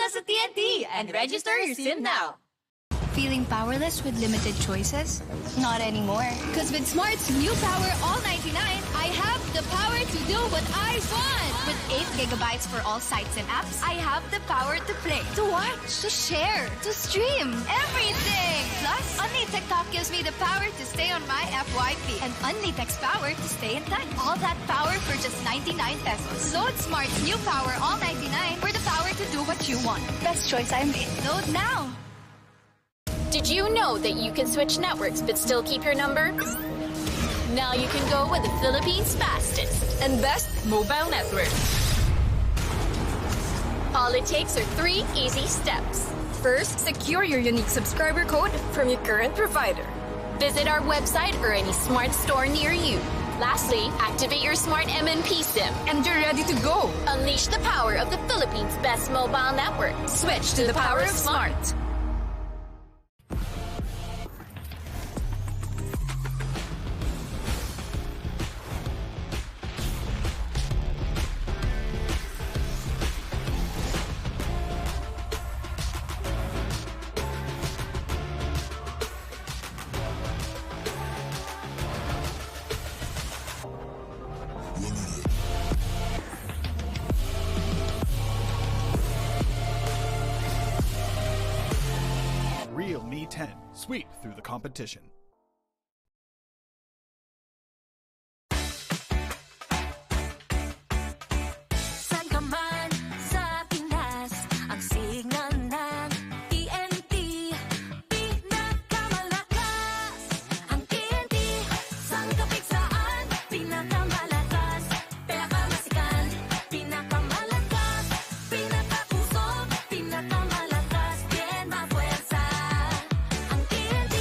na sa TNT and register your SIM now. Feeling powerless with limited choices? Not anymore. Because with Smart's new Power All 99, I have the power to do what I want. With 8 GB for all sites and apps, I have the power to play, to watch, to share, to stream, everything. Plus, Only TikTok gives me the power to stay on my FYP and Only Text power to stay in touch. All that power for just 99 pesos. Load Smart's new Power All 99 for the power to do what you want. Best choice I made. Load now. Did you know that you can switch networks but still keep your number? Now you can go with the Philippines' fastest and best mobile network. All it takes are 3 easy steps. First, secure your unique subscriber code from your current provider. Visit our website or any smart store near you. Lastly, activate your smart MNP SIM and you're ready to go. Unleash the power of the Philippines' best mobile network. Switch to the power of smart. Real Me 10. Sweep through the competition. Saan ka man sa Pinas, ang signal ng TNT pinakamalakas. Ang TNT, saan kapit saan, pinakamalakas. Pinakamasikan, pinakamalakas. Pinakakusog, pinakamalakas. Bien mafuerza. Ang TNT,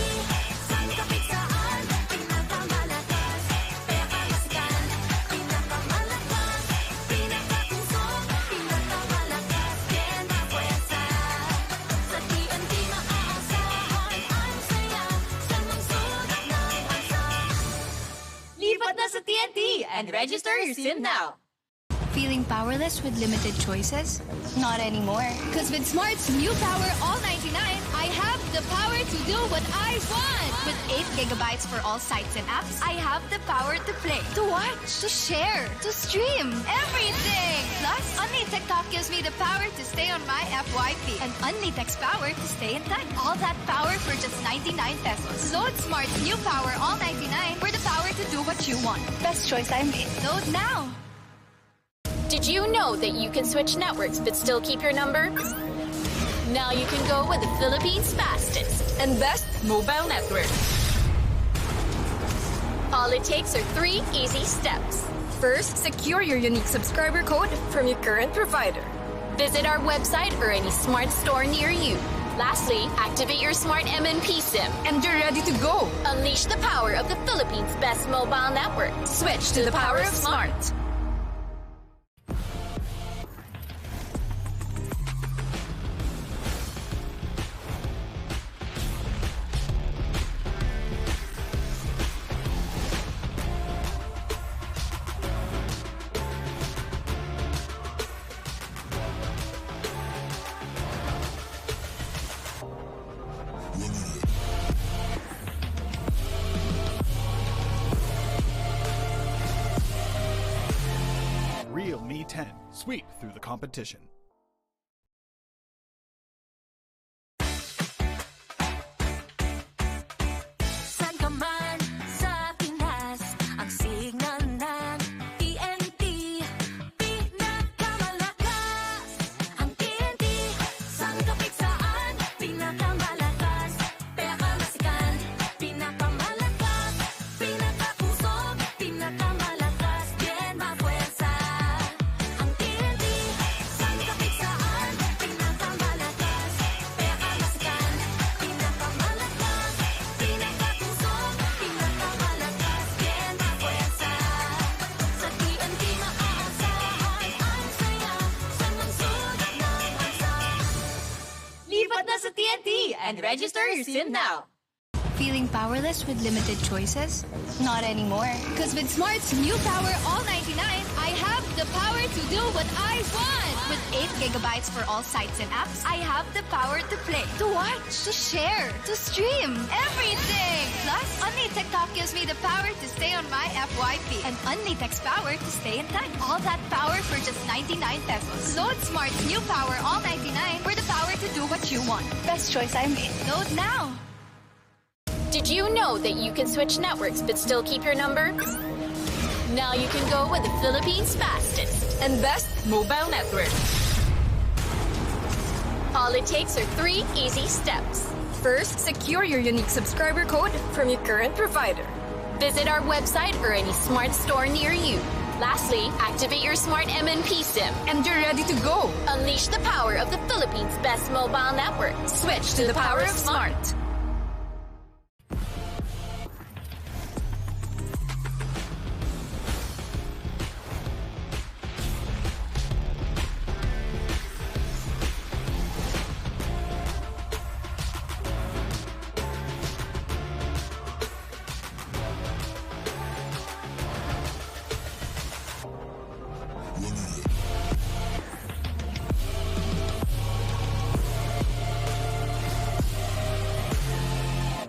saan kapit saan, pinakamalakas. Pinakamasikan, pinakamalakas. Pinakakusog, pinakamalakas. Bien mafuerza. Sa TNT maaasahan ang saya sa mangsugat ng bansa. Lipat na sa TNT and register your SIM now. Feeling powerless with limited choices? Not anymore. Because with Smart's new Power All 99, I have the power to do what I want. With 8 GB for all sites and apps, I have the power to play, to watch, to share, to stream, everything. Plus, Only TikTok gives me the power to stay on my FYP and Only Text power to stay in touch. All that power for just 99 pesos. Load Smart's new Power All 99 for the power to do what you want. Best choice I made. Load now. Did you know that you can switch networks but still keep your number? Now you can go with the Philippines' fastest and best mobile network. All it takes are 3 easy steps. First, secure your unique subscriber code from your current provider. Visit our website or any smart store near you. Lastly, activate your smart MNP SIM and you're ready to go. Unleash the power of the Philippines' best mobile network. Switch to the power of smart. Real Me 10. Sweep through the competition. Saan ka man sa Pinas, ang signal ng TNT pinakamalakas. Ang TNT, saan kapit saan, pinakamalakas. Pinakamasikan, pinakamalakas. Pinakakusog, pinakamalakas. Bien mafuerza. Ang TNT, saan kapit saan, pinakamalakas. Pinakamasikan, pinakamalakas. Pinakakusog, pinakamalakas. Bien mafuerza. Sa TNT maaasahan ang saya sa mangsugat ng bansa. Lipat na sa TNT and register your SIM now. Feeling powerless with limited choices? Not anymore. Because with Smart's new Power All 99, I have the the power to do what I want. With 8 gigabytes for all sites and apps, I have the power to play, to watch, to share, to stream, everything. Plus, Only TikTok gives me the power to stay on my FYP and Only Text power to stay in touch. All that power for just 99 pesos. Load Smart's new Power All 99 for the power to do what you want. Best choice I made. Load now. Did you know that you can switch networks but still keep your number? Now you can go with the Philippines' fastest and best mobile network. All it takes are 3 easy steps. First, secure your unique subscriber code from your current provider. Visit our website or any smart store near you. Lastly, activate your smart MNP SIM and you're ready to go. Unleash the power of the Philippines' best mobile network. Switch to the power of smart.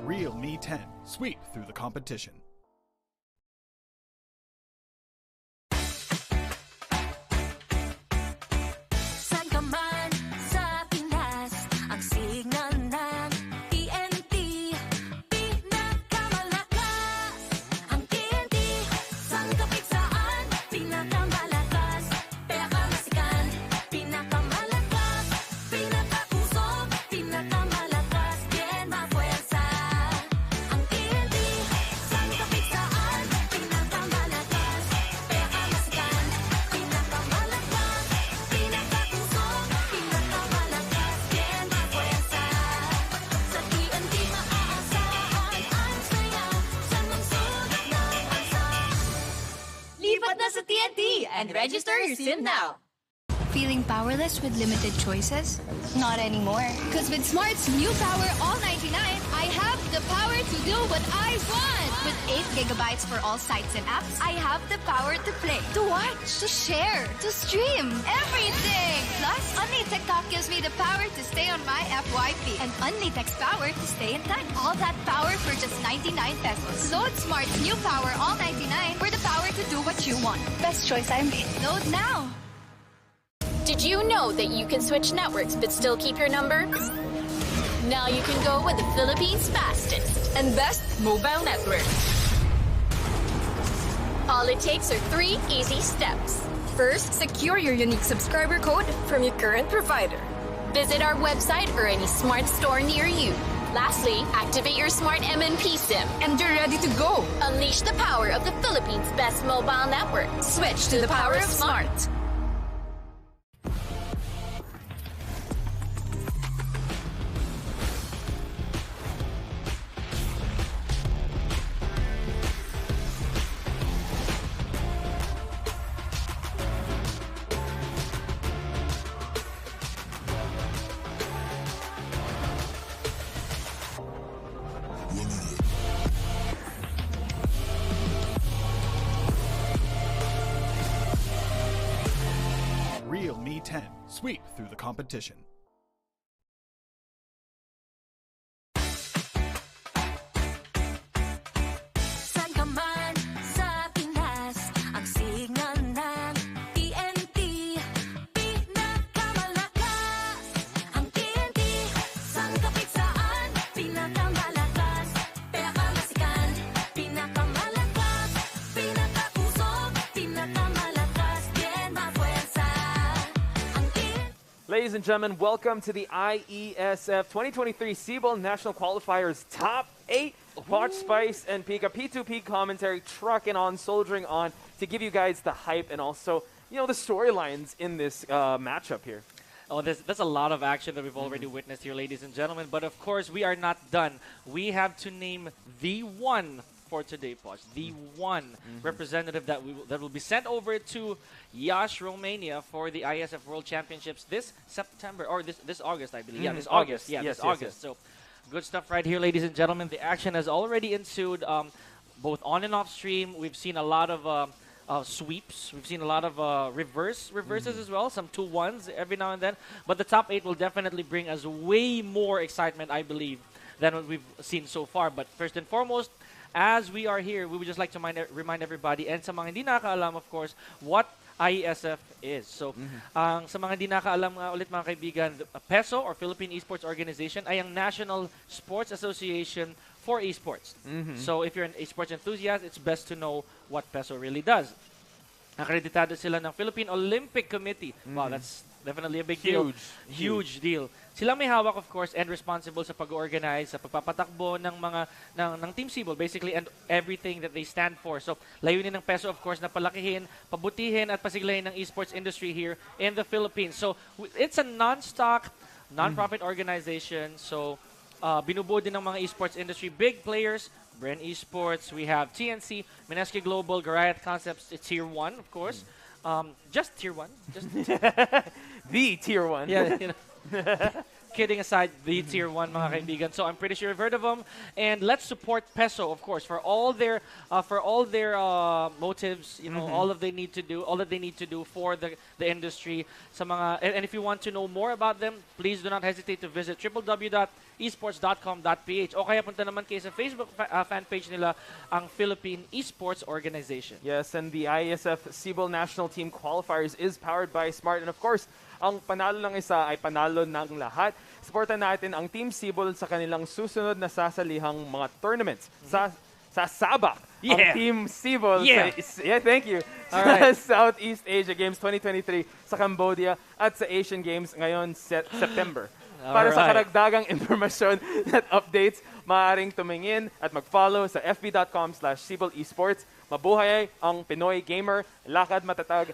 Real Me 10. Sweep through the competition. Saan ka man sa Pinas, ang signal ng TNT pinakamalakas. Ang TNT, saan kapit saan, pinakamalakas. Pinakamasikan, pinakamalakas. Pinakakusog, pinakamalakas. Bien mafuerza. Ang TNT, saan kapit saan, pinakamalakas. Pinakamasikan, pinakamalakas. Pinakakusog, pinakamalakas. Bien mafuerza. Sa TNT maaasahan ang saya sa magsulat ng bansa. Lipat na sa TNT and register your SIM now. Feeling powerless with limited choices? Not anymore. Because with Smart's new Power All 99, I have the power to do what I want. With 8 gigabytes for all sites and apps, I have the power to play, to watch, to share, to stream, everything. Plus, Only TikTok gives me the power to stay on my FYP and Only Text power to stay in touch. All that power for just 99 pesos. Load Smart's new Power All 99 for the power to do what you want. Best choice I made. Load now. Did you know that you can switch networks but still keep your number? Now you can go with the Philippines' fastest and best mobile network. All it takes are 3 easy steps. First, secure your unique subscriber code from your current provider. Visit our website or any smart store near you. Lastly, activate your smart MNP SIM and you're ready to go. Unleash the power of the Philippines' best mobile network. Switch to the power of smart. Real Me 10. Sweep through the competition. Saan ka man sa Pinas, ang signal ng TNT pinakamalakas. Ang TNT, saan kapit saan, pinakamalakas. Pinakamasikan, pinakamalakas. Pinakakusog, pinakamalakas. Bien mafuerza. Ang TNT. Ladies and gentlemen, welcome to the IESF 2023 Sibol National Qualifiers Top 8. Watch Spice and Pika P2P commentary trucking on, soldiering on to give you guys the hype and also, you know, the storylines in this matchup here. Oh, that's a lot of action that we've already witnessed here, ladies and gentlemen. But of course, we are not done. We have to name the one for today, Poch. The one representative that will be sent over to Yash, Romania for the IESF World Championships this September, or this August, I believe. Yeah, this August. Yeah, Yes, this yes, August. So, good stuff right here, ladies and gentlemen. The action has already ensued, both on and off stream. We've seen a lot of sweeps. We've seen a lot of reverses as well, some 2-1s every now and then. But the top 8 will definitely bring us way more excitement, I believe, than what we've seen so far. But first and foremost, as we are here, we would just like to remind everybody, and sa mga hindi nakakaalam, of course, what IESF is. So, sa mga hindi nakaalam nga ulit mga kaibigan, PESO or Philippine Esports Organization ay ang National Sports Association for Esports. So, if you're an esports enthusiast, it's best to know what PESO really does. Akreditado sila ng Philippine Olympic Committee. Wow, that's definitely a big deal. Huge deal. Sila may hawak, of course, and responsible sa pag-organize, sa pagpapatakbo ng mga ng Team Sibol, basically, and everything that they stand for. So, layunin ng PESO, of course, na palakihin, pabutihin at pasiglahin ng esports industry here in the Philippines. So, it's a non-stock, non-profit organization. So, binubuo din ng mga esports industry. Big players, Bren Esports, we have TNC, Mineski Global, Garayat Concepts, it's Tier 1, of course. Just Tier 1. Just The Tier 1. Yeah, you know. Kidding aside, the Tier 1 mga kaibigan. So I'm pretty sure you've heard of them. And let's support PESO, of course, for all their motives, you know, all that they need to do for the industry. Sa mga, and if you want to know more about them, please do not hesitate to visit www.esports.com.ph o kaya punta naman kayo sa Facebook fan page nila, ang Philippine Esports Organization. Yes, and the IESF Sibol National Team Qualifiers is powered by Smart. And of course, ang panalo ng isa ay panalo ng lahat. Supportan natin ang Team Sibol sa kanilang susunod na sasalihang mga tournaments. Sasabak ang Team Sibol thank you. Sa Southeast Asia Games 2023 sa Cambodia at sa Asian Games ngayon September. Para sa karagdagang impormasyon at updates, maaaring tumingin at mag-follow sa fb.com/Sibol Esports. Mabuhay ang Pinoy gamer, lakad matatag,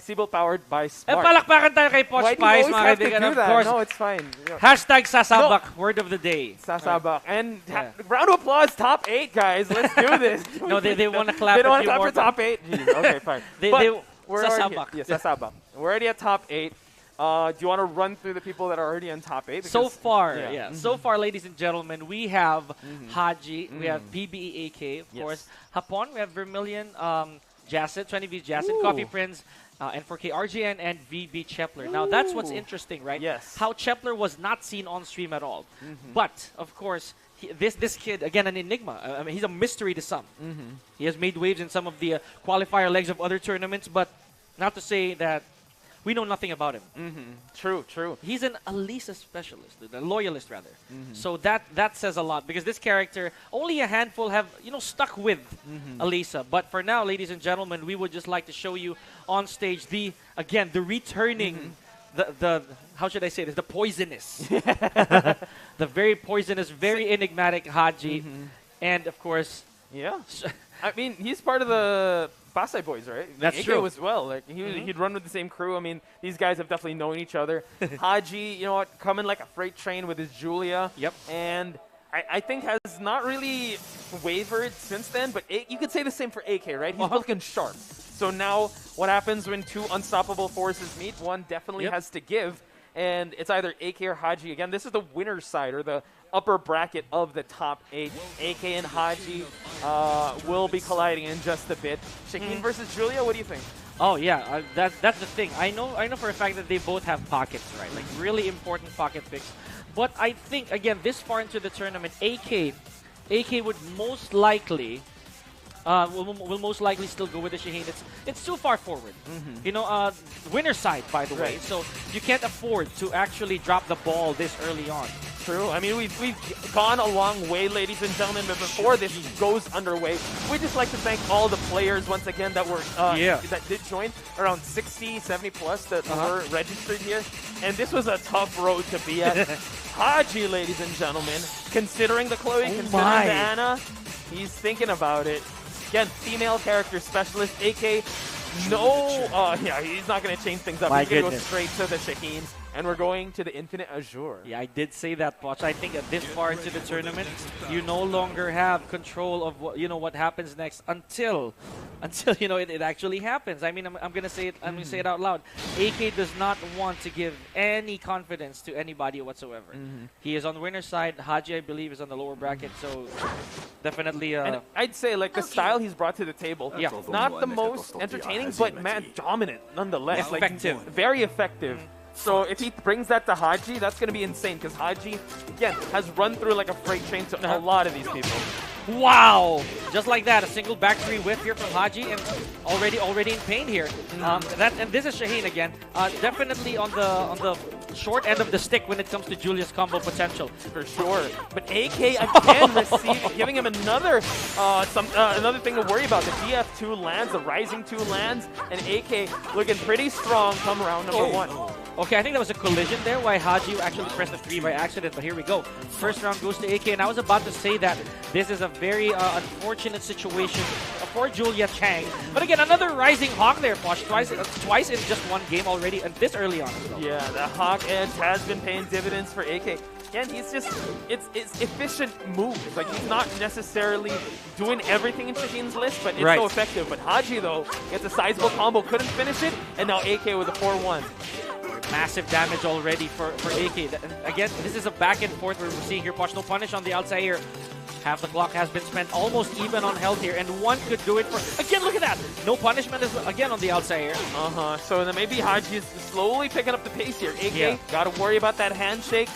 #Sibol powered by Smart. Palakpakan tayo kay Poch Spice, mga kaibigan. Of course. No, it's fine. #Sasabak, word of the day. Sasabak. And round of applause, top 8, guys. Let's do this. No, they want to clap. They don't want to clap for top 8? Jeez, okay, fine. Sasabak. Sasabak. We're already at top 8. Do you want to run through the people that are already in top 8? So far, so far, ladies and gentlemen, we have Haji, we have PBEAK, of course. Hapon, we have Vermilion, Jacet, 20V Jacet, Coffee Prince, N4K RGN, and VB Chepler. Now, that's what's interesting, right? Yes. How Chepler was not seen on stream at all. But, of course, this kid, again, an enigma. I mean, he's a mystery to some. He has made waves in some of the qualifier legs of other tournaments, but not to say that we know nothing about him. True. He's an Alisa specialist, a loyalist rather. So that says a lot because this character, only a handful have stuck with Alisa. But for now, ladies and gentlemen, we would just like to show you on stage the returning, the how should I say this? The poisonous, the very poisonous, very enigmatic Haji, and of course, I mean, he's part of the Pasay Boys, right? That's AK true. as well. Like he'd run with the same crew. I mean, these guys have definitely known each other. Haji, coming like a freight train with his Julia. Yep. And I think has not really wavered since then. But you could say the same for AK, right? He's looking sharp. So now, what happens when two unstoppable forces meet? One definitely has to give, and it's either AK or Haji. Again, this is the winner's side or the upper bracket of the top 8. AK and Haji will be colliding in just a bit. Shakeen versus Julia, what do you think? Oh yeah, that's the thing. I know for a fact that they both have pockets, right? Like really important pocket picks. But I think again, this far into the tournament, AK would most likely will most likely still go with the Shaheen. It's too far forward. Winner side, by the way. So you can't afford to actually drop the ball this early on. True. I mean, we've gone a long way, ladies and gentlemen, but before this goes underway, we'd just like to thank all the players once again that were that did join, around 60, 70 plus that were registered here. And this was a tough road to be at. Haji, ladies and gentlemen, considering the Chloe, considering the Anna, he's thinking about it. Again, female character specialist, AK. He's not going to change things up. He's going to go straight to the Shaheens. And we're going to the Infinite Azure. Yeah, I did say that, Poch. I think at this far into the tournament, you no longer have control of what what happens next until it actually happens. I mean, I'm gonna say it. I'm gonna say it out loud. AK does not want to give any confidence to anybody whatsoever. He is on the winner's side. Haji, I believe, is on the lower bracket. So definitely. And I'd say like the style he's brought to the table. Yeah. Not the most entertaining, but man, dominant nonetheless. Effective. Like, very effective. So if he brings that to Haji, that's going to be insane because Haji, again, has run through like a freight train to a lot of these people. Wow! Just like that, a single back three whiff here from Haji, and already in pain here. And this is Shaheen again. Definitely on the short end of the stick when it comes to Julia's combo potential. For sure. But AK again giving him another another thing to worry about. The DF2 lands, the Rising 2 lands, and AK looking pretty strong come round number 1. Okay, I think that was a collision there why Haji actually pressed the 3 by accident, but here we go. First round goes to AK, and I was about to say that this is a very unfortunate situation for Julia Chang. But again, another Rising Hawk there, Posh, twice in just one game already, and this early on as well. Yeah, the Hawk Edge has been paying dividends for AK. Again, he's just, it's efficient moves. Like, he's not necessarily doing everything in Shaheen's list, but it's so effective. But Haji, though, gets a sizable combo, couldn't finish it, and now AK with a 4-1. Massive damage already for AK. Again, this is a back and forth where we're seeing here. Posh, no punish on the outside here. Half the clock has been spent, almost even on health here, and one could do it for... Again, look at that! No punishment is again on the outside here. So then maybe Haji is slowly picking up the pace here. AK, gotta worry about that handshake.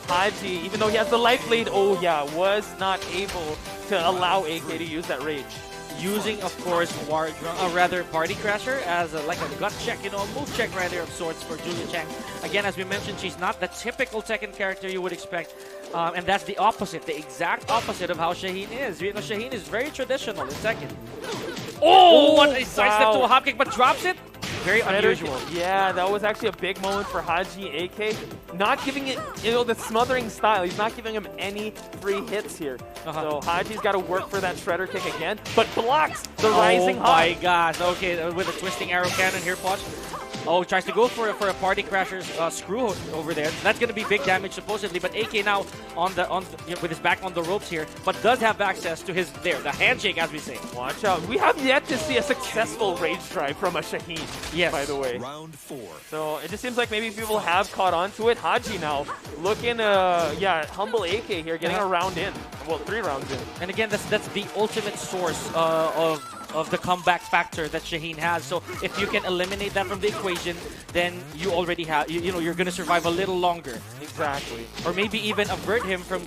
Haji, even though he has the life lead, was not able to allow AK to use that rage. Using, of course, Party Crasher as like a gut check, a move check right there of sorts for Julia Chang. Again, as we mentioned, she's not the typical Tekken character you would expect. And that's the opposite, the exact opposite of how Shaheen is. Shaheen is very traditional in Tekken. What a sidestep to a hop kick, but drops it. Very unusual. Yeah, that was actually a big moment for Haji AK. Not giving it, the smothering style. He's not giving him any free hits here. So Haji's got to work for that shredder kick again, but blocks the Rising Hawk. Oh my gosh. Okay, with a twisting arrow cannon here, Poch. Oh, tries to go for a Party Crasher's screw over there. That's going to be big damage supposedly, but AK now with his back on the ropes here, but does have access to the handshake, as we say. Watch out. We have yet to see a successful rage drive from a Shaheen, by the way. Round 4. So it just seems like maybe people have caught on to it. Haji now looking, humble AK here, getting a round in. Well, 3 rounds in. And again, that's the ultimate source of the comeback factor that Shaheen has. So if you can eliminate that from the equation, then you already have, you're going to survive a little longer. Exactly. Or maybe even avert him from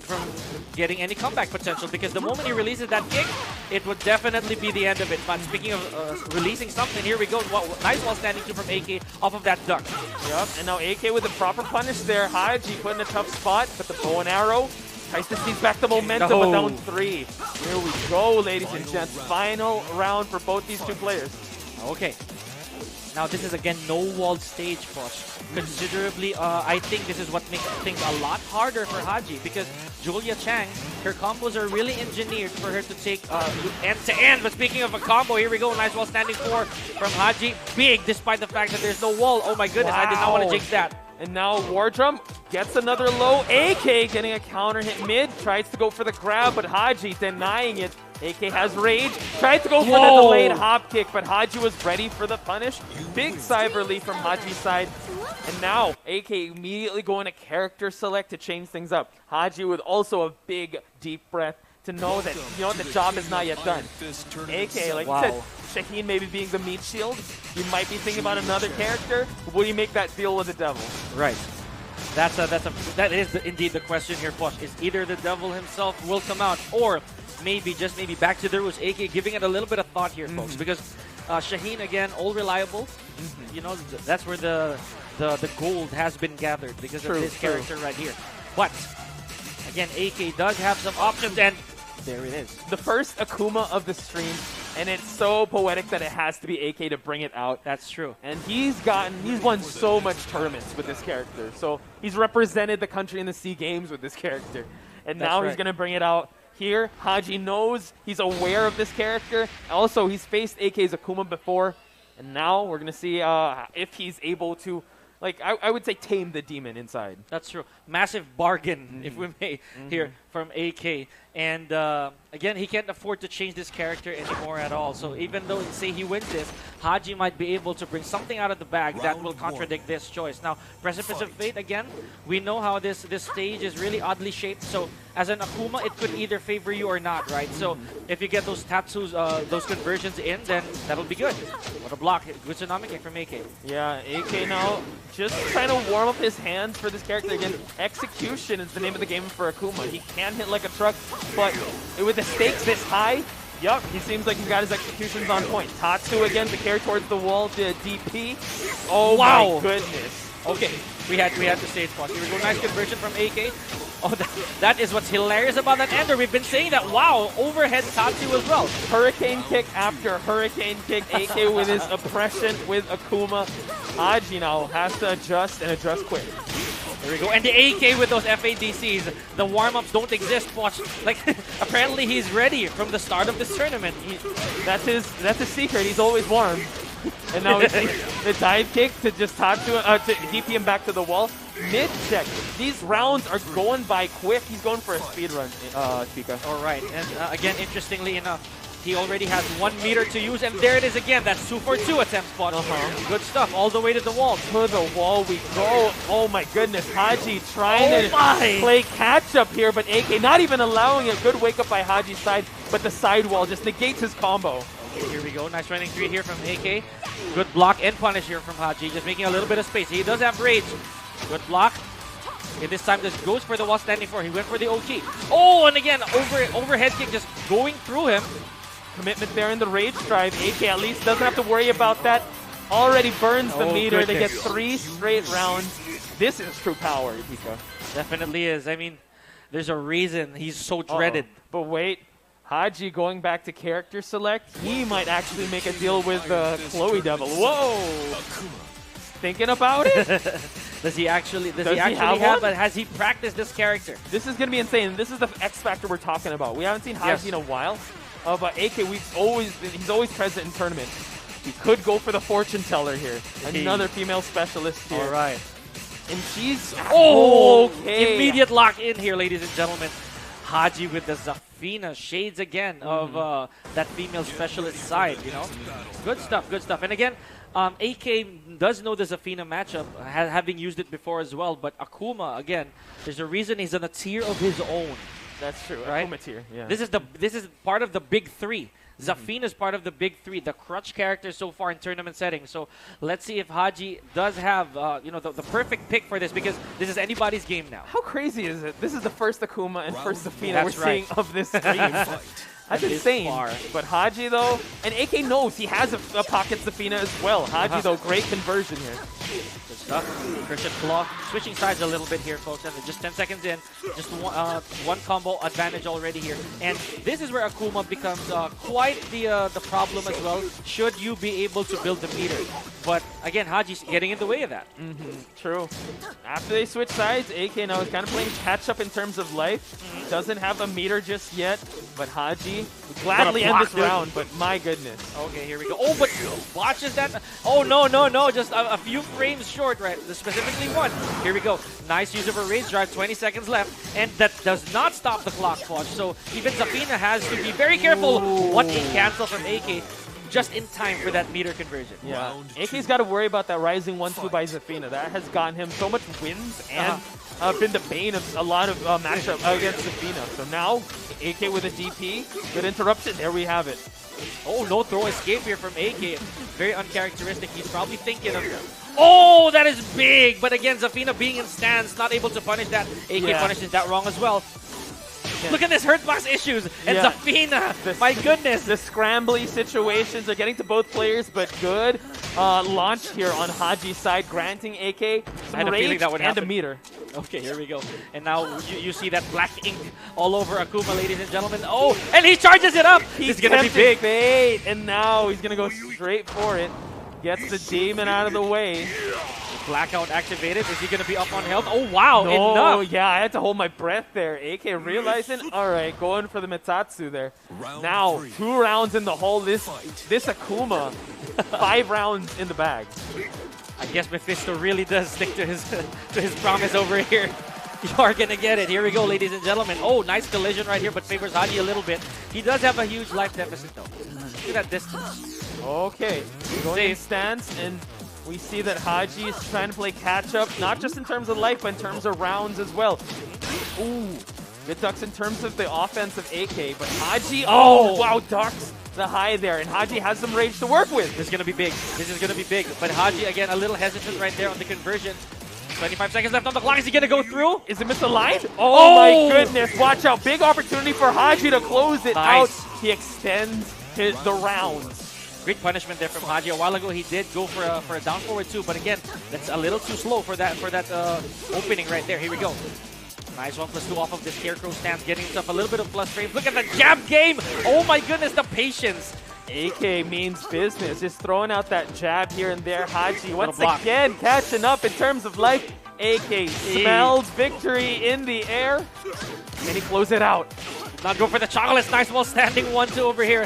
getting any comeback potential, because the moment he releases that kick, it would definitely be the end of it. But speaking of releasing something, here we go. Nice while standing two from AK off of that duck. Yep, and now AK with the proper punish there. Haji put in a tough spot, but the bow and arrow tries to seize back the momentum, but down 3. Here we go, ladies and gents. Final round for both these two players. Okay. Now this is again no walled stage, Posh. Considerably, I think this is what makes things a lot harder for Haji, because Julia Chang, her combos are really engineered for her to take end to end. But speaking of a combo, here we go. Nice wall standing 4 from Haji. Big, despite the fact that there's no wall. Oh my goodness, I did not want to jinx that. And now Wardrum gets another low. AK getting a counter hit mid. Tries to go for the grab, but Haji denying it. AK has rage. Tried to go for the delayed hop kick, but Haji was ready for the punish. Big cyber lead from Haji's side. And now AK immediately going to character select to change things up. Haji with also a big deep breath to know that the job is not yet done. AK, like you said, Shaheen maybe being the meat shield. You might be thinking about another character. Will you make that deal with the devil? Right. That is indeed the question here, Posh. Is either the devil himself will come out, or maybe, just maybe, back to the roots. AK giving it a little bit of thought here, folks, because Shaheen, again, all reliable. That's where the gold has been gathered because of this character right here. But again, AK does have some options, and there it is. The first Akuma of the stream, and it's so poetic that it has to be AK to bring it out. That's true. And he's won so much tournaments with this character. So he's represented the country in the SEA Games with this character. And now he's going to bring it out here. Haji knows, he's aware of this character. Also, he's faced AK's Akuma before. And now we're going to see if he's able to like, I would say tame the demon inside. That's true. Massive bargain, if we may, here from AK. And again, he can't afford to change this character anymore at all. So even though, say, he wins this, Haji might be able to bring something out of the bag that will contradict this choice. Now, Precipice of Fate, again, we know how this stage is really oddly shaped. So as an Akuma, it could either favor you or not, right? So if you get those Tatsus, those conversions in, then that'll be good. What a block. Good tsunami kick from AK. Yeah, AK now just trying to warm up his hands for this character. Again, execution is the name of the game for Akuma. He can hit like a truck, but with the stakes this high, yup, he seems like he's got his executions on point. Tatsu again to carry towards the wall to DP. Oh Wow. my goodness. Okay, we had to stage spot. Here we go. Nice conversion from AK. Oh, that is what's hilarious about that ender. We've been saying that. Wow, overhead Tatsu as well. Hurricane kick after hurricane kick. AK with his oppression with Akuma. Haji now has to adjust and adjust quick. There we go. And the AK with those FADCs. The warm-ups don't exist. Watch. Like, apparently he's ready from the start of this tournament. That's his secret. He's always warm. And now it's the dive kick to just Tatsu, to DP him back to the wall. Mid check. These rounds are going by quick. He's going for a speed run, Pika. All right. And again, interestingly enough, he already has 1 meter to use. And there it is again. That's 2 for 2 attempt spot. Good stuff. All the way to the wall. To the wall we go. Oh my goodness. Haji trying to play catch up here, but AK not even allowing a good wake up by Haji's side, but the side wall just negates his combo. Okay, here we go. Nice running 3 here from AK. Good block and punish here from Haji. Just making a little bit of space. He does have rage. Good block. Okay, this time just goes for the wall standing 4. He went for the OG. Oh, and again, overhead kick just going through him. Commitment there in the rage drive. AK at least doesn't have to worry about that. Already burns the meter. They get 3 straight rounds. This is true power, Pika. Definitely is. I mean, there's a reason he's so dreaded. But wait. Haji going back to character select. He might actually make a deal with Chloe Devil. Whoa! Thinking about it? Does he actually have but has he practiced this character? This is going to be insane. This is the X factor we're talking about. We haven't seen Haji in a while. But AK, he's always present in tournaments. He could go for the fortune teller here. Another female specialist here. All right. And she's... okay. Immediate lock in here, ladies and gentlemen. Haji with the Zafina shades again of that female specialist side, you know. Good stuff, good stuff. And again, AK does know the Zafina matchup, having used it before as well. But Akuma, again, there's a reason he's on a tier of his own. That's true, right? Akuma tier, yeah. This is part of the big 3. Zafina is part of the big 3, the crutch character so far in tournament settings. So let's see if Haji does have the perfect pick for this, because this is anybody's game now. How crazy is it? This is the first Akuma and first Zafina we're seeing of this stream. That's insane. But Haji though, and AK knows he has a pocket Zafina as well. Haji though, great conversion here. Good stuff. Christian Claw switching sides a little bit here, folks. And just 10 seconds in, just one combo advantage already here. And this is where Akuma becomes quite the problem as well, should you be able to build the meter. But again, Haji's getting in the way of that. True. After they switch sides, AK now is kind of playing catch up in terms of life. Doesn't have a meter just yet, but Haji would gladly end this round, but my goodness. Okay, here we go. Oh, but watches that. Oh, no. Just a few frames short, right? Specifically 1. Here we go. Nice use of a rage drive, 20 seconds left. And that does not stop the clock, Watch. So even Zafina has to be very careful what a cancel from AK. Just in time for that meter conversion. Yeah, AK's got to worry about that rising 1-2 by Zafina. That has gotten him so much wins and been the bane of a lot of matchup against Zafina. So now, AK with a DP. Good interruption. There we have it. Oh, no throw escape here from AK. Very uncharacteristic. He's probably thinking of... Oh, that is big! But again, Zafina being in stance, not able to punish that. AK punishes that wrong as well. Look at this hurtbox issues and Zafina. My goodness. The scrambly situations are getting to both players, but good launch here on Haji's side, granting AK some rage and a meter. Okay, here we go. And now you see that black ink all over Akuma, ladies and gentlemen. Oh, and he charges it up. He's going to be big. Bait, and now he's going to go straight for it. Gets the demon out of the way. Blackout activated. Is he going to be up on health? Oh, wow. No, enough. Yeah, I had to hold my breath there. AK realizing, all right, going for the Metatsu there. Now, 2 rounds in the hole. This Akuma, 5 rounds in the bag. I guess Mephisto really does stick to his to his promise over here. You are gonna get it. Here we go, ladies and gentlemen. Oh, nice collision right here, but favors Haji a little bit. He does have a huge life deficit though. Look at that distance. Okay, going in stance, and we see that Haji is trying to play catch-up, not just in terms of life, but in terms of rounds as well. Ooh, good ducks in terms of the offensive AK, but Haji, oh wow, ducks the high there, and Haji has some rage to work with. This is gonna be big. This is gonna be big. But Haji, again, a little hesitant right there on the conversion. 25 seconds left on the clock. Is he gonna go through? Is it misaligned? Oh my goodness, watch out. Big opportunity for Haji to close it out. He extends the rounds. Great punishment there from Haji. A while ago, he did go for a down forward too, but again, that's a little too slow for that opening right there. Here we go. Nice 1+2 off of the Scarecrow stance, getting himself a little bit of plus frames. Look at the jab game! Oh my goodness, the patience! AK means business, just throwing out that jab here and there. Haji once again catching up in terms of life. AK smells victory in the air, and he closes it out. Not go for the chocolates. Nice while standing 1-2 over here.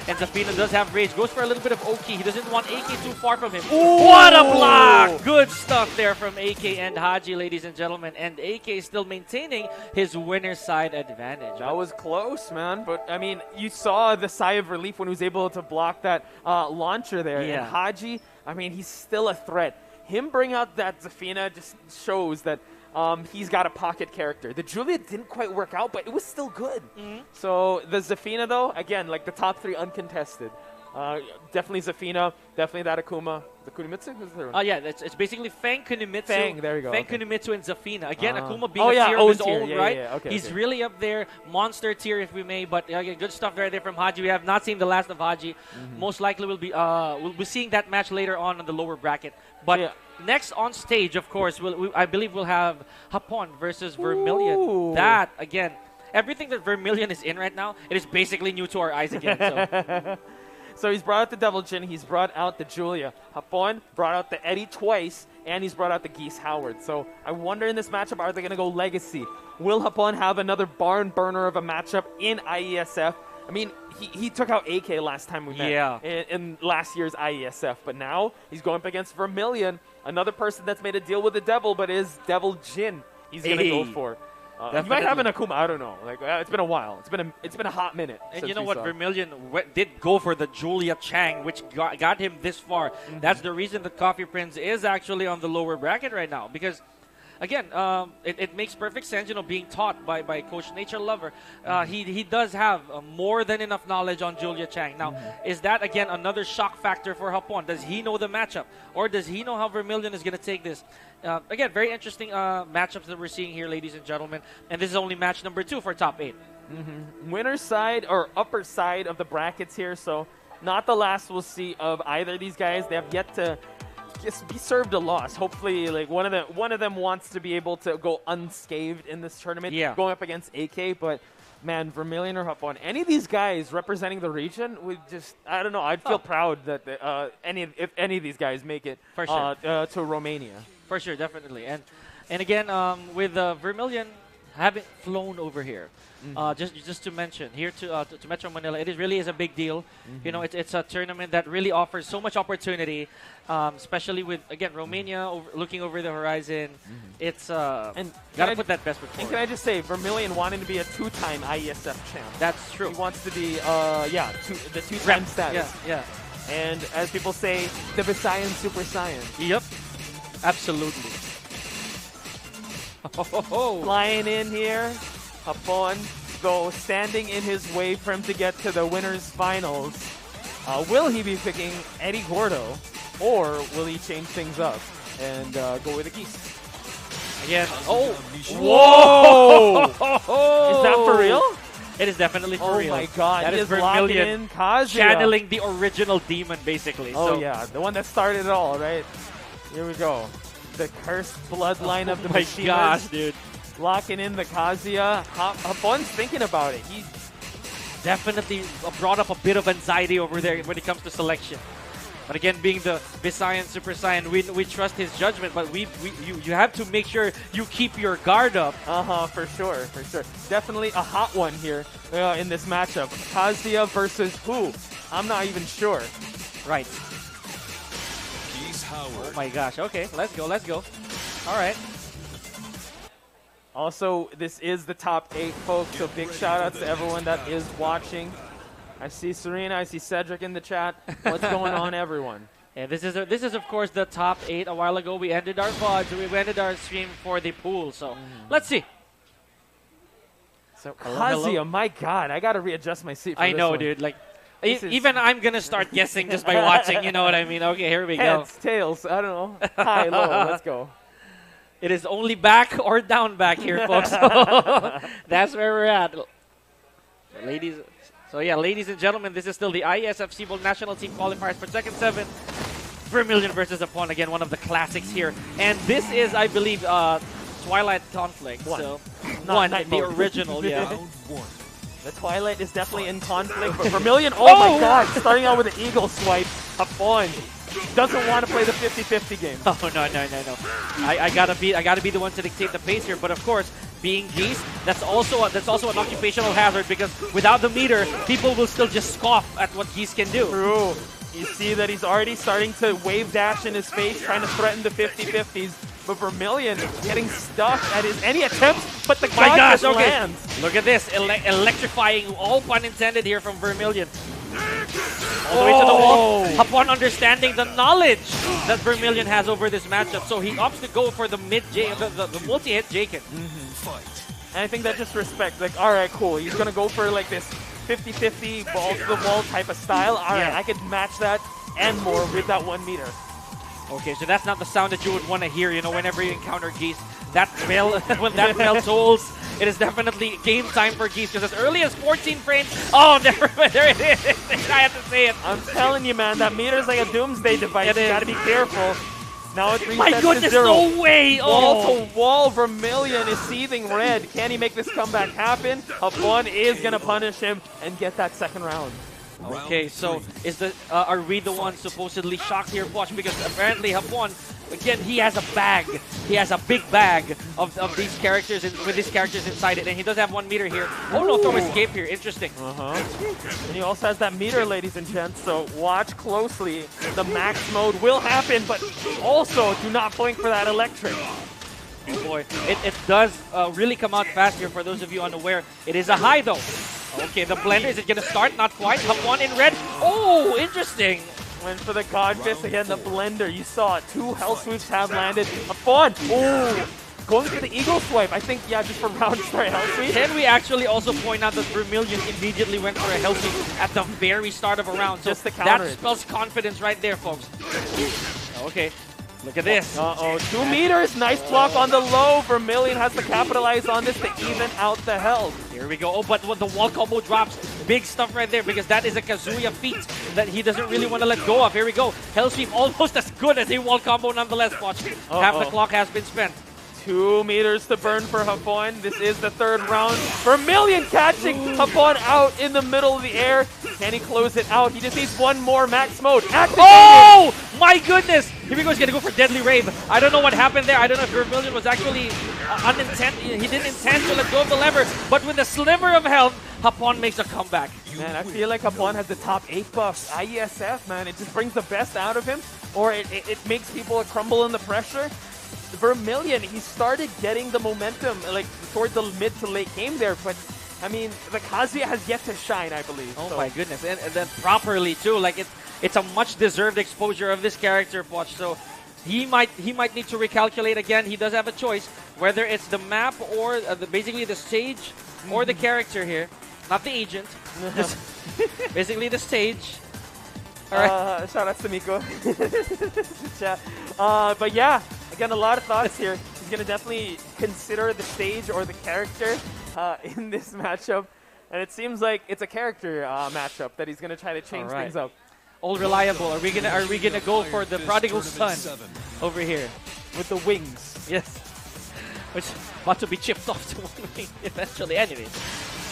And Zafina does have rage. Goes for a little bit of Oki. He doesn't want AK too far from him. Ooh. What a block! Good stuff there from AK and Haji, ladies and gentlemen. And AK still maintaining his winner's side advantage. That was close, man. But, I mean, you saw the sigh of relief when he was able to block that launcher there. Yeah. And Haji, I mean, he's still a threat. Him bring out that Zafina just shows that he's got a pocket character. The Julia didn't quite work out, but it was still good. So the Zafina, though, again, like the top 3 uncontested. Definitely Zafina, definitely that Akuma. The Kunimitsu? Who's the third one? Yeah, it's basically Fang, Kunimitsu. Fang, there we go. Fang, okay. Kunimitsu, and Zafina. Again, Akuma being a tier of his own, right? Okay, he's really up there, monster tier if we may, but again, good stuff right there from Haji. We have not seen the last of Haji. Most likely we'll be seeing that match later on in the lower bracket. But next on stage, of course, I believe we'll have Hapon versus Vermilion. Ooh. That, again, everything that Vermilion is in right now, it is basically new to our eyes again. So. So he's brought out the Devil Jin, he's brought out the Julia. Hapon brought out the Eddie twice, and he's brought out the Geese Howard. So I wonder in this matchup, are they going to go Legacy? Will Hapon have another barn burner of a matchup in IESF? I mean, he took out AK last time we met in last year's IESF, but now he's going up against Vermilion, another person that's made a deal with the Devil, but is Devil Jin he's going to go for. He might have an Akuma, I don't know. Like it's been a while. It's been a hot minute. And you know what? Vermilion did go for the Julia Chang, which got him this far. That's the reason that Coffee Prince is actually on the lower bracket right now. Because, again, it makes perfect sense, you know, being taught by Coach Nature Lover. He does have more than enough knowledge on Julia Chang. Now, is that, again, another shock factor for Hapon? Does he know the matchup? Or does he know how Vermilion is going to take this? Again, very interesting matchups that we're seeing here, ladies and gentlemen. And this is only match number 2 for top 8. Winner's side or upper side of the brackets here. So not the last we'll see of either of these guys. They have yet to just be served a loss. Hopefully, like one of them wants to be able to go unscathed in this tournament, going up against AK. But man, Vermilion or Hapon, any of these guys representing the region would just, I don't know, I'd feel proud that if any of these guys make it for sure. To Romania. For sure, definitely. And again, with Vermilion having flown over here, just to mention, here to Metro Manila, it really is a big deal. You know, it's a tournament that really offers so much opportunity, especially with, again, Romania looking over the horizon. It's and gotta put that best foot forward. And can I just say, Vermilion wanting to be a 2-time IESF champ. That's true. He wants to be, the 2-time status. Yeah. And as people say, the Visayan Super Saiyan. Yep. Absolutely. Flying in here. Hapon, though, standing in his way for him to get to the winners finals. Will he be picking Eddie Gordo, or will he change things up and go with the Geese? Again. Oh! Whoa! Is that for real? It is definitely for real. Oh my god, that is Vermilion in Kazuya. channeling the original demon, basically. Oh yeah, the one that started it all, right? Here we go. The cursed bloodline of the Mishimas. Oh my gosh, dude. Locking in the Kazuya. Hapon's thinking about it. He definitely brought up a bit of anxiety over there when it comes to selection. But again, being the Visayan Super Saiyan, we trust his judgment, but you have to make sure you keep your guard up. For sure. Definitely a hot one here in this matchup. Kazuya versus who? I'm not even sure. Right. Oh my gosh. Okay, let's go. Let's go. All right. Also, this is the top 8, folks, so big shout-outs to everyone that is watching. I see Serena, I see Cedric in the chat. What's going on, everyone? And this is of course the top 8. A while ago, we ended our VOD, we ended our stream for the pool. So let's see. So Hello? Kazuya, my God, I gotta readjust my seat. For I this know, one. dude. Like, This is- even I'm gonna start guessing just by watching. You know what I mean? Okay, here we go. Heads, tails, I don't know. High, low, let's go. It is only back or down back here, folks. That's where we're at. Ladies. So yeah, ladies and gentlemen, this is still the IESF Sibol National Team Qualifiers for Tekken 7. Vermilion versus Upon, again, one of the classics here. And this is, I believe, Twilight Conflict. One. So, Not the Nightmare. original, yeah. The Twilight is definitely in conflict, but Vermilion, oh my God, starting out with an eagle swipe, Upon doesn't want to play the 50-50 game. Oh no. I gotta be the one to dictate the pace here, but of course, being Geese, that's also an occupational hazard because without the meter, people will still just scoff at what Geese can do. True. You see that he's already starting to wave dash in his face, trying to threaten the 50-50s. But Vermilion getting stuck at his any attempt, but the My God gosh, just okay. lands. Look at this, electrifying, all pun intended here from Vermilion. All the way to the wall. Upon understanding the knowledge that Vermilion has over this matchup, so he opts to go for the the multi-hit Jaken. And I think that just respect, like, all right, cool. He's going to go for like this 50-50 ball to the wall type of style. All right, Yeah. I could match that and more with that 1 meter. Okay, so that's not the sound that you would want to hear, you know, whenever you encounter Geese. That bell, when that bell tolls, it is definitely game time for Geese, because as early as 14 frames, oh, never mind, there it is. I have to say it. I'm telling you, man, that meter is like a doomsday device. It You is. got to be careful. Now it resets My to goodness, 0. no way! Wall Oh, to wall, Vermilion is seething red. Can he make this comeback happen? Upon is going to punish him and get that second round. okay, so are we the ones supposedly shocked here, Watch? Because apparently Hapon, again, he has a bag. He has a big bag of these characters, with these characters inside it, and he does have 1 meter here. Oh no, throw escape here, interesting. And he also has that meter, ladies and gents, so watch closely. The max mode will happen, but also do not blink for that electric. Oh boy, it does really come out fast here for those of you unaware. It is a high though. Okay, the blender, is it going to start? Not quite. Hapon in red. Oh, interesting. Went for the God Fist again, the blender. You saw it. 2 hell sweeps have landed. Upon. Oh, going for the eagle swipe. I think, yeah, just for round start hell sweep. Can we actually also point out that Vermilion immediately went for a hell sweep at the very start of a round? So Just to counter that it. spells confidence right there, folks. Okay, look at this. Uh-oh, 2 meters. Nice block on the low. Vermilion has to capitalize on this to even out the health. Here we go. Oh, but when the wall combo drops, big stuff right there because that is a Kazuya feat that he doesn't really want to let go of. Here we go. Hell sweep almost as good as a wall combo nonetheless. Watch. Half the clock has been spent. 2 meters to burn for Hapon. This is the 3rd round. Vermilion catching Hapon out in the middle of the air. Can he close it out? He just needs 1 more max mode. Activated. Oh my goodness! Here we go. He's gonna go for Deadly Rave. I don't know what happened there. I don't know if Vermilion was actually he didn't intend to let go of the lever, but with a sliver of health, Hapon makes a comeback. Man, I feel like Hapon has the top 8 buffs. IESF, man, it just brings the best out of him, or it makes people crumble in the pressure. Vermilion, he started getting the momentum like toward the mid to late game there, but I mean, the Kazuya has yet to shine, I believe. Oh so. my goodness, and then properly too. Like it's a much deserved exposure of this character, Watch. So he might need to recalculate again. He does have a choice, whether it's the map or basically the stage or the character here, not the agent. Basically the stage. All right. Shout out to Miko. Chat. But yeah, again, a lot of thoughts here. He's going to definitely consider the stage or the character in this matchup. And it seems like it's a character matchup that he's going to try to change All right. things up. All reliable. Are we gonna go for the prodigal son over here? With the wings. Yes. Which about to be chipped off to one wing eventually. Anyways.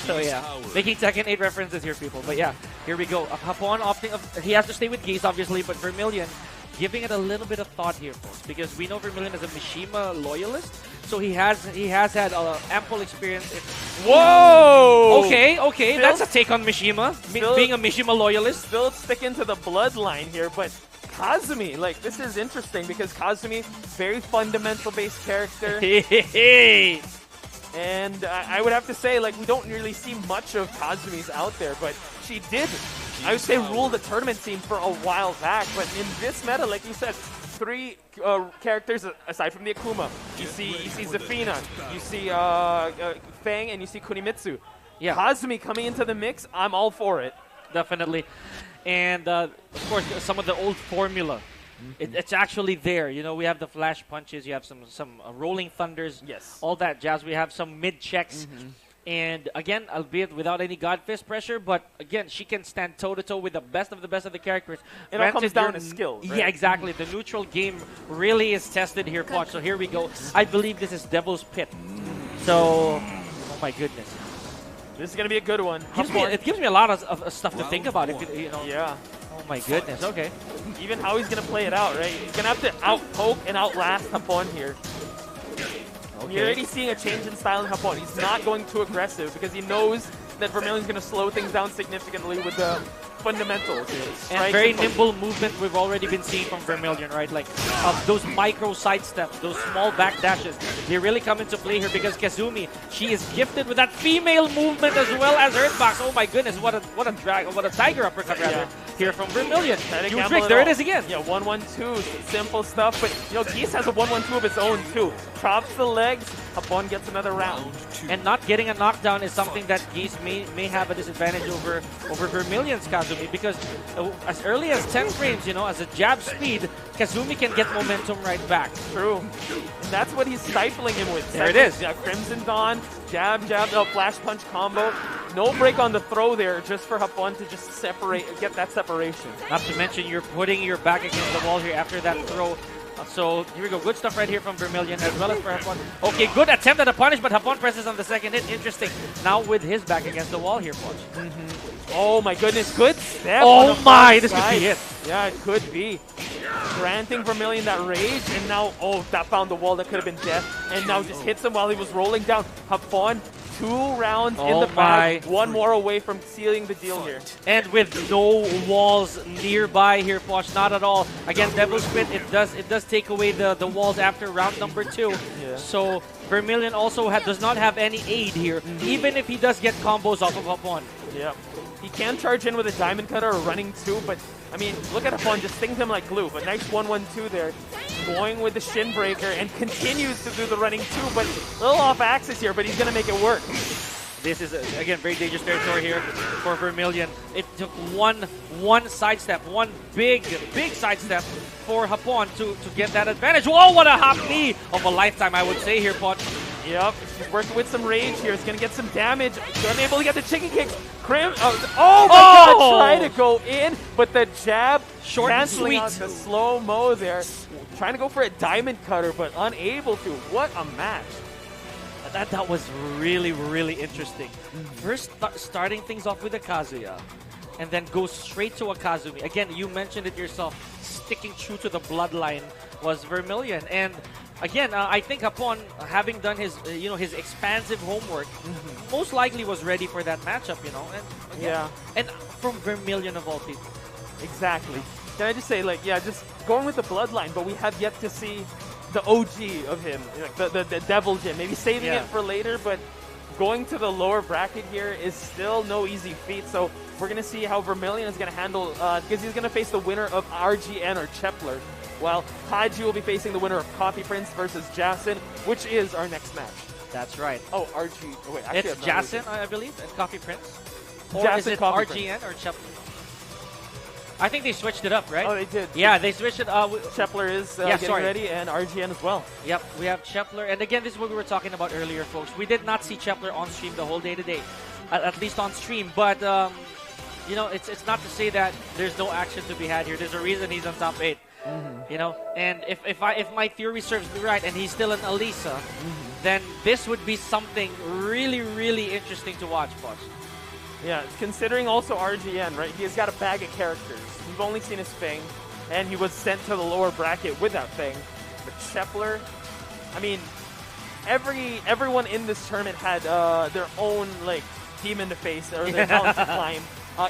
So yeah, making Tekken 8 references here, people. But yeah, here we go. Hapon opting, he has to stay with Geese, obviously, but Vermilion giving it a little bit of thought here, folks, because we know Vermilion is a Mishima loyalist, so he has had ample experience. Whoa! Okay, that's a take on Mishima, being a Mishima loyalist. Still sticking to the bloodline here, but Kazumi, like, this is interesting because Kazumi, very fundamental based character. And I would have to say, like, we don't really see much of Kazumi's out there, but she did, I would say, rule the tournament scene for a while back. But in this meta, like you said, 3 characters aside from the Akuma. You see Zafina, you see Fang, and you see Kunimitsu. Yeah. Kazumi coming into the mix, I'm all for it. Definitely. And, of course, some of the old formula. It's actually there. You know, we have the flash punches. You have some rolling thunders. Yes. All that jazz. We have some mid checks. And again, albeit without any God Fist pressure, but again, she can stand toe-to-toe with the best of the characters. It all comes down to skill, right? Yeah, exactly. The neutral game really is tested here, Poch. So here we go. I believe this is Devil's Pit. So, oh my goodness. This is going to be a good one. It gives me a lot of stuff to think about. If you know. Yeah. Oh my goodness. Okay. Even how he's going to play it out, right? He's going to have to out-poke and outlast Hapon here. Okay. You're already seeing a change in style in Hapon. He's not going too aggressive because he knows that Vermilion's going to slow things down significantly with the fundamentals. And very nimble movement we've already been seeing from Vermilion, right? Like those micro side steps, those small back dashes, they really come into play here because Kazumi, she is gifted with that female movement as well as Earthbox. Oh my goodness, what a tiger uppercut rather here from Vermilion. Huge break, there it is again. Yeah, 1-1-2, simple stuff, but you know, Geese has a 1-1-2 of its own too. Chops the legs, Hapon gets another round. And not getting a knockdown is something that Geese may have a disadvantage over Vermilion's Kazumi because as early as 10 frames, you know, as a jab speed, Kazumi can get momentum right back. True. And that's what he's stifling him with. There it is. Yeah, Crimson Dawn, jab, flash punch combo. No break on the throw there, just for Hapon to just get that separation. Not to mention you're putting your back against the wall here after that throw. So here we go. Good stuff right here from Vermilion as well as for Hapon. Okay, good attempt at a punish, but Hapon presses on the second hit. Interesting. Now with his back against the wall here, Poch. Oh my goodness, good step. Oh my, this could be it. Yeah, it could be. Granting Vermilion that rage, and now, that found the wall that could have been death, and now just hits him while he was rolling down. Hapon, 2 rounds in the bag, 1 more away from sealing the deal here. And with no walls nearby here, Poch, not at all. Again, Devil's Pit, it does take away the walls after round number 2. Yeah. So Vermilion also does not have any aid here, even if he does get combos off of Hapon. Yeah. He can charge in with a Diamond Cutter or running 2, but I mean, look at Hapon, just stings him like glue. But nice 1-1-2 there. Going with the Shin Breaker and continues to do the running 2, but a little off axis here, but he's going to make it work. This is, again, very dangerous territory here for Vermilion. It took one sidestep, one big sidestep for Hapon to get that advantage. Whoa, what a hop knee of a lifetime, I would say here, Poch. Yep, he's working with some rage here. He's going to get some damage. Unable to get the chicken kicks. Oh my god, trying to go in, but the jab short and canceling sweet. out the slow-mo there. Trying to go for a Diamond Cutter, but unable to. What a match. That was really, really interesting. First, starting things off with a Kazuya, and then go straight to a Kazumi. Again, you mentioned it yourself, sticking true to the bloodline was Vermilion. And again, I think Hapon, having done his, his expansive homework, most likely was ready for that matchup, you know. And again, and from Vermilion of all people. Exactly. Can I just say, like, yeah, just going with the bloodline, but we have yet to see the OG of him, like the Devil Jin. Maybe saving it for later, but going to the lower bracket here is still no easy feat. So we're going to see how Vermilion is going to handle, because he's going to face the winner of RGN or Chepler, while Haji will be facing the winner of Coffee Prince versus Jason, which is our next match. That's right. Oh, RG. Oh, wait, actually, it's Jason, I believe, and Coffee Prince. Or Jason, is it Coffee RGN Prince. or Chepler? I think they switched it up, right? Oh, they did. Yeah, they switched it. Chepler is getting ready, and RGN as well. Yep, we have Chepler. And again, this is what we were talking about earlier, folks. We did not see Chepler on stream the whole day today, at least on stream. But, you know, it's not to say that there's no action to be had here. There's a reason he's on top 8. You know, and if my theory serves me right, and he's still an Elisa, then this would be something really, really interesting to watch, Poch. Yeah, considering also RGN, right? He's got a bag of characters. We've only seen his Fang, and he was sent to the lower bracket with that Fang. But Chepler, I mean, everyone in this tournament had their own, like, demon to face or their mountain to climb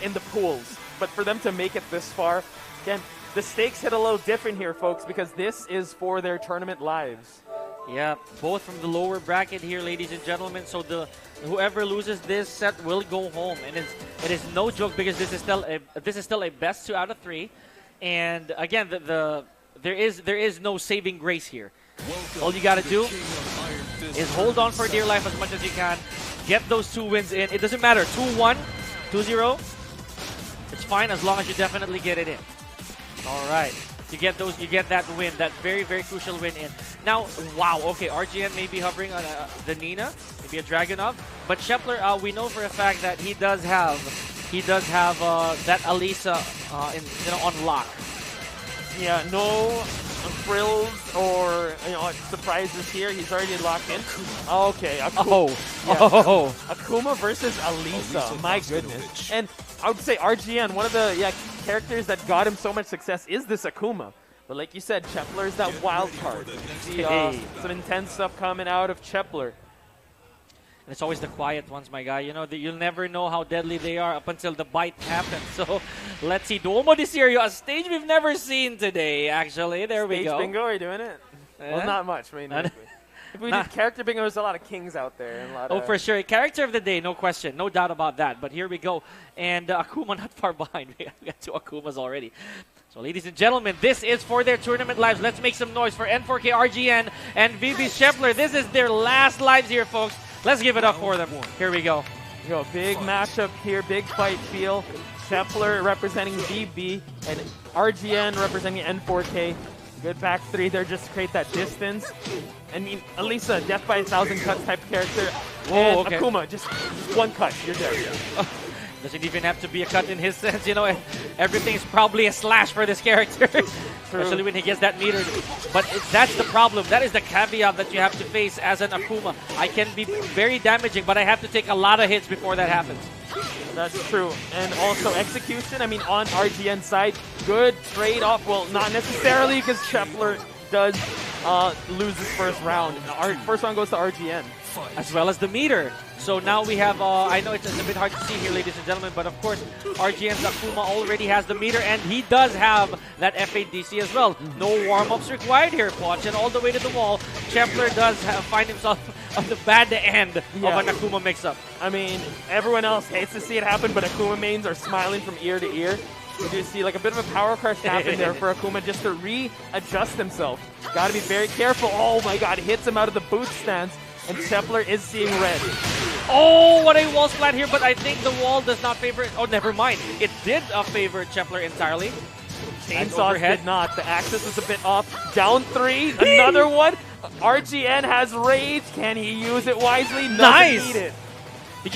in the pools. But for them to make it this far, again, the stakes hit a little different here, folks, because this is for their tournament lives. Yeah, both from the lower bracket here, ladies and gentlemen. So whoever loses this set will go home, and it is no joke because this is still a best 2 out of 3, and again there is no saving grace here. All you got to do is hold on for dear life as much as you can. Get those 2 wins in. It doesn't matter 2-1, 2-0. It's fine as long as you definitely get it in. All right. You get that win, that very, very crucial win in. Now, wow, okay, RGN may be hovering on the Nina, maybe a Dragunov, but Shepler, we know for a fact that he does have that Alisa on lock. Yeah, no frills or surprises here. He's already locked in. Okay, Akuma versus Alisa. My goodness. And I would say RGN, one of the characters that got him so much success is this Akuma. But like you said, Chepler is that wild card. See some intense stuff coming out of Chepler. And it's always the quiet ones, my guy. You know, you'll never know how deadly they are up until the bite happens. So let's see. Duomo di Serio, a stage we've never seen today, actually. There we go. Stage bingo, are you doing it? Well, not much. I mean, if we did character bingo, there's a lot of kings out there. And a lot for sure. Character of the day, no question. No doubt about that. But here we go. And Akuma not far behind. We got 2 Akumas already. So, ladies and gentlemen, this is for their tournament lives. Let's make some noise for N4K RGN and VB Shepler. This is their last lives here, folks. Let's give it up for them. Here we go. Big matchup here, big fight feel. Shepler representing VB and RGN representing N4K. Good back 3 there just to create that distance. I mean, Alisa, death by 1,000 cuts type character. Whoa, okay. Akuma, just 1 cut, you're dead. Doesn't even have to be a cut in his sense, you know. Everything's probably a slash for this character, especially when he gets that metered. But that's the problem. That is the caveat that you have to face as an Akuma. I can be very damaging, but I have to take a lot of hits before that happens. That's true. And also execution, I mean, on RGN's side, good trade-off. Well, not necessarily because Chepler does lose his first round. Our first round goes to RGN. As well as the meter. So now we have, I know it's a bit hard to see here, ladies and gentlemen, but of course, RGN's Akuma already has the meter, and he does have that F8DC as well. No warm-ups required here, Poch, and all the way to the wall, Chepler does find himself on the bad end of an Akuma mix-up. I mean, everyone else hates to see it happen, but Akuma mains are smiling from ear to ear. You do see like a bit of a power crush happen there for Akuma just to readjust himself. Got to be very careful. Oh my god, hits him out of the boot stance. And Chepler is seeing red. Oh, what a wall splat here, but I think the wall does not favor it. Oh, never mind. It did favor Chepler entirely. Chainsaws did not. The axis is a bit off. Down 3, another one. RGN has rage. Can he use it wisely? Nice. Need it.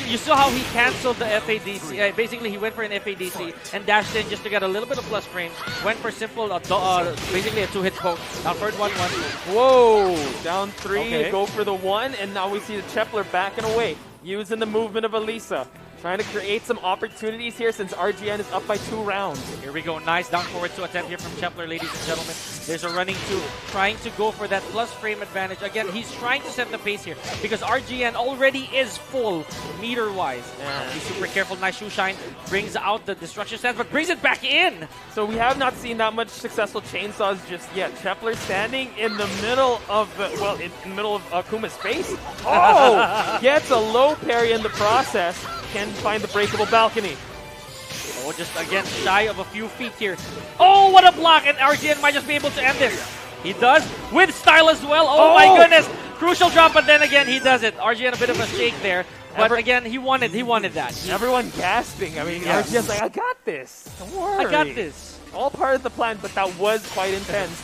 You saw how he canceled the FADC. Basically, he went for an FADC and dashed in just to get a little bit of plus frames. Went for simple, basically a 2-hit poke. Down for 1-1. Whoa! Down 3, go for the 1, and now we see the Chepler backing away, using the movement of Alisa. Trying to create some opportunities here since RGN is up by 2 rounds. Here we go. Nice down forward to attempt here from Chepler, ladies and gentlemen. There's a running 2, trying to go for that plus frame advantage. Again, he's trying to set the pace here because RGN already is full meter-wise. Be super careful. Nice shoe shine. Brings out the destruction stance, but brings it back in. So we have not seen that much successful chainsaws just yet. Chepler standing in the middle of in the middle of Akuma's face. Oh! Gets a low parry in the process. Can find the breakable balcony. Oh, just again shy of a few feet here. Oh, what a block! And RGN might just be able to end this. He does with style as well. Oh my goodness! Crucial drop, but then again he does it. RGN a bit of a shake there, but again he wanted that. Everyone gasping. I mean, RGN's like, I got this. Don't worry. I got this. All part of the plan, but that was quite intense.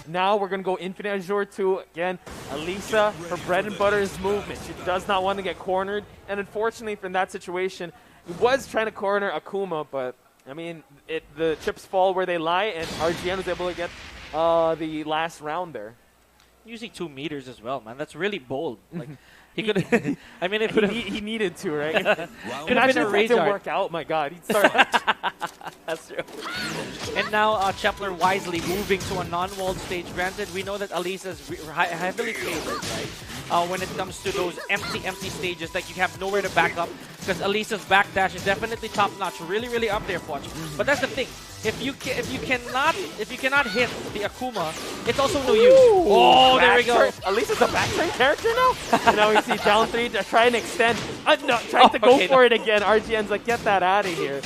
Now we're going to go Infinite Azure 2. Again, Alisa, her bread and butter is movement. She does not want to get cornered. And unfortunately, from that situation, he was trying to corner Akuma, but, I mean, the chips fall where they lie, and RGN was able to get the last round there. Using 2 meters as well, man. That's really bold. Like, he could. I mean, it could. He needed to, right? Could have been a It didn't work out. My God, he'd start. That's true. And now Chepler wisely moving to a non-walled stage. Granted, we know that Alisa's heavily favored, right? When it comes to those empty stages that you have nowhere to back up, because Alisa's backdash is definitely top-notch, really up there, Poch. But that's the thing. If you cannot hit the Akuma, it's also no use. Oh, there we go. Alisa's a backturn character now. And now we see down 3 to try and extend. No, trying to go for it again. RGN's like, get that out of here.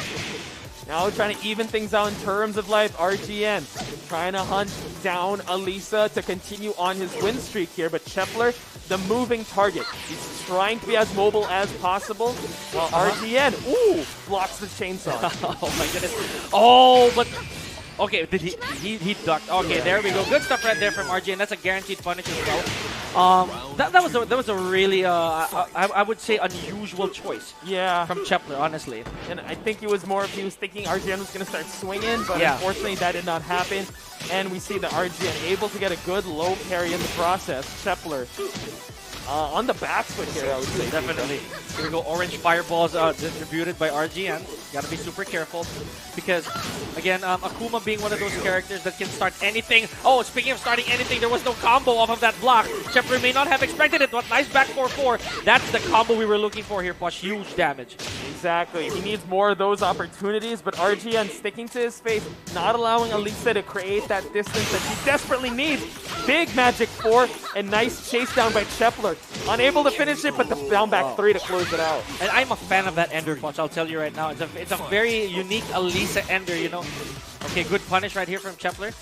Now trying to even things out in terms of life. RGN trying to hunt down Alisa to continue on his win streak here. But Chepler, the moving target. He's trying to be as mobile as possible. While RGN, blocks the chainsaw. Oh my goodness. Oh, but... Okay, did he ducked. Okay, there we go. Good stuff right there from RGN. That's a guaranteed punish as well. That was a really I would say unusual choice. Yeah. From Chepler, honestly. And I think he was thinking RGN was going to start swinging, but unfortunately that did not happen. And we see that RGN able to get a good low parry in the process. Chepler on the back foot here, I would say. Definitely. Here we go. Orange fireballs distributed by RGN. Gotta be super careful because, again, Akuma being one of those characters that can start anything. Oh, speaking of starting anything, there was no combo off of that block. Chepler may not have expected it, but nice back 4-4. That's the combo we were looking for here, Posh. Huge damage. Exactly. He needs more of those opportunities, but RGN sticking to his face, not allowing Alisa to create that distance that she desperately needs. Big magic 4 and nice chase down by Chepler. Unable to finish it, but the down back 3 to close it out. And I'm a fan of that ender, Poch, I'll tell you right now. It's a very unique Alisa ender, you know. Okay, good punish right here from Chepler.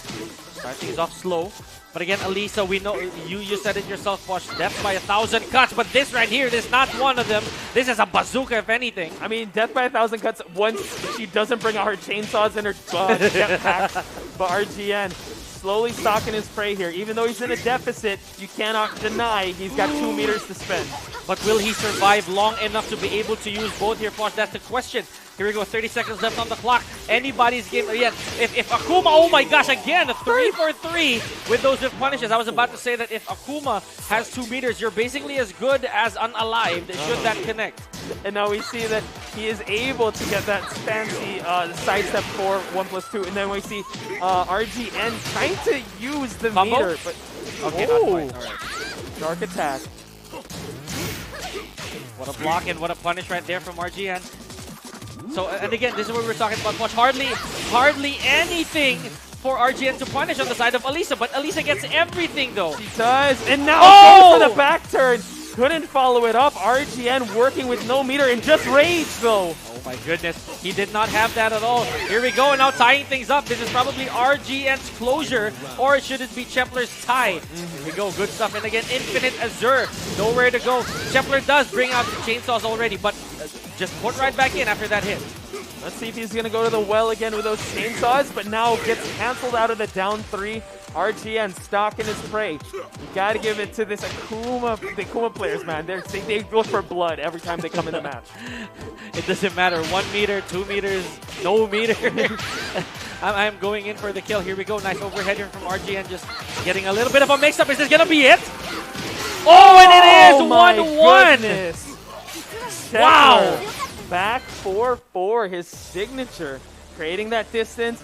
Starting things off slow. But again, Alisa, we know, you said it yourself, Posh, death by 1,000 cuts, but this right here, this is not one of them. This is a bazooka, if anything. I mean, death by 1,000 cuts once she doesn't bring out her chainsaws and her jetpack. But RGN slowly stalking his prey here. Even though he's in a deficit, you cannot deny he's got 2 meters to spend. But will he survive long enough to be able to use both here, Posh? That's the question. Here we go, 30 seconds left on the clock. Anybody's game. Yeah, if Akuma, oh my gosh, again, a 3-for-3 with those whiff punishes. I was about to say that if Akuma has 2 meters, you're basically as good as unalived should that connect. And now we see that he is able to get that fancy sidestep for 1+2. And then we see RGN trying to use the combo? meter. But, okay, not quite. All right. Dark attack. What a block and what a punish right there from RGN. So, and again, this is what we were talking about, Poch. Hardly anything for RGN to punish on the side of Alisa, but Alisa gets everything, though. She does, and now goes for the back turn. Couldn't follow it up. RGN working with no meter and just rage, though. Oh my goodness, he did not have that at all. Here we go, and now tying things up. This is probably RGN's closure, or should it be Chepler's tie? Here we go, good stuff. And again, Infinite Azure, nowhere to go. Chepler does bring out the chainsaws already, but just put right back in after that hit. Let's see if he's going to go to the well again with those chainsaws, but now gets canceled out of the down 3. RGN stalking his prey. You got to give it to this Akuma, the Akuma players, man. They look for blood every time they come in the match. It doesn't matter. 1 meter, 2 meters, no meter. I'm going in for the kill. Here we go. Nice overhead here from RGN. Just getting a little bit of a mix-up. Is this going to be it? Oh, and it is 1-1. Wow. Back 4-4, his signature. Creating that distance,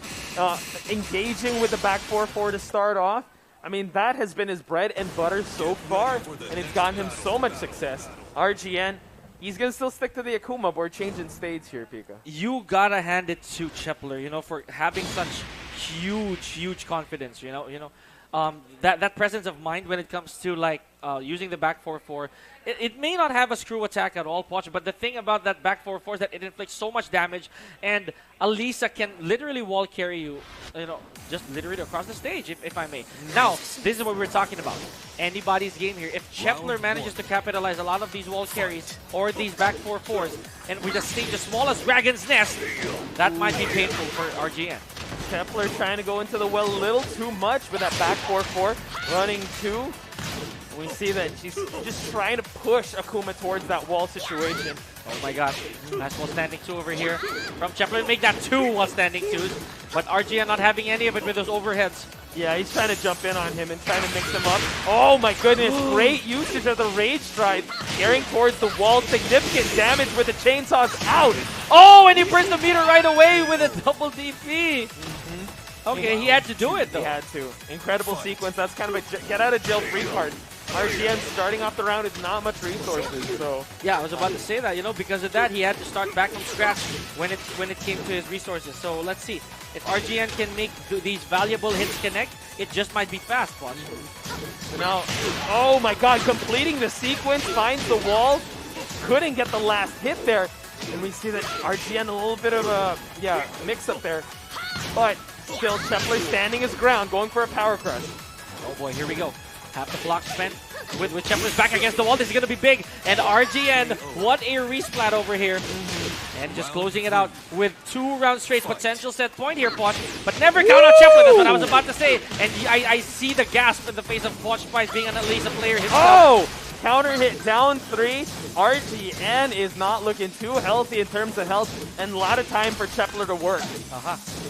engaging with the back 4-4 to start off. I mean, that has been his bread and butter so far, and it's gotten him so much success. RGN, he's going to still stick to the Akuma, but we're changing stage here, Pika. You got to hand it to Chepler, you know, for having such huge confidence, you know. That presence of mind when it comes to, like, using the back 4-4. It may not have a screw attack at all, Poch, but the thing about that back 4-4 is that it inflicts so much damage, and Alisa can literally wall carry you, just literally across the stage, if I may. Now, this is what we were talking about. Anybody's game here. If Chepler manages to capitalize a lot of these wall carries or these back 4-4s, and with a stage as small as Dragon's Nest, that might be painful for RGN. Chepler trying to go into the well a little too much with that back 4-4, running 2. We see that she's just trying to push Akuma towards that wall situation. Oh my gosh. Nice while standing 2 over here from Chepler. Make that 2 while standing 2s. But RGN not having any of it with those overheads. Yeah, he's trying to jump in on him and trying to mix him up. Oh my goodness, great usage of the Rage Strike. Carrying towards the wall, significant damage with the chainsaws out. Oh, and he burns the meter right away with a double DP. Okay, he had to do it though. He had to. Incredible sequence. That's kind of a get out of jail free card. RGN starting off the round with not much resources, so yeah, I was about to say that. You know, because of that, he had to start back from scratch when it came to his resources. So let's see if RGN can make these valuable hits connect. It just might be fast, watch. So now, oh my God, completing the sequence, finds the wall, couldn't get the last hit there, and we see that RGN a little bit of a mix up there, but still Chepler standing his ground, going for a power crush. Oh boy, here we go. Half the block spent with Chepler's back against the wall. This is going to be big. And RGN, what a resplat over here. And just closing it out with 2 rounds straight. Potential set point here, Poch. But never count out Chepler. That's what I was about to say. And I see the gasp in the face of Poch Spice being at least a player himself. Oh! Counter hit down 3. RGN is not looking too healthy in terms of health, and a lot of time for Chepler to work.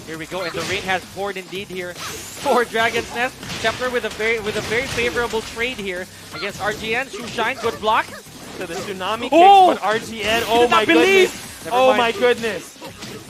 Here we go, and the rain has poured indeed here for Dragon's Nest. Chepler with a very favorable trade here against RGN. Shoeshine, good block. To the tsunami kick, but RGN, oh my goodness. Oh my goodness.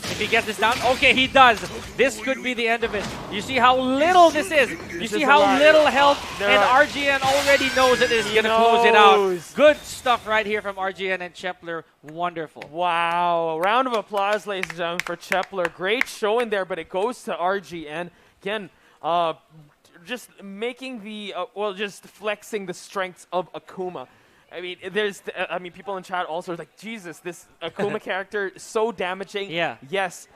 If he gets this down, okay, he does. This could be the end of it. You see how little this is. You see how little health, and RGN already knows it is going to close it out. Good stuff right here from RGN and Chepler. Wonderful. Wow. A round of applause, ladies and gentlemen, for Chepler. Great showing there, but it goes to RGN. Again, just making the, just flexing the strengths of Akuma. I mean, people in chat also are like, Jesus, this Akuma character is so damaging. Yeah. Yes.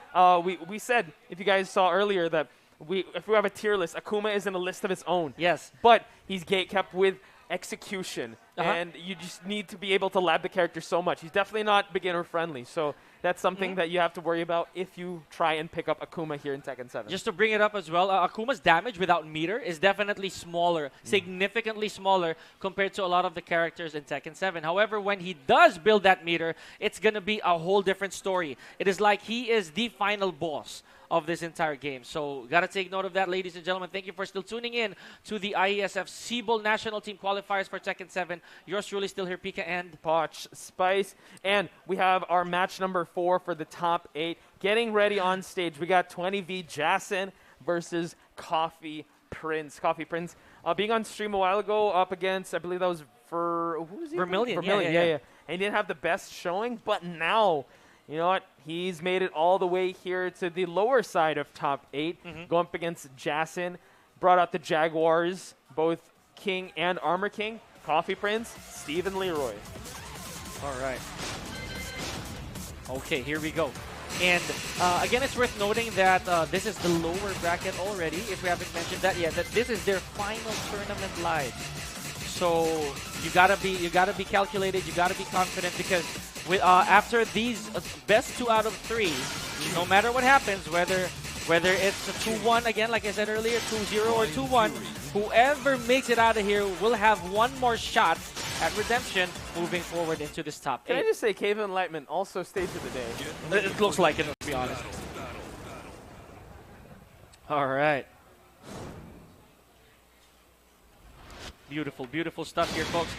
We said, if you guys saw earlier, that if we have a tier list, Akuma is in a list of its own. Yes. But he's gatekept with execution. And you just need to be able to lab the character so much. He's definitely not beginner friendly. So that's something that you have to worry about if you try and pick up Akuma here in Tekken 7. Just to bring it up as well, Akuma's damage without meter is definitely smaller, significantly smaller compared to a lot of the characters in Tekken 7. However, when he does build that meter, it's going to be a whole different story. It is like he is the final boss of this entire game. So, gotta take note of that, ladies and gentlemen. Thank you for still tuning in to the IESF Sibol National Team Qualifiers for Tekken 7. Yours truly still here, Pika and Poch Spice. And we have our match number 4 for the top 8. Getting ready on stage. We got 20V Jason versus Coffee Prince. Coffee Prince being on stream a while ago up against, I believe that was who was he? Vermilion. Vermilion, yeah. And he didn't have the best showing, but now, you know what? He's made it all the way here to the lower side of top 8. Going up against Jason. Brought out the Jaguars, both King and Armor King. Coffee Prince, Steven Leroy. All right. Okay, here we go. And again, it's worth noting that this is the lower bracket already, if we haven't mentioned that yet, that this is their final tournament live. So you gotta be calculated, you gotta be confident, because after these best 2 out of 3, no matter what happens, whether it's a 2-1 again, like I said earlier, 2-0 or 2-1, whoever makes it out of here will have one more shot at redemption moving forward into this top 8. Can I just say, Cave Enlightenment also stayed for the day. It looks like it, to be honest. All right. Beautiful, beautiful stuff here, folks.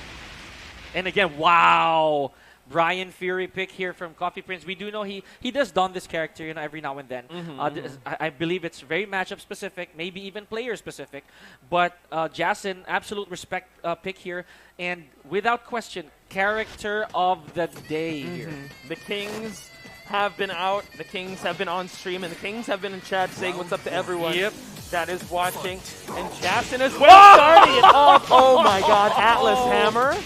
And again, wow. Brian Fury pick here from Coffee Prince. We do know he does don this character, you know, every now and then. I believe it's very matchup specific, maybe even player specific. But Jason, absolute respect pick here, and without question, character of the day here. The Kings have been out, the Kings have been on stream, and the Kings have been in chat saying what's up to everyone that is watching. And Jason as well starting it off. Oh my God, Atlas Hammer.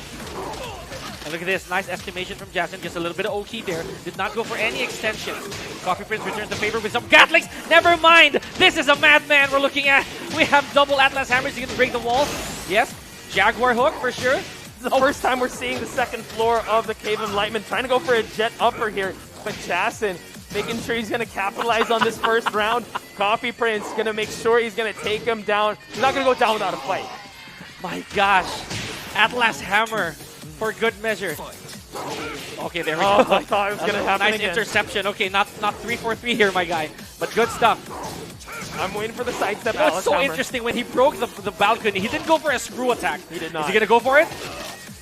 And look at this, nice estimation from Jason, just a little bit of OT there. Did not go for any extension. Coffee Prince returns the favor with some Gatlings. Never mind, this is a madman we're looking at. We have double Atlas Hammers, you can break the wall. Yes, Jaguar Hook for sure. This is the first time we're seeing the second floor of the Cave Enlightenment, trying to go for a jet upper here. But Jason making sure he's going to capitalize on this first round. Coffee Prince going to make sure he's going to take him down. He's not going to go down without a fight. My gosh, Atlas Hammer. For good measure. Okay, there we go. I thought it was going to happen Nice again. interception. Okay, not 3-4-3 here, my guy. But good stuff. I'm waiting for the sidestep. You know, it's Atlas so hammer. interesting when he broke the balcony. He didn't go for a screw attack. He did not. Is he gonna go for it?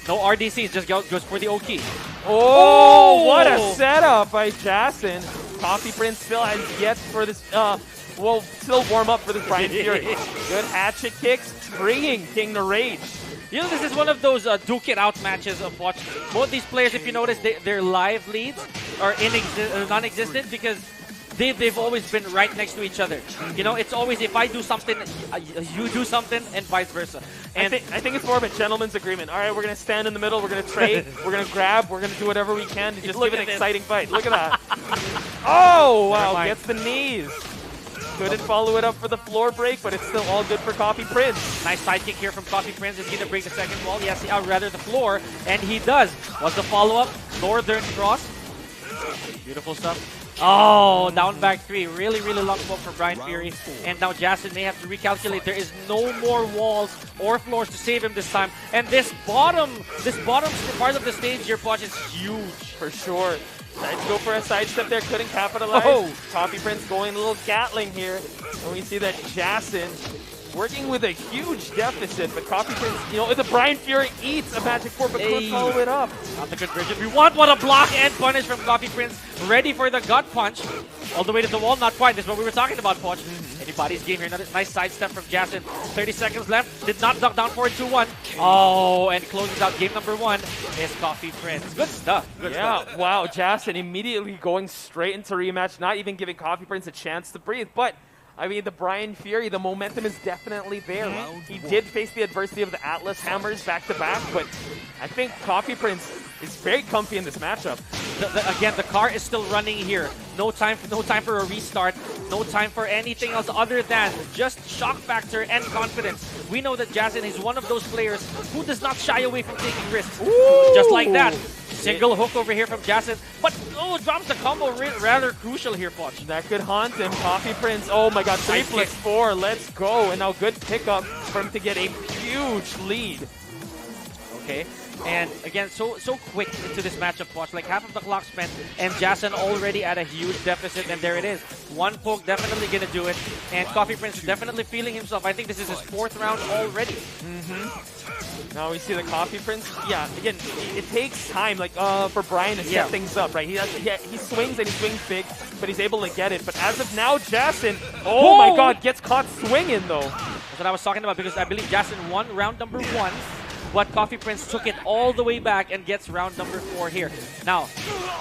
No RDCs, just goes for the OK. Oh, what a setup by Jason. Coffee Prince still has yet for this, will still warm up for this Brian Fury. Good hatchet kicks, bringing King to rage. You know, this is one of those duke it out matches of watch. Both these players, if you notice, their live leads are non-existent because they've always been right next to each other. You know, it's always if I do something, you do something, and vice versa. And I think it's more of a gentleman's agreement. All right, we're going to stand in the middle, we're going to trade, we're going to grab, we're going to do whatever we can to just give it an exciting fight. Look at that. Oh, wow, gets the knees. Couldn't follow it up for the floor break, but it's still all good for Coffee Prince. Nice sidekick here from Coffee Prince. Is he going to break the second wall? Yes, rather the floor, and he does. What's the follow-up? Northern cross. Beautiful stuff. Oh, down back 3. Really, really long ball for Brian Fury. And now Jason may have to recalculate. There is no more walls or floors to save him this time. And this bottom part of the stage here, Poch, is huge. For sure. Tried to go for a sidestep there, couldn't capitalize. Oh. Coffee Prince going a little Gatling here. And we see that Jason working with a huge deficit, but Coffee Prince, you know, the Brian Fury eats a Magic 4, but couldn't follow it up. Not the good bridge. We want what a block and punish from Coffee Prince. Ready for the gut punch. All the way to the wall, not quite. This is what we were talking about, Poch. Anybody's game here. Another nice sidestep from Jason. 30 seconds left. Did not duck down for it 2-1. Oh, and closes out game number 1 is Coffee Prince. Good stuff. Good stuff. Wow, Jason immediately going straight into rematch, not even giving Coffee Prince a chance to breathe, but I mean, the Brian Fury, the momentum is definitely there. He did face the adversity of the Atlas hammers back-to-back, but I think Coffee Prince is very comfy in this matchup. Again, the car is still running here. No time for a restart. No time for anything else other than just shock factor and confidence. We know that Jason is one of those players who does not shy away from taking risks. Ooh. Just like that. Single hook over here from Jason, but drops the combo rather crucial here, Poch. That could haunt him. Coffee Prince, oh my god, 3+4, let's go. And now good pickup for him to get a huge lead. Okay, and again, so quick into this matchup, Poch. Like half of the clock spent, and Jason already at a huge deficit, and there it is. One poke definitely gonna do it, and Coffee Prince is definitely feeling himself. I think this is his 4th round already. Now we see the Coffee Prince. Yeah, again, it takes time, like for Brian to set things up, right? He swings and he swings big, but he's able to get it. But as of now, Jason, oh my god, gets caught swinging though. That's what I was talking about, because I believe Jason won round number 1, but Coffee Prince took it all the way back and gets round number 4 here. Now,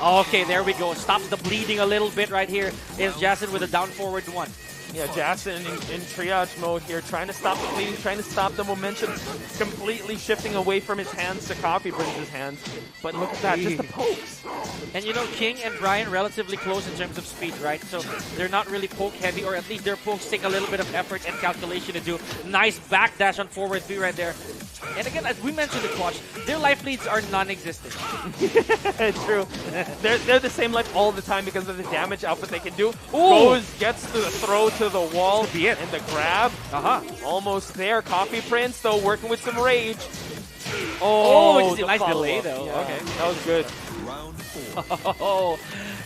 okay, there we go. Stops the bleeding a little bit right here. Is Jason with a down forward 1. Yeah, Jason in triage mode here, trying to stop the bleeding, trying to stop the momentum, completely shifting away from his hands to Coffee Prince's hands. But look at that, just the pokes. And you know, King and Brian relatively close in terms of speed, right? So they're not really poke heavy, or at least their pokes take a little bit of effort and calculation to do. Nice backdash on forward 3 right there. And again, as we mentioned in Watch, their life leads are non-existent. True. They're the same life all the time because of the damage output they can do. Goes, gets to the throw to the wall, be it. and the grab. Almost there. Coffee Prince, though, working with some rage. Oh, nice delay, though. Yeah, okay, that was good. Round 4. Oh,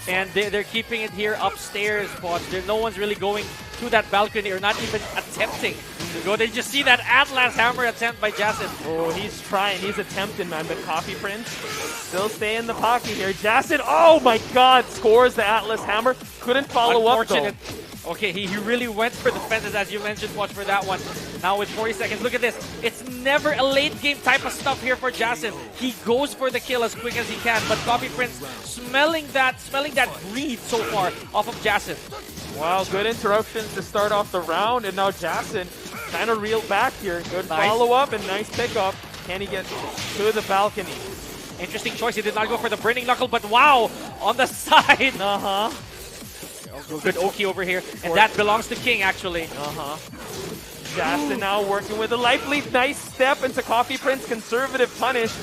and they're keeping it here upstairs, Poch. No one's really going to that balcony, or not even attempting to go. They just see that Atlas hammer attempt by Jason. Oh, he's trying. He's attempting, man. But Coffee Prince still stay in the pocket here. Jason, oh my god, scores the Atlas hammer. Couldn't follow up, though. Okay, he really went for the fences, as you mentioned, Watch, for that one. Now with 40 seconds, look at this. It's never a late game type of stuff here for Jason. He goes for the kill as quick as he can, but Coffee Prince smelling that greed so far off of Jason. Wow, good interruptions to start off the round, and now Jason kind of reeled back here. Good follow-up and nice pickup. Can he get to the balcony? Interesting choice. He did not go for the Burning Knuckle, but wow, on the side. Good Oki over here, and that belongs to King, actually. Jason now working with a life lead. Nice step into Coffee Prince. Conservative punish.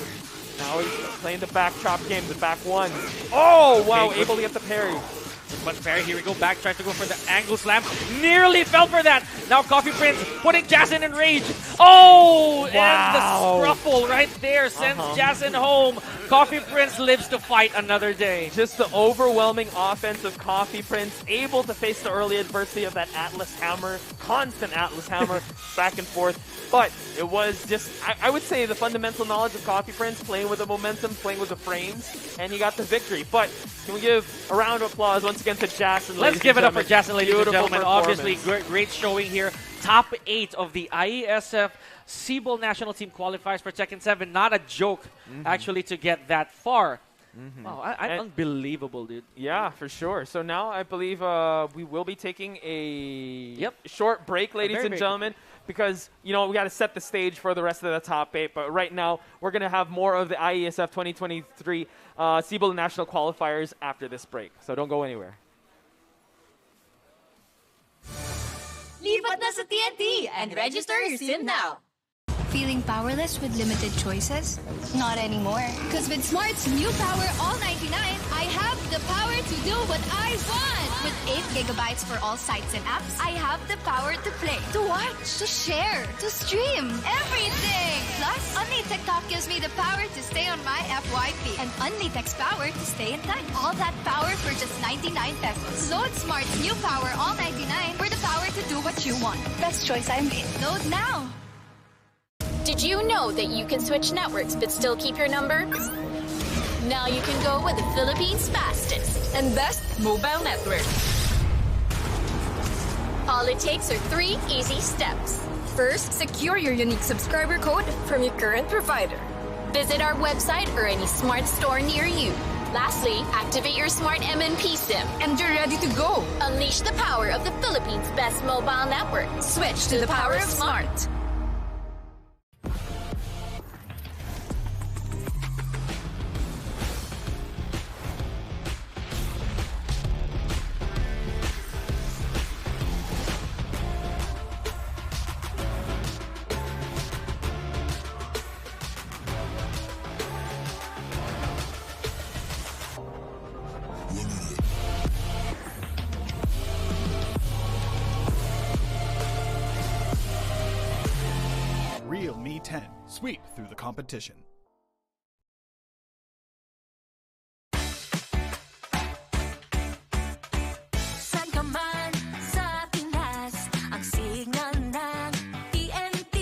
Now he's playing the back chop game, the back one. Oh, wow, able to get the parry. But parry, here we go, back, tries to go for the angle slam. Nearly fell for that. Now Coffee Prince putting Jason in rage. Oh, and the scruffle right there sends Jason home. Coffee Prince lives to fight another day. Just the overwhelming offense of Coffee Prince, able to face the early adversity of that Atlas Hammer, constant Atlas Hammer, back and forth. But it was just, I would say, the fundamental knowledge of Coffee Prince, playing with the momentum, playing with the frames, and he got the victory. But can we give a round of applause once again to Jason? Let's give it up for Jason, ladies and Beautiful gentlemen. Obviously, great showing here. Top 8 of the IESF Sibol national team qualifiers for Tekken 7. Not a joke, actually, to get that far. Wow, unbelievable, dude. Yeah, for sure. So now I believe we will be taking a short break, ladies and gentlemen, because, you know, we got to set the stage for the rest of the top 8. But right now, we're going to have more of the IESF 2023 Sibol national qualifiers after this break. So don't go anywhere. Lipat na sa TNT and register your sim now. Feeling powerless with limited choices? Not anymore. Because with Smart's new Power All 99, I have the power to do what I want. With 8 gigabytes for all sites and apps, I have the power to play, to watch, to share, to stream, everything. Plus, Only TikTok gives me the power to stay on my FYP and Only Text power to stay in touch. All that power for just 99 pesos. Load Smart's new Power All 99 for the power to do what you want. Best choice I made. Load now. Did you know that you can switch networks but still keep your number? Now you can go with the Philippines' fastest and best mobile network. All it takes are 3 easy steps. First, secure your unique subscriber code from your current provider. Visit our website or any smart store near you. Lastly, activate your smart MNP SIM and you're ready to go. Unleash the power of the Philippines' best mobile network. Switch to the power of smart. Real Me 10. Sweep through the competition. Saan ka man sa Pinas, ang signal ng TNT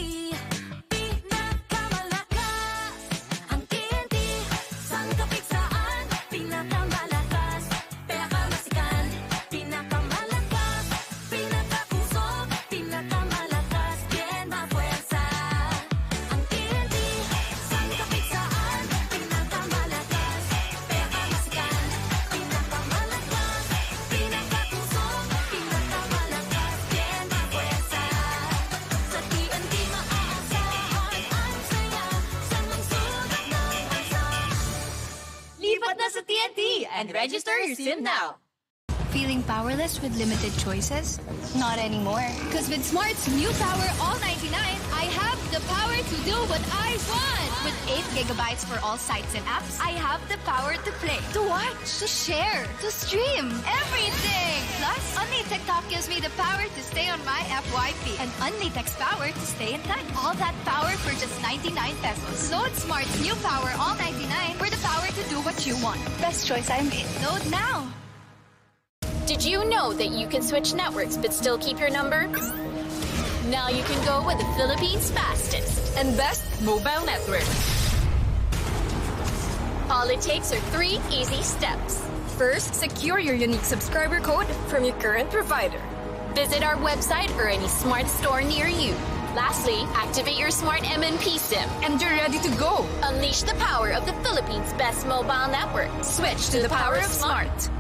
pinakamalakas. Ang TNT, saan kapit saan, pinakamalakas. Pinakamasikan, pinakamalakas. Pinakakusog, pinakamalakas. Bien mafuerza. Ang TNT, saan kapit saan, pinakamalakas. Pinakamasikan, pinakamalakas. Pinakakusog, pinakamalakas. Bien mafuerza. Sa TNT maaasahan ang saya sa lungsod ng bansa. Lipat na sa TNT and register your sim now. Feeling powerless with limited choices? Not anymore. Because with Smart's new Power All 99, I have the power to do what I want. With 8 gigabytes for all sites and apps, I have the power to play, to watch, to share, to stream, everything. Plus, Only TikTok gives me the power to stay on my FYP and Only Text power to stay in touch. All that power for just 99 pesos. Load Smart's new Power All 99 for the power to do what you want. Best choice I made. Load now. Did you know that you can switch networks but still keep your number? Now you can go with the Philippines' fastest and best mobile network. All it takes are 3 easy steps. First, secure your unique subscriber code from your current provider. Visit our website or any smart store near you. Lastly, activate your smart MNP SIM and you're ready to go. Unleash the power of the Philippines' best mobile network. Switch to the power of smart.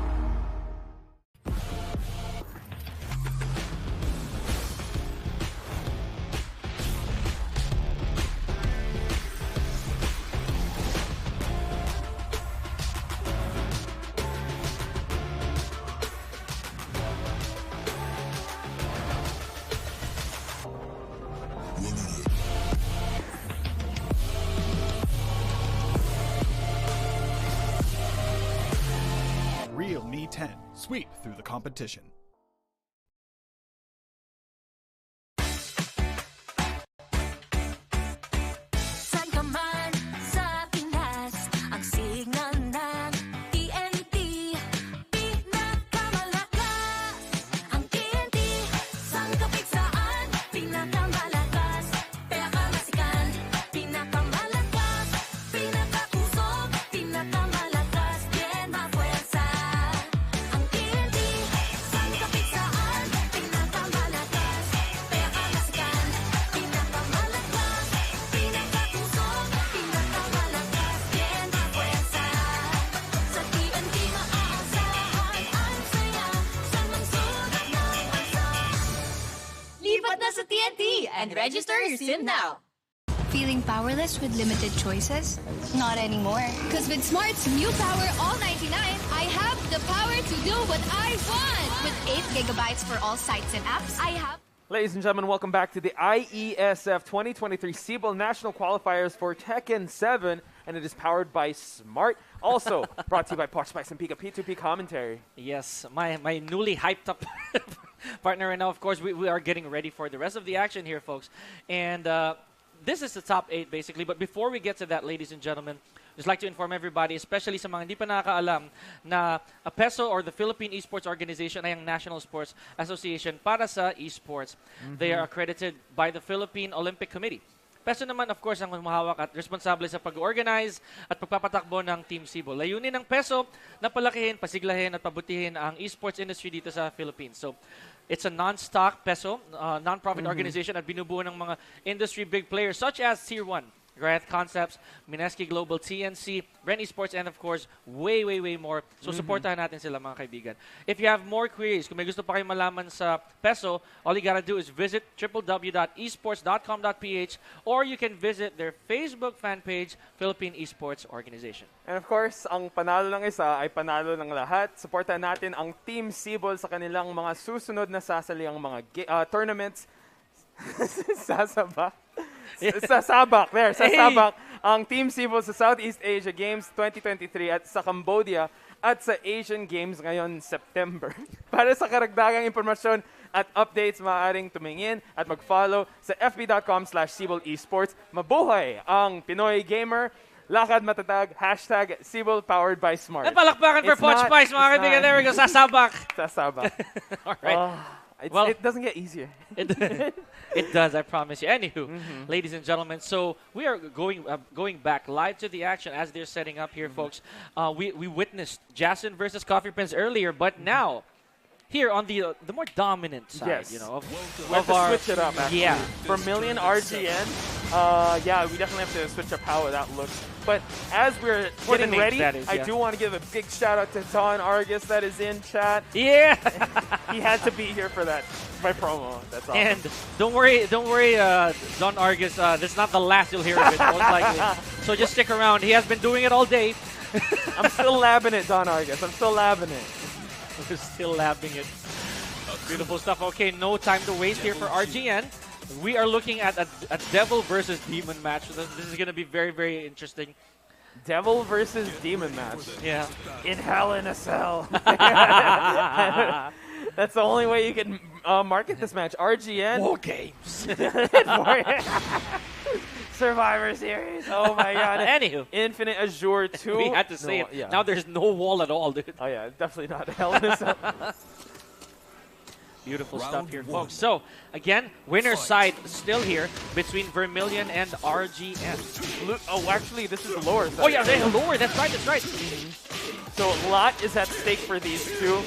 Real Me 10. Sweep through the competition. Saan ka man sa Pinas, ang and register your sim now. Feeling powerless with limited choices? Not anymore. Because with Smart's new Power All 99, I have the power to do what I want. With 8 gigabytes for all sites and apps, I have... Ladies and gentlemen, welcome back to the IESF 2023 Sibol National Qualifiers for Tekken 7, and it is powered by Smart. Also brought to you by Poch Spice and Pika P2P commentary. Yes, my newly hyped up partner right now. Of course, we are getting ready for the rest of the action here, folks. And this is the top 8, basically. But before we get to that, ladies and gentlemen, just like to inform everybody, especially sa mga hindi pa nakakaalam, na PESO or the Philippine Esports Organization ay ang National Sports Association para sa esports. They are accredited by the Philippine Olympic Committee. PESO naman, of course, ang humahawak at responsable sa pag-organize at pagpapatakbo ng Team Sibol. Layunin ng PESO na palakihin, pasiglahin at pabutihin ang esports industry dito sa Philippines. So, it's a non-stock PESO, non-profit organization at binubuo ng mga industry big players such as Tier 1. Grant Concepts, Mineski Global, TNC, Ren Esports, and of course, way more. So, supportahan natin sila, mga kaibigan. If you have more queries, kung may gusto pa kayo malaman sa PESO, all you gotta do is visit www.esports.com.ph or you can visit their Facebook fan page, Philippine Esports Organization. And of course, ang panalo ng isa ay panalo ng lahat. Supportahan natin ang Team Sibol sa kanilang mga susunod na sasaliang mga tournaments. Sasabak. Sasabak. Ang Team Sibol sa Southeast Asia Games 2023 at sa Cambodia at sa Asian Games ngayon September. Para sa karagdagang impormasyon at updates, maaaring tumingin at mag-follow sa fb.com/Sibol Esports. Mabuhay ang Pinoy Gamer. Lakad matatag, #Sibol powered by Smart. Napalakpakan for Poch Spice, mga kaibigan. There we go, sasabak. Sasabak. All right. Well, it doesn't get easier. It does, I promise you. Anywho, ladies and gentlemen, so we are going back live to the action as they're setting up here, folks. We witnessed Jason versus Coffee Prince earlier, but now here on the more dominant side, you know, of our switch it up. Actually. Yeah, Vermilion RGN. Yeah, we definitely have to switch up how that looks. But as we're getting ready, I do want to give a big shout out to Don Argus that is in chat. Yeah, he had to be here for that. My promo. That's awesome. And don't worry, Don Argus. This is not the last you'll hear of it, most likely. So just stick around. He has been doing it all day. I'm still labbing it, Don Argus. I'm still labbing it. We're still labbing it. Beautiful stuff. Okay, no time to waste here for RGN. We are looking at a Devil versus Demon match. This is going to be very interesting. Devil versus Demon match. Yeah. In Hell in a Cell. That's the only way you can market this match. RGN. War games. Survivor Series. Oh my god. Anywho. Infinite Azure 2. We had to say it. Yeah. Now there's no wall at all, dude. Oh yeah, definitely not Hell in a Cell. Beautiful stuff here, folks. So, again, winner's side still here between Vermilion and RGN. Oh, actually, this is the lower side. Oh, yeah, they're lower. That's right, that's right. So, a lot is at stake for these two.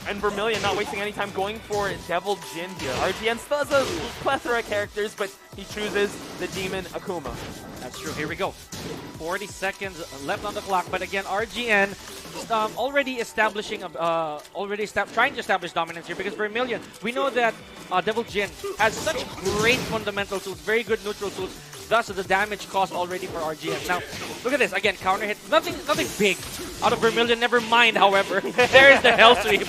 And Vermilion not wasting any time going for Devil Jin here. RGN still has a plethora of characters, but he chooses the Demon Akuma. That's true. Here we go. 40 seconds left on the clock. But again, RGN already trying to establish dominance here because Vermilion, we know that Devil Jin has such great fundamental tools, very good neutral tools. Thus, the damage cost already for RGN. Now, look at this. Again, counter hit. Nothing big out of Vermilion. Never mind, however. There is the Hell Sweep.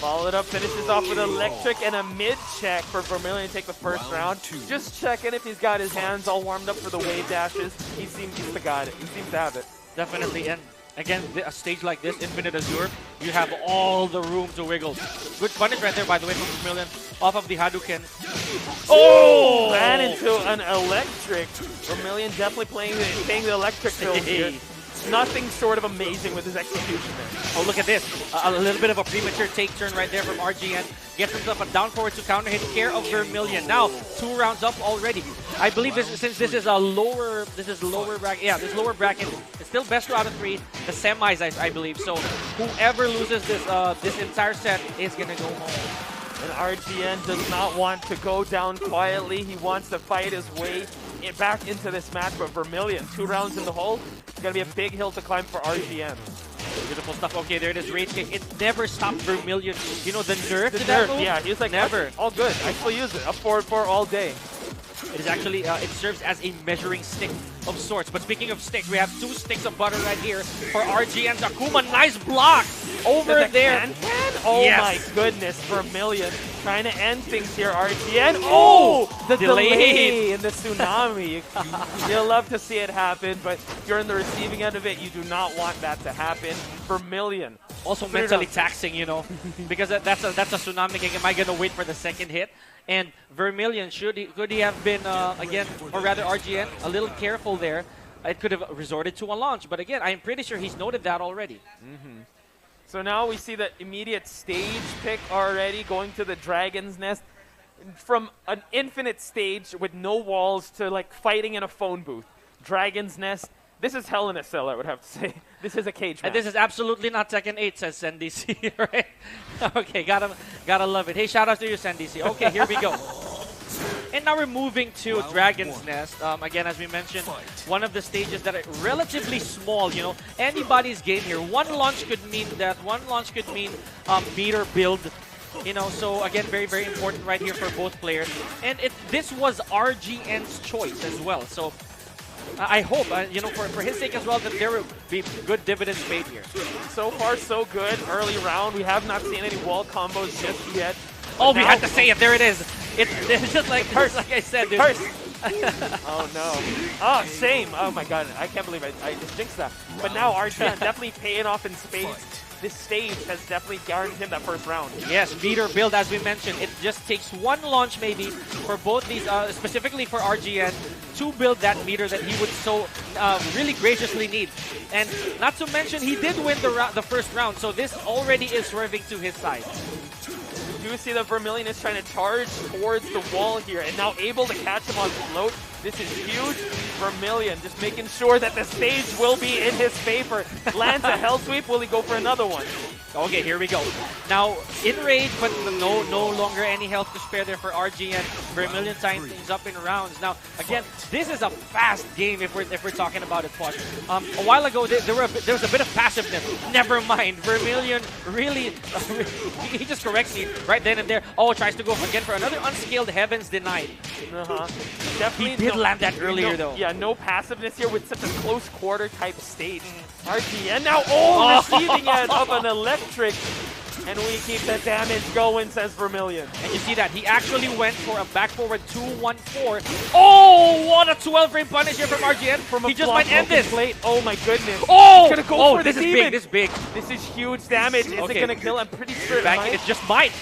Followed up, finishes off with electric and a mid-check for Vermilion to take the first round. Just checking if he's got his hands all warmed up for the wave dashes. He seems to got it. He seems to have it. Definitely. And again, a stage like this, Infinite Azure, you have all the room to wiggle. Good punish right there, by the way, from Vermilion. Off of the Hadouken. Oh! Ran into an electric. Vermilion definitely playing the electric build here. Nothing short of amazing with his execution there. Oh, look at this. A little bit of a premature take turn right there from RGN. Gets himself a down forward to counter hit care of Vermilion. Now, 2 rounds up already. I believe since this is lower bracket. Yeah, this lower bracket. It's still best 2 out of 3. The semis, I believe. So, whoever loses this entire set is going to go home. And RGN does not want to go down quietly. He wants to fight his way back into this match. But Vermilion, 2 rounds in the hole. It's going to be a big hill to climb for RGN. Beautiful stuff. Okay, there it is. Rage kick. It never stopped Vermilion. You know, the nerf to that move? Yeah, he was like, never. All good. I still use it. Up forward for all day. It is actually, it serves as a measuring stick of sorts. But speaking of sticks, we have 2 sticks of butter right here for RGN's Akuma. Nice block over there. Oh yes. my goodness, Vermilion trying to end things here, RGN. Oh, the delay in the tsunami. You'll love to see it happen, but if you're in the receiving end of it, you do not want that to happen. Vermilion. Also mentally taxing, you know, because that's a tsunami game. Am I going to wait for the second hit? And Vermilion, could he have been, again, or rather RGN, a little careful there. It could have resorted to a launch. But again, I'm pretty sure he's noted that already. So now we see the immediate stage pick already going to the Dragon's Nest. From an infinite stage with no walls to like fighting in a phone booth. Dragon's Nest. This is hell in a cell, I would have to say. This is a cage match. And this is absolutely not Tekken 8, says SenDC, right? Okay, gotta love it. Hey, shout out to you, SenDC. Okay, here we go. And now we're moving to Dragon's Nest. Again, as we mentioned, one of the stages that are relatively small, you know. Anybody's game here. One launch could mean that. One launch could mean meter build. You know, so again, very, very important right here for both players. And this was RGN's choice as well. So I hope, you know, for his sake as well, that there will be good dividends paid here. So far, so good. Early round, we have not seen any wall combos just yet. Oh, we had to say it. There it is. It's just like like I said, dude. Oh, no. Oh, shame. Oh, my God. I can't believe I just jinxed that. But now RGN definitely paying off in spades. This stage has definitely guaranteed him that first round. Yes, meter build, as we mentioned. It just takes one launch maybe for both these, specifically for RGN, to build that meter that he would so really graciously need. And not to mention, he did win the first round, so this already is swerving to his side. You do see that Vermilion is trying to charge towards the wall here and now able to catch him on float. This is huge. Vermilion just making sure that the stage will be in his favor. Lands a hell sweep. Will he go for another one? Okay, here we go. Now, in rage, but no longer any health to spare there for RGN. Vermilion tying things up in rounds. Now, again, this is a fast game if we're talking about it, Posh. A while ago, there was a bit of passiveness. Never mind. Vermilion really, he just corrects me right then and there. Oh, tries to go again for another unscaled Heavens denied. Definitely he did land that earlier, though. Yeah, no passiveness here with such a close quarter type stage. RGN now, receiving end of an electric. And we keep the damage going, says Vermilion. And you see that. He actually went for a back forward 2-1-4. Oh, what a 12-frame punish here from RGN. He just might end this. Plate. Oh, my goodness. Oh! He's gonna go for this the is demon. big. This is big. This is huge damage. Is it going to kill? I'm pretty sure it just might.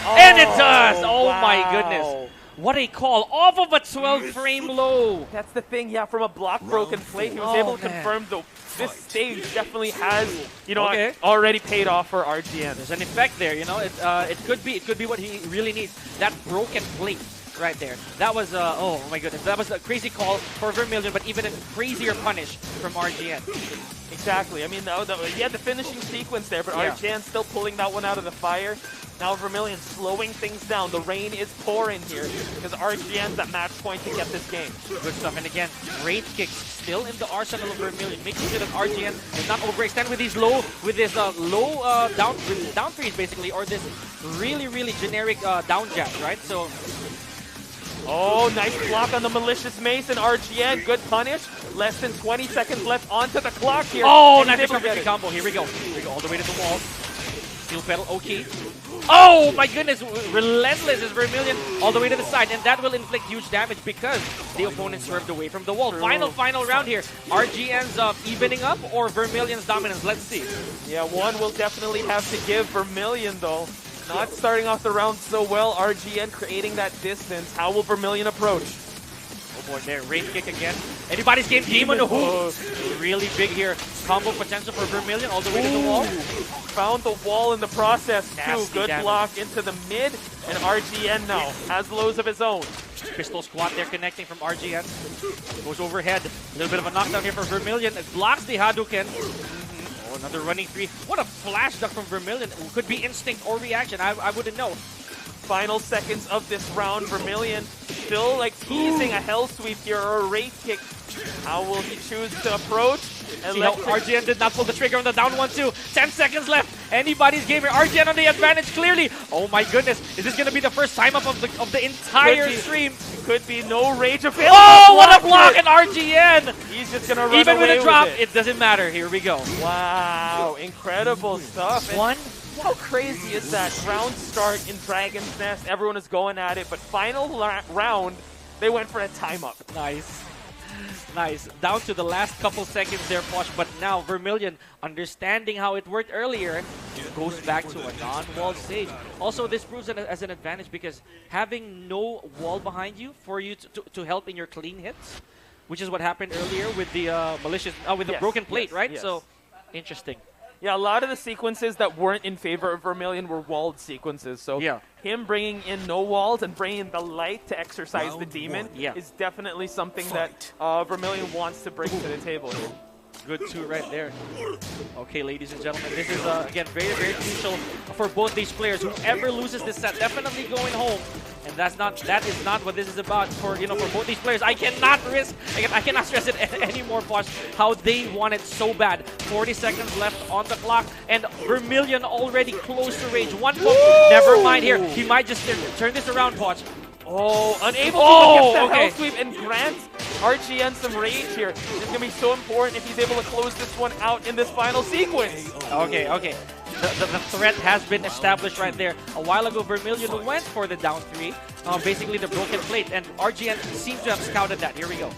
And it does. Oh, my goodness. What a call. Off of a 12-frame low. That's the thing. Yeah, from a block broken plate, he was able to confirm this stage definitely has, you know, already paid off for RGN. There's an effect there, you know. It could be what he really needs. That broken plate right there. That was oh my goodness. That was a crazy call for Vermilion, but even a crazier punish from RGN. Exactly. I mean, he had the finishing sequence there, but RGN still pulling that one out of the fire. Now Vermilion slowing things down. The rain is pouring here because RGN's at match point to get this game. Good stuff. And again, rage kicks still in the arsenal of Vermilion, making sure that RGN does not overextend with these low down threes basically, or this really generic down jab, right? So. Oh, nice block on the malicious mace and RGN. Good punish. Less than 20 seconds left onto the clock here. Oh, nice combo. Here we go. All the way to the wall. Steel pedal, okay. Oh my goodness, relentless is Vermilion all the way to the side, and that will inflict huge damage because the opponent swerved away from the wall. Final round here. RGN's evening up or Vermilion's dominance? Let's see. Yeah, one will definitely have to give Vermilion though. Not starting off the round so well. RGN creating that distance. How will Vermilion approach? Oh boy, there, rage kick again. Anybody's game, Demon. Really big here. Combo potential for Vermilion all the way to the wall. Found the wall in the process too. Nasty Good block into the mid, and RGN now has lows of his own. Pistol squat there connecting from RGN. Goes overhead. A little bit of a knockdown here for Vermilion. It blocks the Hadouken. Oh, another running three. What a flash duck from Vermilion. Could be instinct or reaction. I wouldn't know. Final seconds of this round. Vermilion still like teasing a hell sweep here or a rage kick. How will he choose to approach? See how RGN did not pull the trigger on the down 1-2. 10 seconds left. Anybody's game here. RGN on the advantage clearly. Oh my goodness. Is this going to be the first time up of the entire stream? Could be no rage available. Oh, what a block! And RGN! He's just going to run Even away with a drop, with it doesn't matter. Here we go. Wow, incredible stuff. And One. how crazy is that? Round start in Dragon's Nest. Everyone is going at it, but final round, they went for a time up. Nice. Nice. Down to the last couple seconds there, Posh. But now Vermilion, understanding how it worked earlier, goes back to a non-wall stage. Also, this proves it as an advantage because having no wall behind you for you to help in your clean hits, which is what happened earlier with the the broken plate, right? Yes. So, interesting. Yeah, a lot of the sequences that weren't in favor of Vermilion were walled sequences. So him bringing in no walls and bringing the light to exercise the demon is definitely something that Vermilion wants to bring to the table here. Good two right there. Okay, ladies and gentlemen, this is, again, very, very crucial for both these players. Whoever loses this set, definitely going home. And that is not what this is about for, for both these players. I cannot stress it anymore, Posh, how they want it so bad. 40 seconds left on the clock, and Vermilion already close to range. One poke, never mind here. He might just turn this around, Posh. Oh, unable to get the health sweep and grant RGN some rage here. It's going to be so important if he's able to close this one out in this final sequence. Okay. The threat has been established right there. A while ago, Vermilion went for the down 3, basically the broken plate, and RGN seems to have scouted that. Here we go.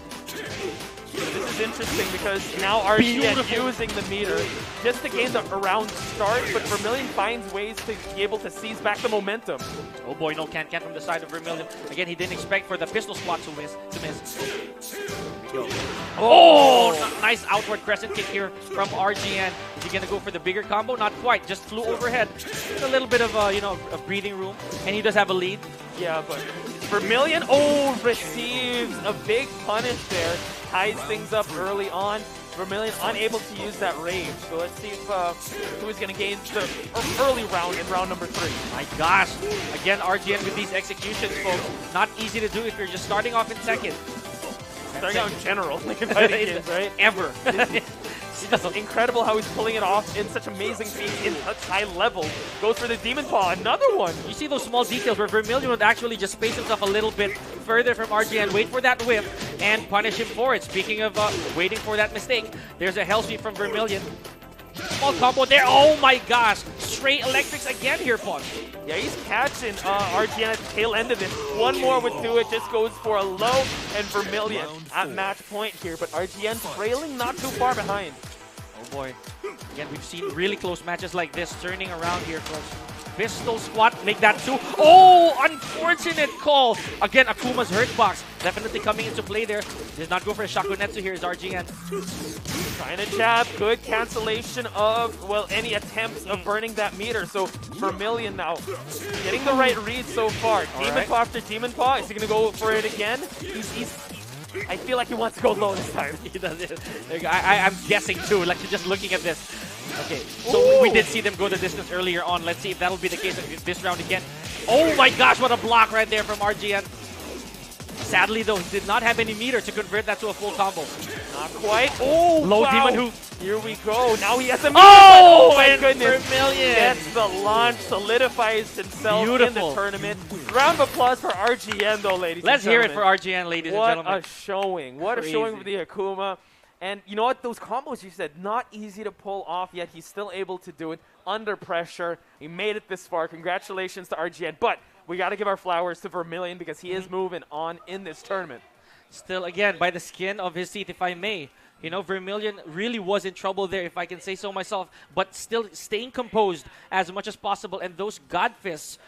This is interesting because now RGN using the meter just to gain the round start, but Vermilion finds ways to be able to seize back the momentum. Oh boy, no can from the side of Vermilion. Again, he didn't expect for the pistol spot to miss. Here we go. Oh, nice outward crescent kick here from RGN. Is he going to go for the bigger combo? Not quite, just flew overhead. There's a little bit of, a breathing room, and he does have a lead. Yeah, but Vermilion, receives a big punish there. Ties things up early on. Vermilion unable to use that rage. So let's see if who is going to gain the early round in round number 3. My gosh. Again, RGN with these executions, folks. Not easy to do if you're just starting off in Tekken. Starting out in general, like in fighting games, right? Ever. It's incredible how he's pulling it off in such amazing feats in such high level. Goes for the Demon Paw, another one. You see those small details where Vermilion would actually just space himself a little bit further from RGN, wait for that whip, and punish him for it. Speaking of waiting for that mistake, there's a hell sweep from Vermilion. Small combo there. Oh my gosh. Straight electrics again here, Pog. Yeah, he's catching RGN at the tail end of it. One more would do it. Just goes for a low, and Vermilion at match point here. But RGN trailing not too far behind. Oh boy. Again, we've seen really close matches like this turning around here, folks. Pistol squat, make that 2. Oh, unfortunate call. Again, Akuma's hurt box definitely coming into play there. Does not go for a Shakunetsu here is RGN. Trying to jab, good cancellation of, well, any attempts of burning that meter. So Vermilion now getting the right read so far. Demon Paw after Demon Paw. Is he going to go for it again? I feel like he wants to go low this time. He does it. I'm guessing too, like just looking at this. Okay, so we did see them go the distance earlier on. Let's see if that'll be the case this round again. Oh my gosh, what a block right there from RGN. Sadly though, he did not have any meter to convert that to a full combo. Not quite. Oh, low wow. demon hoop. Here we go. Now he has a meter. Oh my goodness. Vermilion gets the launch, solidifies himself in the tournament. Round of applause for RGN though, ladies Let's and hear gentlemen. it for RGN, ladies and gentlemen. What a showing. What a showing for the Akuma. And you know what? Those combos you said, not easy to pull off, yet he's still able to do it under pressure. He made it this far. Congratulations to RGN. But we got to give our flowers to Vermilion because he is moving on in this tournament. Still, again, by the skin of his teeth, if I may. You know, Vermilion really was in trouble there, if I can say so myself, but still staying composed as much as possible. And those God Fists,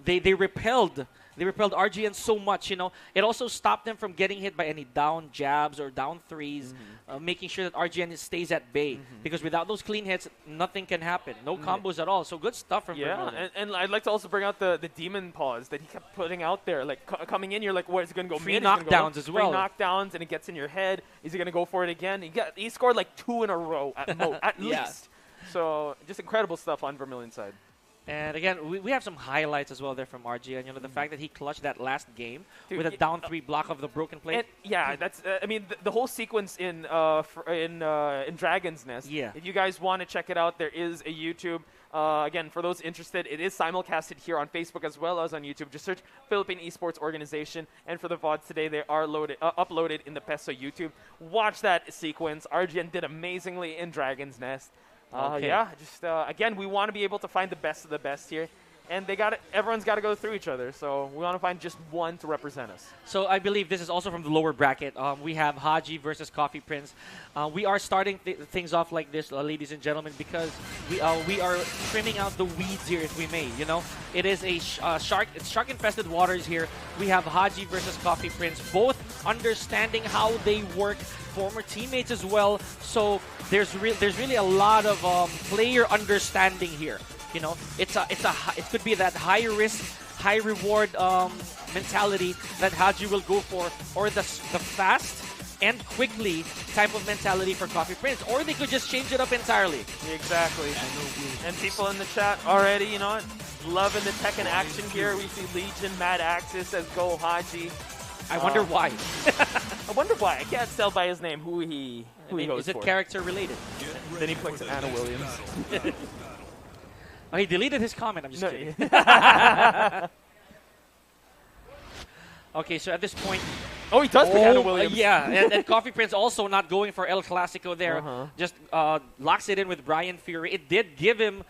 they repelled RGN so much, you know. It also stopped them from getting hit by any down jabs or down threes, making sure that RGN stays at bay. Because without those clean hits, nothing can happen. No combos at all. So good stuff from Vermilion. Yeah, and I'd like to also bring out the Demon Paws that he kept putting out there. Like, coming in, you're like, what, is he going to go mid? Free knockdowns as well. Free knockdowns, and it gets in your head. Is he going to go for it again? He scored like 2 in a row at least. So just incredible stuff on Vermilion's side. And again, we have some highlights as well there from RG, and the fact that he clutched that last game Dude, with a down 3 block of the broken plate. And yeah, that's. I mean, the whole sequence in Dragon's Nest. Yeah. If you guys want to check it out, there is a YouTube. Again, for those interested, it is simulcasted here on Facebook as well as on YouTube. Just search Philippine Esports Organization, and for the VODs today, they are uploaded in the Peso YouTube. Watch that sequence. RGN did amazingly in Dragon's Nest. Okay. Yeah, just again, we want to be able to find the best of the best here, and everyone's got to go through each other. So we want to find just one to represent us. So I believe this is also from the lower bracket. We have Haji versus Coffee Prince. We are starting things off like this, ladies and gentlemen, because we are trimming out the weeds here, if we may. It is a shark-infested waters here. We have Haji versus Coffee Prince, both understanding how they work, former teammates as well. So there's really a lot of player understanding here. It could be that high risk, high reward mentality that Haji will go for, or the fast and quickly type of mentality for Coffee Prince, or they could just change it up entirely. Exactly. And people in the chat already, loving the Tekken action here. We see Legion, Mad Axis as Go Haji. I wonder why. I wonder why. I can't tell by his name who he goes Is it for. character related? Then he clicks Anna Williams. Oh, he deleted his comment. I'm just kidding. Okay, so at this point... Oh, he does pick Anna Williams. Yeah, and Coffee Prince also not going for El Clasico there. Just locks it in with Brian Fury. It did give him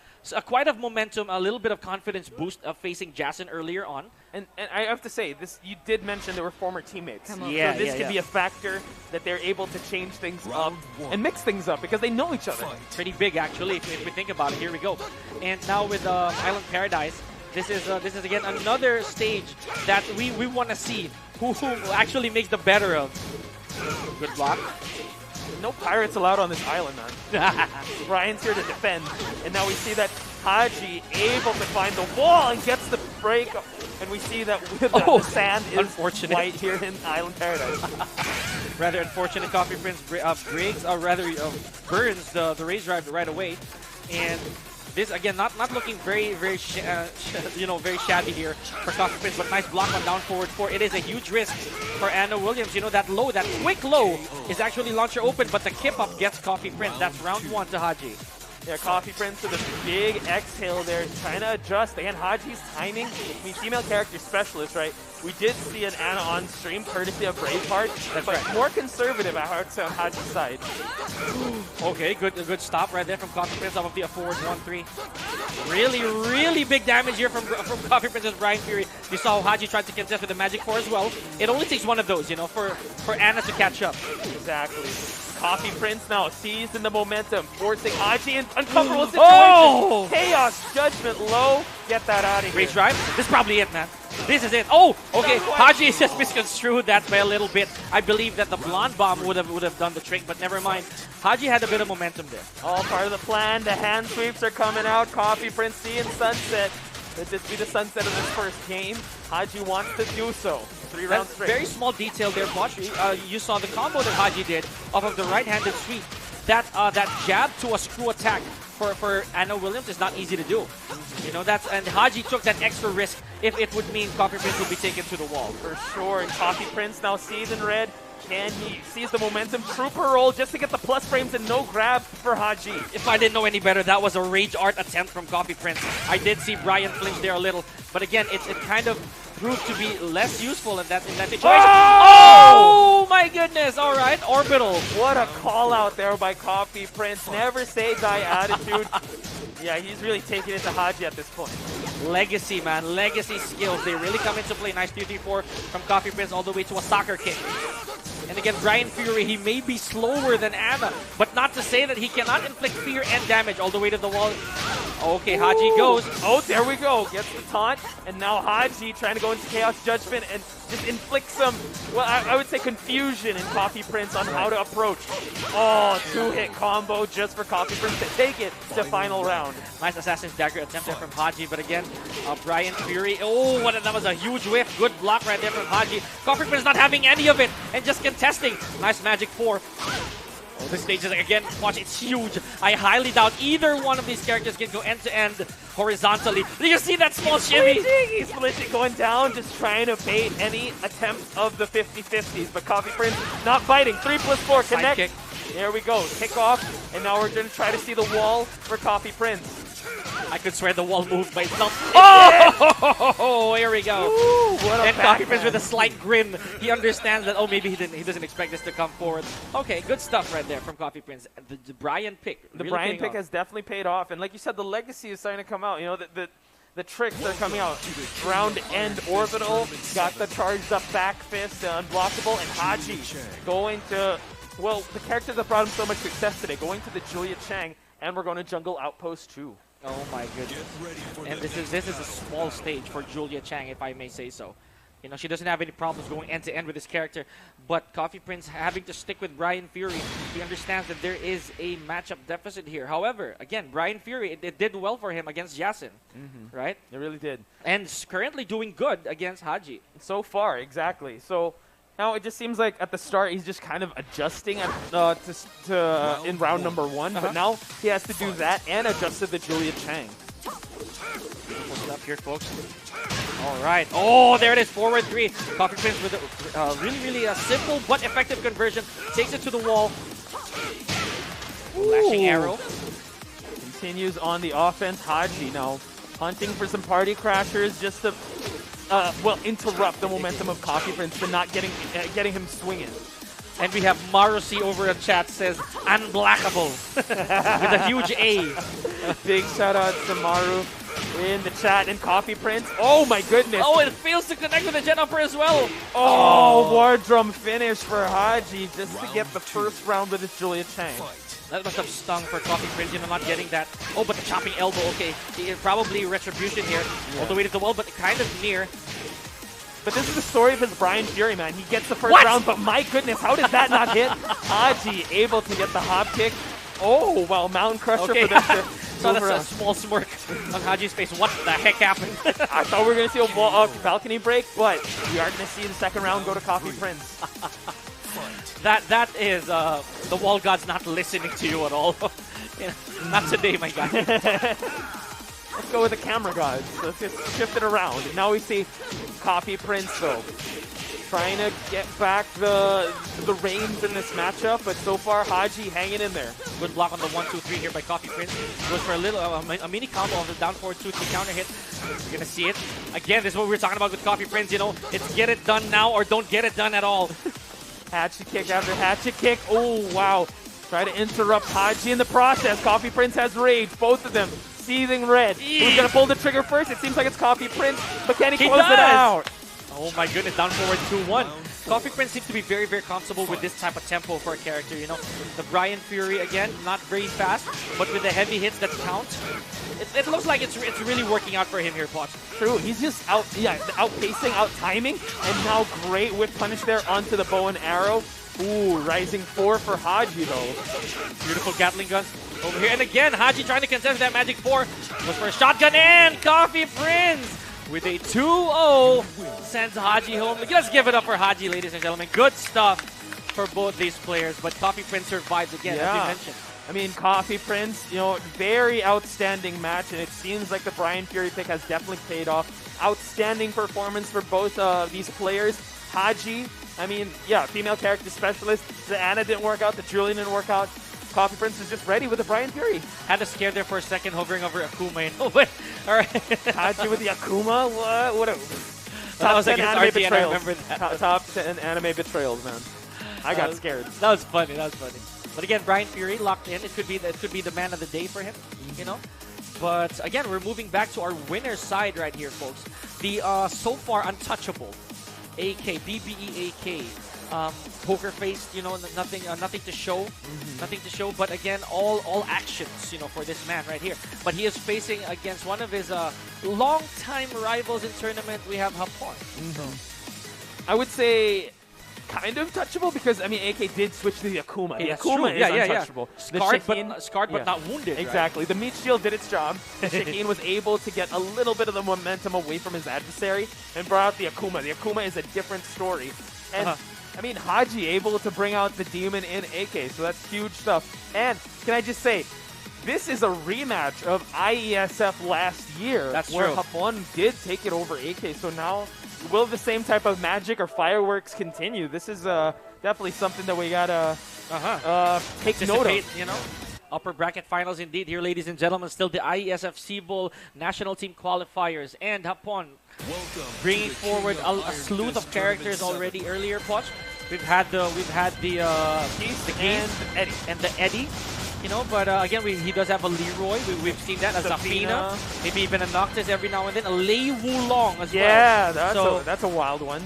quite a momentum, a little bit of confidence boost of facing Jason earlier on. And I have to say, you did mention they were former teammates. Yeah, so this could be a factor that they're able to change things up and mix things up because they know each other. Pretty big, actually, if we think about it. Here we go. And now with Island Paradise, this is again another stage that we want to see who actually makes the better of. Good block. No pirates allowed on this island, man. Brian's here to defend, and now we see that Haji able to find the wall and gets the break, and we see that the sand is white here in Island Paradise. Rather unfortunate, Coffee Prince burns the raise drive right away, and this again not looking very shabby here for Coffee Prince, but nice block on down forward 4. It is a huge risk for Anna Williams. That quick low is actually launcher open, but the kip up gets Coffee Prince. That's round 1 to Haji. Yeah, Coffee Prince with a big exhale there, trying to adjust. Again, Haji's timing. I mean, female character specialist, right? We did see an Anna on stream, courtesy of Braveheart, but more conservative, I heard, on Haji's side. Okay, good stop right there from Coffee Prince off of the forward 1-3. Really big damage here from Coffee Prince's Brian Fury. You saw Haji tried to contest with the Magic 4 as well. It only takes one of those, for Anna to catch up. Exactly. Coffee Prince now seized in the momentum, forcing Haji in uncomfortable situation. Chaos Judgment low. Get that out of here. Race drive. This is probably it, man. This is it. Oh, okay. Haji is just misconstrued that by a little bit. I believe that the blonde bomb would have done the trick, but never mind. Haji had a bit of momentum there. All part of the plan. The hand sweeps are coming out. Coffee Prince seeing sunset. Could this be the sunset of this first game? Haji wants to do so. 3 rounds straight. Very small detail there, Bosch. You saw the combo that Haji did off of the right-handed sweep. That jab to a screw attack for Anna Williams is not easy to do. And Haji took that extra risk if it would mean Coffee Prince would be taken to the wall. For sure. And Coffee Prince now sees in red. Can he seize the momentum? Trooper roll just to get the plus frames and no grab for Haji. If I didn't know any better, that was a rage art attempt from Coffee Prince. I did see Brian flinch there a little, but again, it kind of proved to be less useful in that situation. Oh my goodness! All right, orbital. What a call out there by Coffee Prince. Never say die attitude. Yeah, he's really taking it to Haji at this point. Legacy, man. Legacy skills. They really come into play. Nice 3-3-4 from Coffee Prince all the way to a soccer kick. And again, Brian Fury, he may be slower than Anna, but not to say that he cannot inflict fear and damage all the way to the wall. Okay, Haji goes. Oh, there we go. Gets the taunt. And now Haji trying to go into Chaos Judgment and just inflict some, well, I would say confusion in Coffee Prince on how to approach. Oh, 2-hit combo just for Coffee Prince to take it to final round. Nice Assassin's Dagger attempt there from Haji, but again, Brian Fury. Oh, that was a huge whiff. Good block right there from Haji. Coffee Prince not having any of it and just contesting. Nice Magic 4. Oh, this stage is again, watch, it's huge. I highly doubt either one of these characters can go end to end horizontally. Do you see that small shimmy? He's glitching, going down, just trying to bait any attempt of the 50-50s. But Coffee Prince not biting. 3+4 connect. Kick. There we go. Kick off, and now we're going to try to see the wall for Coffee Prince. I could swear the wall moved by itself. Oh, here we go. Ooh, what a and Coffee Prince backhand. with a slight grin. He understands that, oh, maybe he doesn't expect this to come forward. Okay, good stuff right there from Coffee Prince. The Brian pick. The really Brian paying pick off. has definitely paid off. And like you said, the legacy is starting to come out. You know, the tricks are coming out. Round end orbital, got the charged up back fist, unblockable, and Haji going to, well, the characters that brought him so much success today, going to the Julia Chang, and we're going to jungle outpost 2. Oh my goodness. And this is a small stage for Julia Chang, if I may say so. You know, she doesn't have any problems going end to end with this character, but Coffee Prince having to stick with Brian Fury, he understands that there is a matchup deficit here. However, again, Brian Fury, it did well for him against Yasin, right? It really did. And is currently doing good against Haji. So far, exactly. So now it just seems like at the start he's just kind of adjusting at, in round number 1, but now he has to do that and adjust to the Julia Chang. What's up here, folks? All right. Oh, there it is. Forward 3. Coffee Prince with a really simple but effective conversion. Takes it to the wall. Lashing arrow. Continues on the offense. Haji now hunting for some party crashers just to, interrupt the momentum of Coffee Prince to not getting him swinging. And we have Marusi over in chat says, unblockable. With a huge A. Big shout out to Maru in the chat, and Coffee Prince. Oh my goodness. Oh, it fails to connect with the Jet Upper as well. Oh, war drum finish for Haji just to get the first round with his Julia Chang. That must have stung for Coffee Prince, you know, not getting that. Oh, but the chopping elbow, okay. Probably retribution here. All the way to the wall, but kind of near. But this is the story of his Brian Fury, man. He gets the first What? round, but my goodness, how did that not hit? Haji able to get the hop kick. Oh, well, Mountain Crusher Okay. for them to So move that's a around. small smirk on Haji's face. What the heck happened? I thought we were going to see a balcony break, but we are going to see the second round go to Coffee Prince. that is the wall god's not listening to you at all. Yeah, not today, my guy. Let's go with the camera gods. Let's just shift it around. And now we see Coffee Prince, though, trying to get back the reins in this matchup, but so far Haji hanging in there. Good block on the 1-2-3 here by Coffee Prince. Goes for a little a mini combo of the down forward 2-3 counter hit. You're gonna see it again. This is what we were talking about with Coffee Prince. You know, it's get it done now or don't get it done at all. Hatchet kick after hatchet kick. Oh wow! Try to interrupt Haji in the process. Coffee Prince has rage. Both of them seething red. Who's gonna pull the trigger first? It seems like it's Coffee Prince, but can he close it out? Oh my goodness, down forward 2-1. Coffee Prince seems to be very comfortable with this type of tempo for a character, you know. The Brian Fury, again, not very fast, but with the heavy hits that count. It looks like it's really working out for him here, Potch. True, he's just outpacing, out-timing, and now great whip punish there onto the bow and arrow. Ooh, rising 4 for Haji, though. Beautiful Gatling guns over here. And again, Haji trying to contest that Magic 4. Goes for a shotgun, and Coffee Prince with a 2-0 sends Haji home. Let's give it up for Haji, ladies and gentlemen. Good stuff for both these players, but Coffee Prince survives again, as you mentioned. I mean, Coffee Prince, you know, very outstanding match, and it seems like the Brian Fury pick has definitely paid off. Outstanding performance for both these players. Haji, I mean, yeah, female character specialist. The Anna didn't work out, the Julian didn't work out. Coffee Prince is just ready with the Brian Fury. Had to scare there for a second, hovering over Akuma, you know, but all right. Haji with the Akuma? What a... That was Top 10 against anime RT, and I betrayals. remember that. Top 10 anime betrayals, man. I got scared. That was funny. That was funny. But again, Brian Fury locked in. It could be the man of the day for him, you know. But again, we're moving back to our winner's side right here, folks. The so far untouchable AK, BBE AK. Poker face, you know, nothing to show, nothing to show. But again, all actions, you know, for this man right here. But he is facing against one of his long-time rivals in tournament. We have Hapon. I would say kind of touchable because I mean AK did switch to the Akuma. Yeah, The Akuma is untouchable. The Scarred, but not wounded. Right? Exactly. The meat shield did its job. The Shikine was able to get a little bit of the momentum away from his adversary and brought out the Akuma. The Akuma is a different story. And I mean, Haji able to bring out the demon in AK, so that's huge stuff. And can I just say, this is a rematch of IESF last year. That's where true. Hapon did take it over AK. So now, will the same type of magic or fireworks continue? This is definitely something that we gotta take note of. You know, upper bracket finals indeed here, ladies and gentlemen. Still the IESF Sibol national team qualifiers, and Hapon bringing forward a slew of characters already earlier. Poch, we've had the Geese and the Eddie. You know, but again, he does have a Leroy. We've seen that as Zafina, maybe even a Noctis every now and then, a Lei Wulong as well. Yeah, that's a wild one.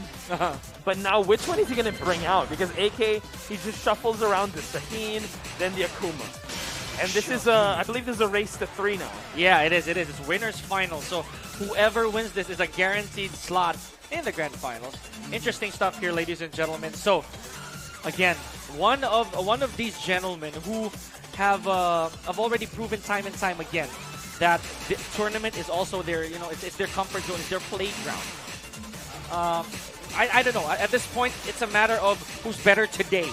But now, which one is he going to bring out? Because AK, he just shuffles around the Sahin, then the Akuma. And this is, I believe this is a race to 3 now. Yeah, it is. It's winner's final. So whoever wins this is a guaranteed slot in the grand finals. Interesting stuff here, ladies and gentlemen. So again, one of these gentlemen who have already proven time and time again that the tournament is also their, you know, it's their comfort zone, it's their playground. I don't know. At this point, it's a matter of who's better today.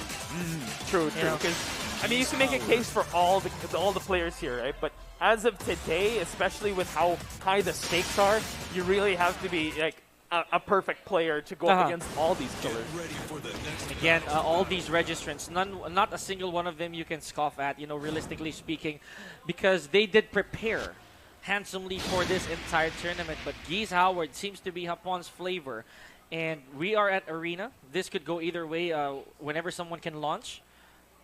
True. Because I mean, you can make a case for all the players here, right? But as of today, especially with how high the stakes are, you really have to be like a perfect player to go up against all these killers. Again, all these registrants, not a single one of them you can scoff at, you know, realistically speaking, because they did prepare handsomely for this entire tournament. But Geese Howard seems to be Hapon's flavor, and we are at Arena. This could go either way whenever someone can launch.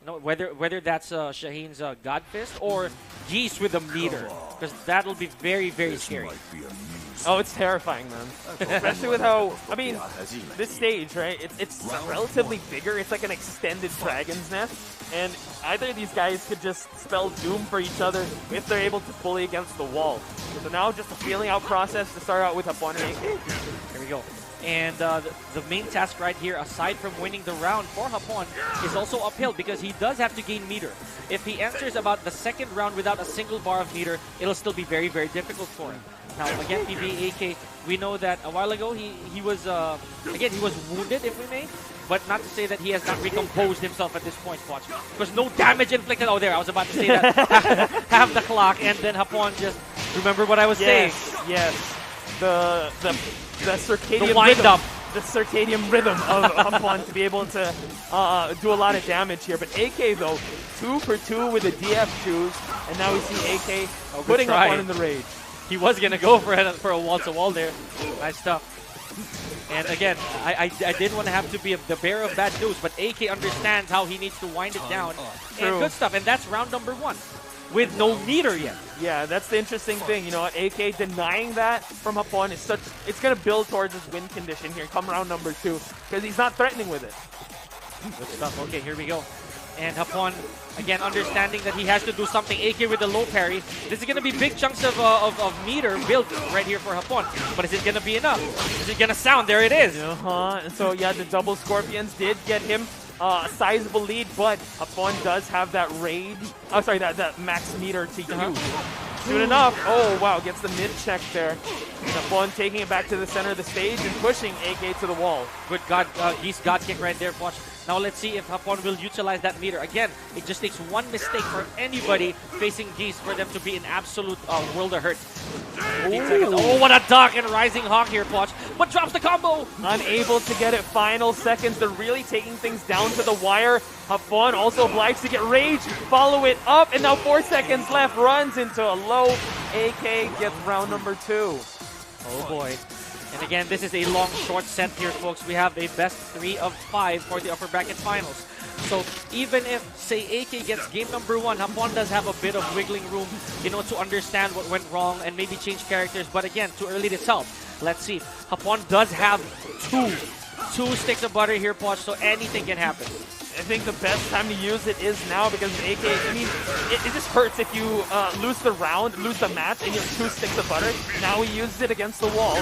You know, whether that's Shaheen's God Fist or Geese with a meter, because that'll be very, very scary. Oh, it's terrifying, man. Especially with how, I mean, this stage, right? It's relatively bigger. It's like an extended Dragon's Nest. And either of these guys could just spell doom for each other if they're able to bully against the wall. So now just a feeling out process to start out with Hapon and AK. Here we go. And the main task right here, aside from winning the round for Hapon, is also uphill because he does have to gain meter. If he enters about the second round without a single bar of meter, it'll still be very, very difficult for him. Now, again, PBAK, we know that a while ago he was, again, he was wounded, if we may, but not to say that he has not recomposed himself at this point, Watch. Because no damage inflicted. Oh, there, I was about to say that. Have the clock, and then Hapon just, remember what I was saying? Yes, the circadian wind-up. The circadian rhythm of Hapon to be able to do a lot of damage here. But AK, though, 2 for 2 with the DF2s, and now we see AK putting Hapon in the rage. He was going to go for a wall-to-wall there. Nice stuff. And again, I didn't want to have to be the bearer of bad news, but AK understands how he needs to wind it down. And good stuff. And that's round number 1 with no meter yet. Yeah, that's the interesting thing. You know what? AK denying that from Hapon is it's going to build towards his win condition here come round number 2 because he's not threatening with it. Good stuff. Okay, here we go. And Hapon, again, understanding that he has to do something. AK with the low parry. This is going to be big chunks of meter built right here for Hapon. But is it going to be enough? Is it going to sound? There it is. And so, yeah, the double Scorpions did get him a sizable lead, but Hapon does have that rage. Oh, sorry, that max meter to use. Soon enough. Oh, wow, gets the mid check there. And Hapon taking it back to the center of the stage and pushing AK to the wall. Good Geese God kick right there, Watch. Now let's see if Hapon will utilize that meter. Again, it just takes one mistake for anybody facing Geese for them to be in absolute world of hurt. 15 seconds. Oh, what a duck and Rising Hawk here, Watch. But drops the combo. Unable to get it final seconds. They're really taking things down to the wire. Hapon also obliged to get rage, follow it up, and now 4 seconds left. Runs into a low. AK gets round number 2. Oh boy. And again, this is a long, short set here, folks. We have a best 3 of 5 for the upper bracket finals. So even if, say, AK gets game number 1, Hapon does have a bit of wiggling room, you know, to understand what went wrong and maybe change characters. But again, too early to tell. Let's see. Hapon does have two sticks of butter here, Poch, so anything can happen. I think the best time to use it is now because AK, I mean, it just hurts if you lose the round, lose the match, and you have 2 sticks of butter. Now he uses it against the wall,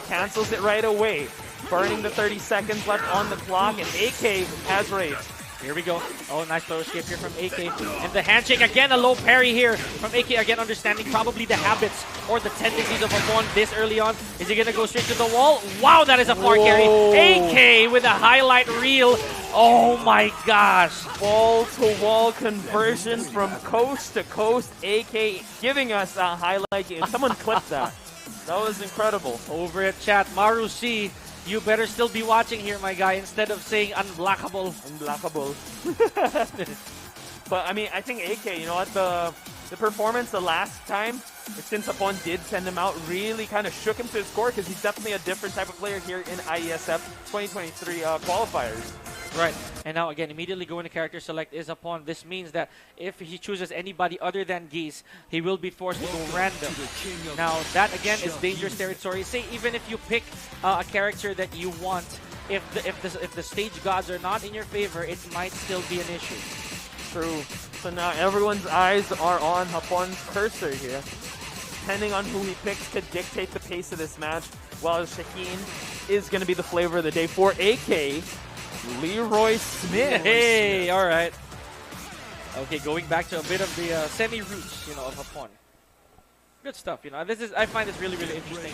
cancels it right away, burning the 30 seconds left on the clock, and AK has rage. Here we go. Oh, nice throw escape here from AK. And the handshake again, a low parry here from AK. Again, understanding probably the habits or the tendencies of Hapon this early on. Is he going to go straight to the wall? Wow, that is a far carry. AK with a highlight reel. Oh my gosh. Wall-to-wall conversion from coast to coast. AK giving us a highlight game. Someone clipped that. That was incredible. Over at chat, Maru C, you better still be watching here, my guy, instead of saying unblockable. Unblockable. But I mean, I think AK, you know what, the performance the last time, since Hapon did send him out, really kind of shook him to his core because he's definitely a different type of player here in IESF 2023 qualifiers. Right, and now again, immediately going to character select is Hapon. This means that if he chooses anybody other than Geese, he will be forced to go random. Now, that again is dangerous territory. Say even if you pick a character that you want, if the stage gods are not in your favor, it might still be an issue. True. So now everyone's eyes are on Hapon's cursor here. Depending on who he picks could dictate the pace of this match, while Shaheen is going to be the flavor of the day for AK. Leroy Smith. Hey, all right. Okay, going back to a bit of the semi-roots, you know, of Hapon. Good stuff, you know. I find this really, really interesting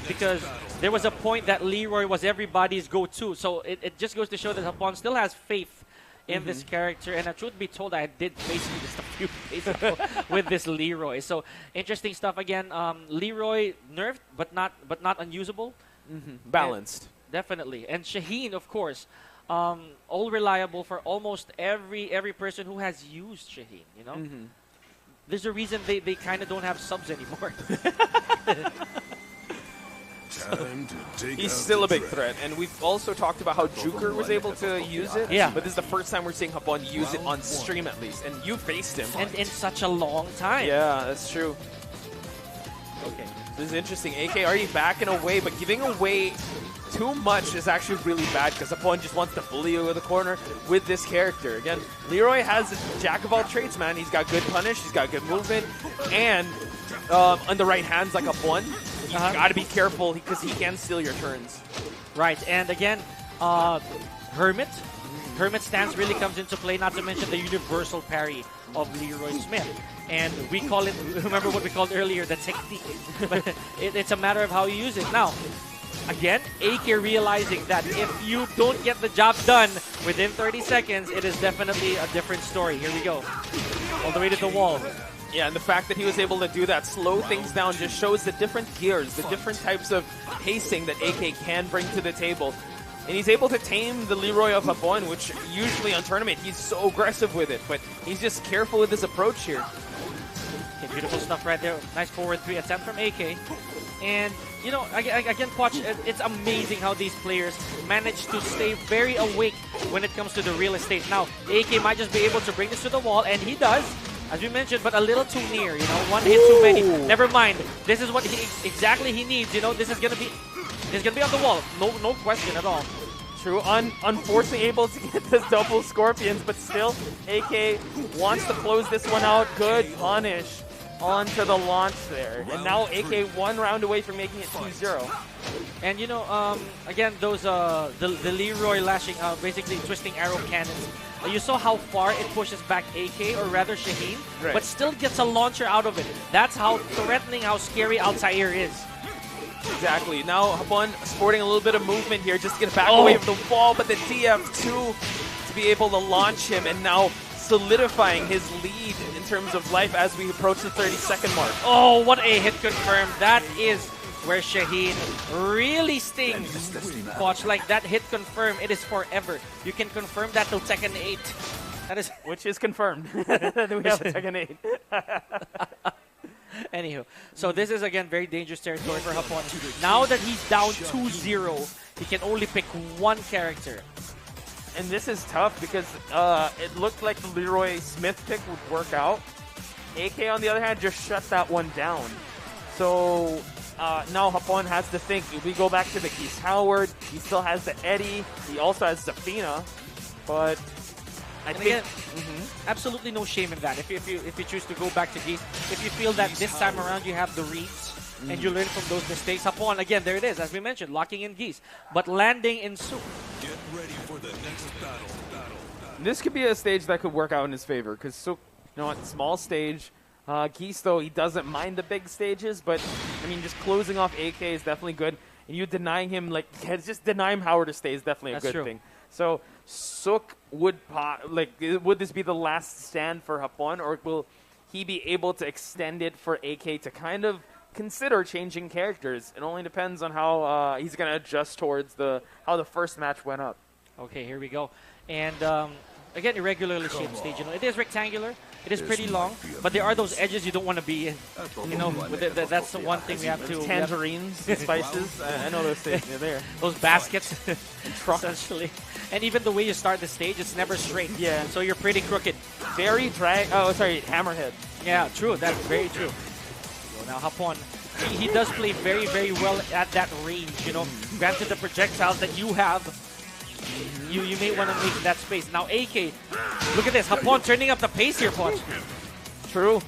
because there was a point that Leroy was everybody's go-to. So it just goes to show that Hapon still has faith in this character. And truth be told, I did face him just a few days ago with this Leroy. So interesting stuff again. Leroy nerfed, but not unusable. Balanced. And definitely. And Shaheen, of course. All reliable for almost every person who has used Shaheen, you know? There's a reason they kind of don't have subs anymore. He's still a big threat, and we've also talked about how Juker was able to use it. Yeah. But this is the first time we're seeing Hapon use it on stream at least, and you faced him. And in such a long time. Yeah, that's true. Okay, this is interesting. AK already backing away, but giving away too much is actually really bad because Hapon just wants to bully you in the corner with this character. Again, Leroy has a jack of all trades, man. He's got good punish, he's got good movement, and on the right hands like Hapon, you gotta be careful because he can steal your turns. Right, and again, Hermit. Hermit stance really comes into play, not to mention the universal parry of Leroy Smith. And we call it, remember what we called earlier, the technique. But it's a matter of how you use it. Now, again, AK realizing that if you don't get the job done within 30 seconds, it is definitely a different story. Here we go. All the way to the wall. Yeah, and the fact that he was able to do that, slow things down, just shows the different gears, the different types of pacing that AK can bring to the table. And he's able to tame the Leroy of Hapon, which usually on tournament, he's so aggressive with it. But he's just careful with his approach here. Okay, beautiful stuff right there. Nice forward 3 attempt from AK. And, you know, again, Quatch, it's amazing how these players manage to stay very awake when it comes to the real estate. Now, AK might just be able to bring this to the wall, and he does, as we mentioned, but a little too near, you know, one hit too many. Never mind. This is what exactly he needs, you know, this is going to be on the wall. No question at all. True, unfortunately able to get the double Scorpions, but still, AK wants to close this one out. Good punish onto the launch there. And now AK 1 round away from making it 2-0. And you know, again, those the Leroy lashing, basically twisting arrow cannons. You saw how far it pushes back AK, or rather Shaheen, right, but still gets a launcher out of it. That's how threatening, how scary Altair is. Exactly. Now Hapon sporting a little bit of movement here, just to get back away from the wall, but the TF2 to be able to launch him, and now solidifying his lead in terms of life as we approach the 30-second mark. Oh, what a hit confirmed. That is where Shaheen really stings. Watch, like that hit confirmed, it is forever. You can confirm that till Tekken 8. That is which is confirmed. We have a Tekken 8. Anywho, so this is again very dangerous territory for Hapon. Now that he's down 2-0, he can only pick one character. And this is tough because it looked like the Leroy Smith pick would work out. AK, on the other hand, just shut that one down. So now Hapon has to think, if we go back to the Keith Howard, he still has the Eddie, he also has Zafina, but I think absolutely no shame in that. If you choose to go back to Geese, if you feel that this time around you have the reads and you learn from those mistakes, Hapon, again, there it is, as we mentioned, locking in Geese, but landing in Soup. Get ready for the next battle. This could be a stage that could work out in his favor because small stage. Geese, though, he doesn't mind the big stages, but I mean, just closing off AK is definitely good. And you denying him, just denying him Howard to stay is definitely a good thing. So Sook would would this be the last stand for Hapon, or will he be able to extend it for AK to kind of consider changing characters? It only depends on how he's going to adjust towards how the first match went up. Okay, here we go. And again, irregularly shaped stage. It is rectangular. It is pretty long, but there are those edges you don't want to be in. That's the one thing we have to... Tangerines, spices. I know those things. They're there. Those baskets, essentially. And even the way you start the stage, it's never straight. Yeah. So you're pretty crooked. Very hammerhead. Yeah, true. That's very true. So now Hapon, he does play very, very well at that range. Granted, the projectiles that you have, you may want to make that space. Now AK, look at this. Hapon turning up the pace here, Ponch. True.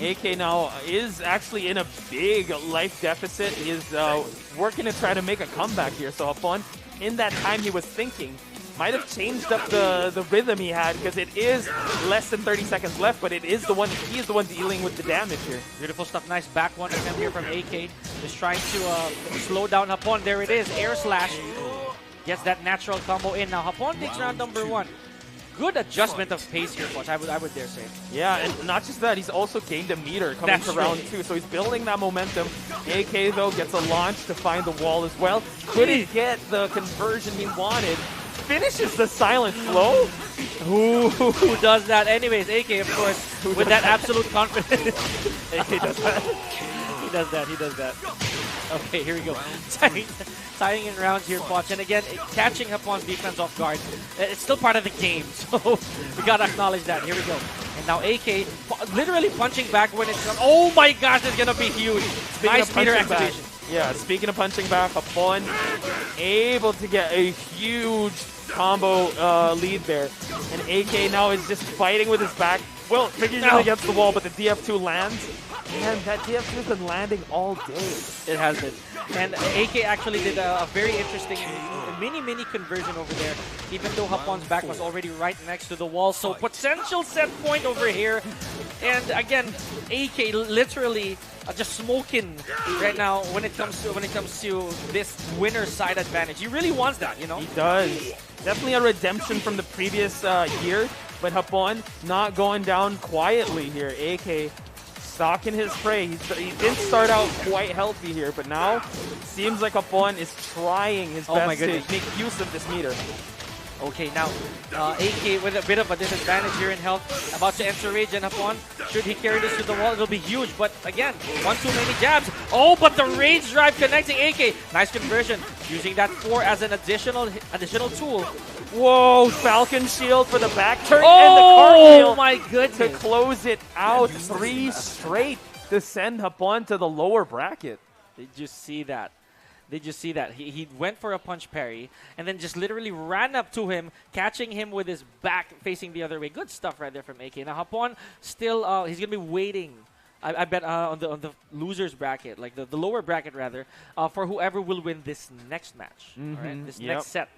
AK now is actually in a big life deficit. He is working to try to make a comeback here. So Hapon, in that time he was thinking, might have changed up the rhythm he had because it is less than 30 seconds left, but he is the one dealing with the damage here. Beautiful stuff. Nice back one attempt here from AK. Just trying to slow down Hapon. There it is. Air slash. Gets that natural combo in. Now Hapon takes round number 1. Good adjustment of pace here, Coach. I would dare say. Yeah, and not just that, he's also gained a meter coming to round 2, so he's building that momentum. AK, though, gets a launch to find the wall as well. Couldn't get the conversion he wanted. Finishes the silent flow. Who does that? Anyways, AK, of course, with that absolute confidence. AK does that. He does that. Okay, here we go. Tying in rounds here, Poch. And again, catching Hapon's defense off guard. It's still part of the game, so we gotta acknowledge that. Here we go. And now AK literally punching back when it's... Oh my gosh, it's gonna be huge. Nice meter activation. Yeah, speaking of punching back, Hapon able to get a huge combo lead there. And AK now is just fighting with his back. Well, Mickey's against the wall, but the DF2 lands. And that DF2 has been landing all day. It has been. And AK actually did a very interesting mini conversion over there, even though Hapon's back was already right next to the wall. So potential set point over here. And again, AK literally just smoking right now when it comes to this winner's side advantage. He really wants that, He does. Definitely a redemption from the previous year, but Hapon not going down quietly here. AK stalking his prey. He didn't start out quite healthy here, but now seems like Hapon is trying his best to make use of this meter. Okay, now AK with a bit of a disadvantage here in health, about to enter rage, and Hapon, should he carry this to the wall, it'll be huge, but again, one too many jabs. Oh, but the rage drive connecting AK. Nice conversion, using that 4 as an additional tool. Whoa, Falcon Shield for the back turn and the cartwheel. Oh my goodness. To close it out, 3 straight to send Hapon to the lower bracket. Did you see that? Did you see that? He went for a punch parry and then just literally ran up to him, catching him with his back facing the other way. Good stuff right there from AK. Now Hapon still, he's going to be waiting, I bet, on the loser's bracket, like the lower bracket rather, for whoever will win this next match. All right? This next set.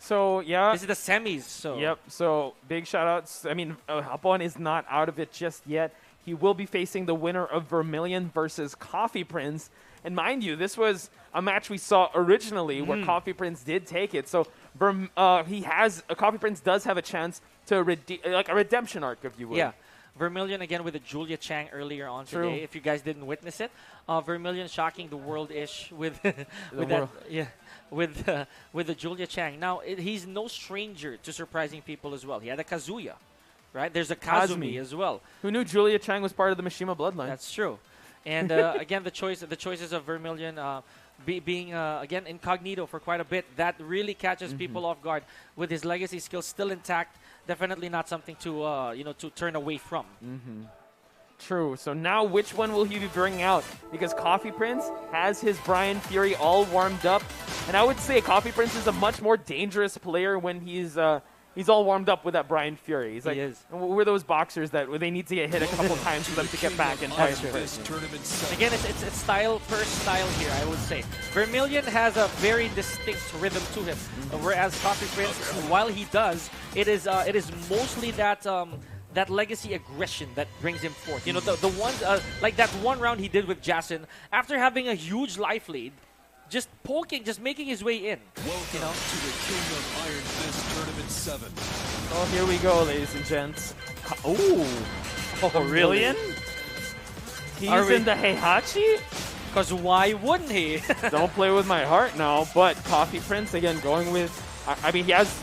So, yeah. This is the semis. So. Yep. So, big shout-outs. I mean, Hapon is not out of it just yet. He will be facing the winner of Vermilion versus Coffee Prince. And mind you, this was a match we saw originally where Coffee Prince did take it. So, Coffee Prince does have a chance to like a redemption arc, if you will. Yeah. Vermilion again with the Julia Chang earlier on today. If you guys didn't witness it, Vermilion shocking the world-ish with with the Julia Chang. Now he's no stranger to surprising people as well. He had a Kazuya, right? There's a Kazumi as well. Who knew Julia Chang was part of the Mishima bloodline? That's true. And again, the choices of Vermilion being again incognito for quite a bit, that really catches people off guard. With his legacy skills still intact, definitely not something to to turn away from. True. So now which one will he be bringing out? Because Coffee Prince has his Brian Fury all warmed up. And I would say Coffee Prince is a much more dangerous player when he's he's all warmed up with that Brian Fury. He's like, He is. we're those boxers that they need to get hit a couple times for them to get back and fight. Again, it's style first style here, I would say. Vermilion has a very distinct rhythm to him, whereas Coffee Prince, while he does, it is mostly that that legacy aggression that brings him forth. You know, the ones like that one round he did with Jason after having a huge life lead, just poking, just making his way in. Welcome to the King of Iron Fist Tournament 7. Oh, here we go, ladies and gents. Oh, really? He's in the Heihachi? Because why wouldn't he? Don't play with my heart now, but Coffee Prince, again, going with... I mean, he has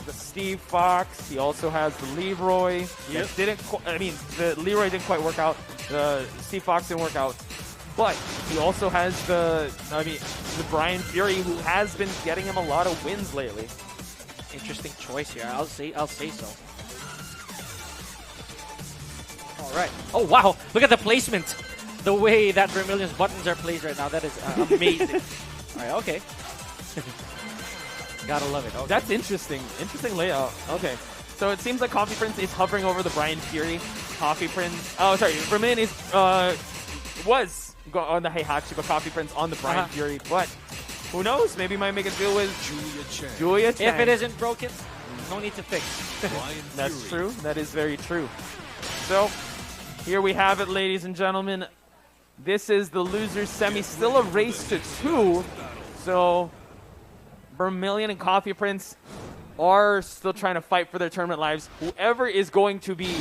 the Steve Fox. He also has the Leroy. Yep. The Leroy didn't quite work out. The Steve Fox didn't work out. But he also has the Brian Fury, who has been getting him a lot of wins lately. Interesting choice here. I'll say so. All right. Oh wow! Look at the placement. The way that Vermilion's buttons are placed right now. That is amazing. All right. Okay. Gotta love it. Okay. That's interesting. Interesting layout. Okay. So it seems like Coffee Prince is hovering over the Brian Fury. Vermilion is was on the Heihachi, but Coffee Prince on the Brian Fury. But who knows? Maybe he might make a deal with Julia Chang. If it isn't broken, no need to fix. That's true. That is very true. So here we have it, ladies and gentlemen. This is the losers semi. Still a race to 2. So Vermilion and Coffee Prince are still trying to fight for their tournament lives. Whoever is going to be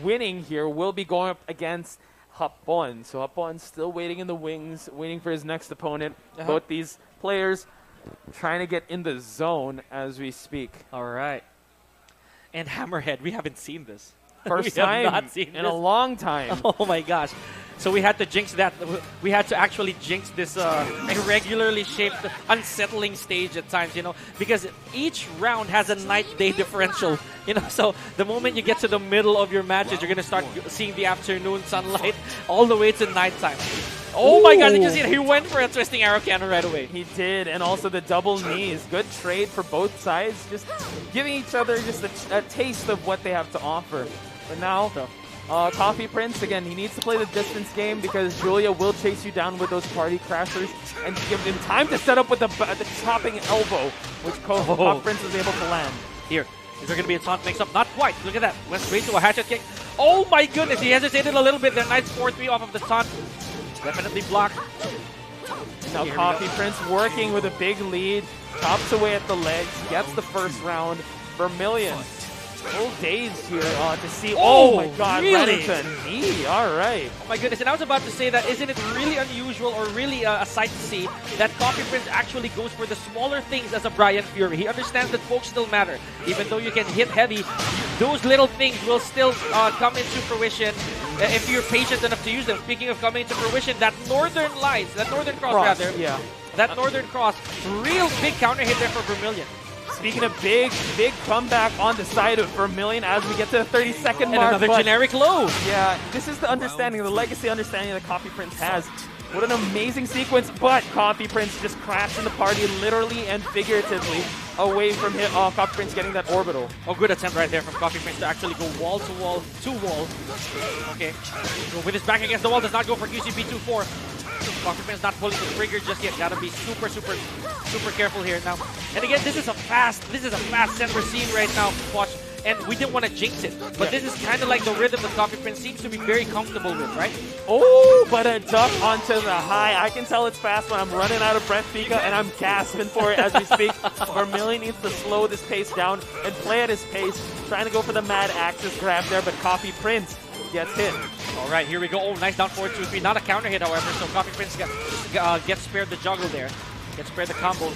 winning here will be going up against Hapon. So Hapon's still waiting in the wings, waiting for his next opponent. Both these players trying to get in the zone as we speak. All right. And Hammerhead, we haven't seen this. First time in a long time. Oh my gosh. So we had to jinx that. We had to actually jinx this irregularly shaped, unsettling stage at times, you know, because each round has a night-day differential, you know. So the moment you get to the middle of your matches, you're going to start seeing the afternoon sunlight all the way to nighttime. Oh my God, did you see that? He went for a twisting arrow cannon right away. He did, and also the double knees. Good trade for both sides, just giving each other just a taste of what they have to offer. But now, Coffee Prince, again, he needs to play the distance game because Julia will chase you down with those party crashers and give him time to set up with the chopping elbow, which Coffee Prince is able to land. Here, is there going to be a taunt mix-up? Not quite. Look at that. Went straight to a hatchet kick. Oh my goodness, he hesitated a little bit there. Nice 4-3 off of the taunt. Definitely blocked. Now Coffee Prince working with a big lead, chops away at the legs, gets the first round. Vermilion. Full days here to see. Oh my God, really? Right into a knee. All right. Oh my goodness, and I was about to say that isn't it really unusual or really a sight to see that Coffee Prince actually goes for the smaller things as a Brian Fury. He understands that folks still matter. Even though you can hit heavy, those little things will still come into fruition if you're patient enough to use them. Speaking of coming into fruition, that Northern Cross, yeah. That Northern Cross, real big counter hit there for Vermilion. Speaking of big comeback on the side of Vermilion as we get to the 30-second mark. Another generic low. Yeah, this is the understanding, the legacy understanding that Coffee Prince has. What an amazing sequence, but Coffee Prince just crashing the party literally and figuratively away from him. Coffee Prince getting that orbital. Oh, good attempt right there from Coffee Prince to actually go wall to wall to wall. Okay, so with his back against the wall, does not go for QCB 2-4. Coffee Prince not pulling the trigger just yet. Gotta be super careful here now. And again, this is a fast center scene right now, Watch. And we didn't want to jinx it, but this is kind of like the rhythm that Coffee Prince seems to be very comfortable with, right? Oh, but a duck onto the high. I can tell it's fast when I'm running out of breath, Pika, and I'm gasping for it as we speak. Vermilion needs to slow this pace down and play at his pace, trying to go for the mad axis grab there, but Coffee Prince gets hit. All right, here we go. Oh, nice down 4-2-3. Not a counter hit, however, so Coffee Prince gets spared the juggle there. Gets spared the combo.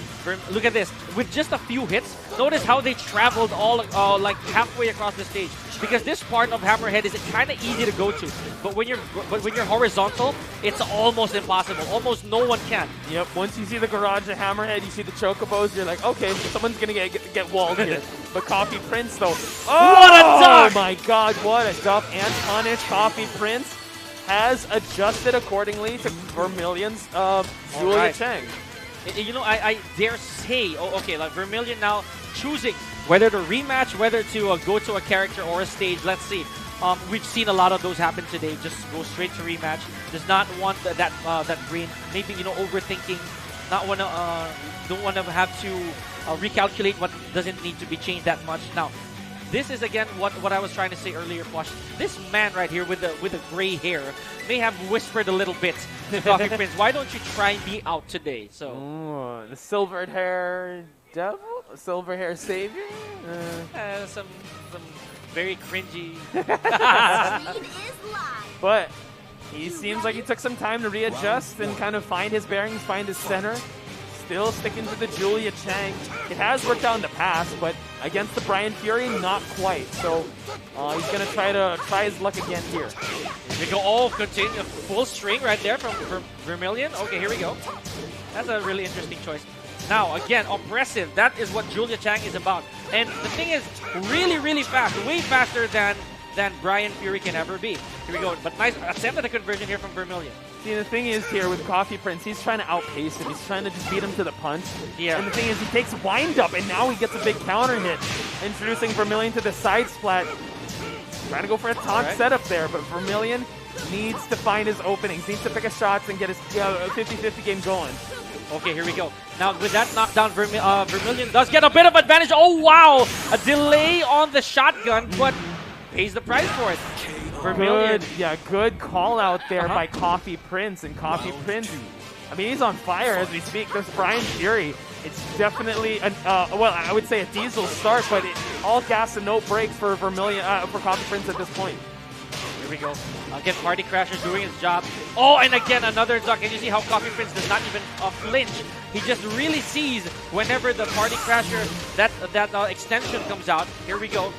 Look at this. With just a few hits, notice how they traveled all like halfway across the stage. Because this part of Hammerhead is kind of easy to go to, but when you're horizontal, it's almost impossible. Almost no one can. Yep. Once you see the garage at Hammerhead, you see the chocobos, you're like, okay, someone's gonna get walled here. But Coffee Prince though, what a duck! Oh my God, what a duck and punish! Coffee Prince has adjusted accordingly to Vermilion's Julia Chang. You know, I dare say, okay, like Vermilion now choosing whether to rematch, whether to go to a character or a stage. Let's see. We've seen a lot of those happen today. Just go straight to rematch. Does not want that brain. Maybe overthinking. Not wanna don't wanna have to recalculate what doesn't need to be changed that much. Now, this is again what I was trying to say earlier, Posh. This man right here with the gray hair may have whispered a little bit to Coffee Prince. Why don't you try me out today? So the silvered hair devil, silver hair savior. some very cringy. But he seems like he took some time to readjust and kind of find his bearings, find his center. Still sticking to the Julia Chang. It has worked out in the past, but against the Brian Fury, not quite. So he's going to try his luck again here. We go, continue, full string right there from Vermilion. Okay, here we go. That's a really interesting choice. Now, again, oppressive. That is what Julia Chang is about. And the thing is, really, really fast. Way faster than Brian Fury can ever be. Here we go. But nice attempt at a conversion here from Vermilion. See, the thing is here with Coffee Prince, he's trying to outpace him. He's trying to just beat him to the punch. Yeah. And the thing is, he takes wind up, and now he gets a big counter hit. Introducing Vermilion to the side splat. Trying to go for a taunt setup there, but Vermilion needs to find his openings. Needs to pick his shots and get his 50-50 game going. Okay, here we go. Now, with that knockdown, Vermilion does get a bit of advantage. Oh, wow! A delay on the shotgun, but pays the price for it. Vermilion. Good call out there by Coffee Prince. And Coffee Prince, I mean, he's on fire as we speak. There's Brian Fury. It's definitely, well, I would say a diesel start, but all gas and no brakes for Vermilion, for Coffee Prince at this point. Here we go. Again, Party Crasher doing his job. Oh, and again, another duck. And you see how Coffee Prince does not even flinch. He just really sees whenever the Party Crasher, that extension comes out. Here we go.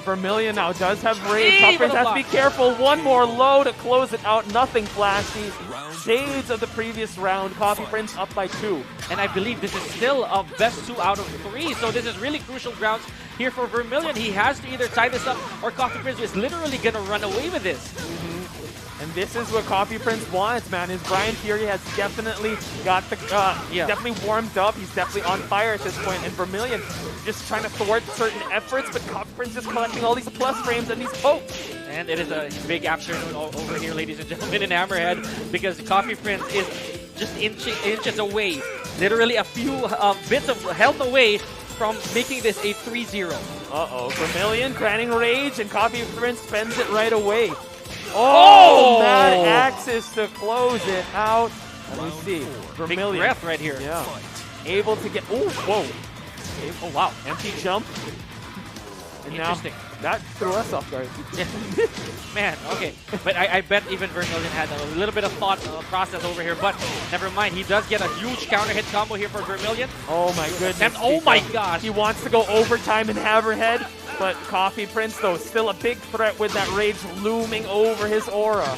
Vermilion now does have rage. Coffee Prince has to be careful. One more low to close it out. Nothing flashy. Shades of the previous round. Coffee Prince up by 2. And I believe this is still a best 2 out of 3. So this is really crucial grounds here for Vermilion. He has to either tie this up or Coffee Prince is literally going to run away with this. And this is what Coffee Prince wants, man. His Brian Fury has definitely got the, definitely warmed up. He's definitely on fire at this point. And Vermilion just trying to thwart certain efforts, but Coffee Prince just collecting all these plus frames and these pokes. And it is a big afternoon over here, ladies and gentlemen, in Hammerhead, because Coffee Prince is just inches away, literally a few bits of health away from making this a 3-0. Uh-oh, Vermilion granting rage, and Coffee Prince spends it right away. Oh, Mad Axis to close it out. Let me see. Vermilion. Big breath right here. Yeah. Able to get, oh, whoa. Oh, wow. Empty jump. And interesting. Now, that threw us off guard. Man, okay. But I bet even Vermilion had a little bit of thought process over here. But never mind. He does get a huge counter hit combo here for Vermilion. Oh, my goodness. And oh, my gosh. He wants to go overtime in Hammerhead. But Coffee Prince, though, still a big threat with that rage looming over his aura.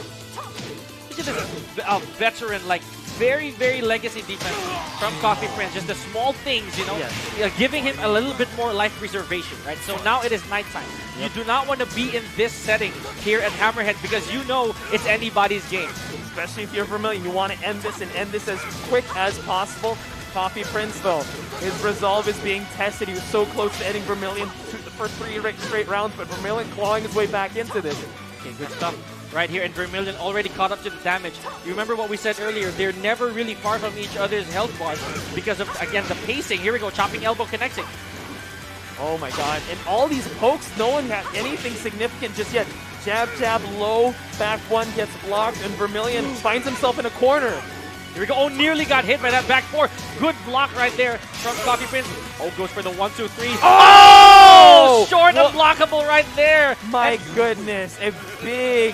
Look at this veteran, like, very, very legacy defense from Coffee Prince. Just the small things, you know, giving him a little bit more life preservation, right? So now it is nighttime. You do not want to be in this setting here at Hammerhead because you know it's anybody's game. Especially if you're Vermilion. You want to end this and end this as quick as possible. Coffee Prince, though, his resolve is being tested. He was so close to ending Vermilion for 3 straight rounds, but Vermilion clawing his way back into this. Okay, good stuff right here, and Vermilion already caught up to the damage. You remember what we said earlier, they're never really far from each other's health bars because of, again, the pacing. Here we go, chopping elbow connecting. Oh my god, and all these pokes, no one had anything significant just yet. Jab, jab, low, back one gets blocked, and Vermilion finds himself in a corner. Here we go. Oh, nearly got hit by that back four. Good block right there from Coffee Prince. Oh, goes for the 1-2-3. Oh! Short unblockable right there. My goodness. A big,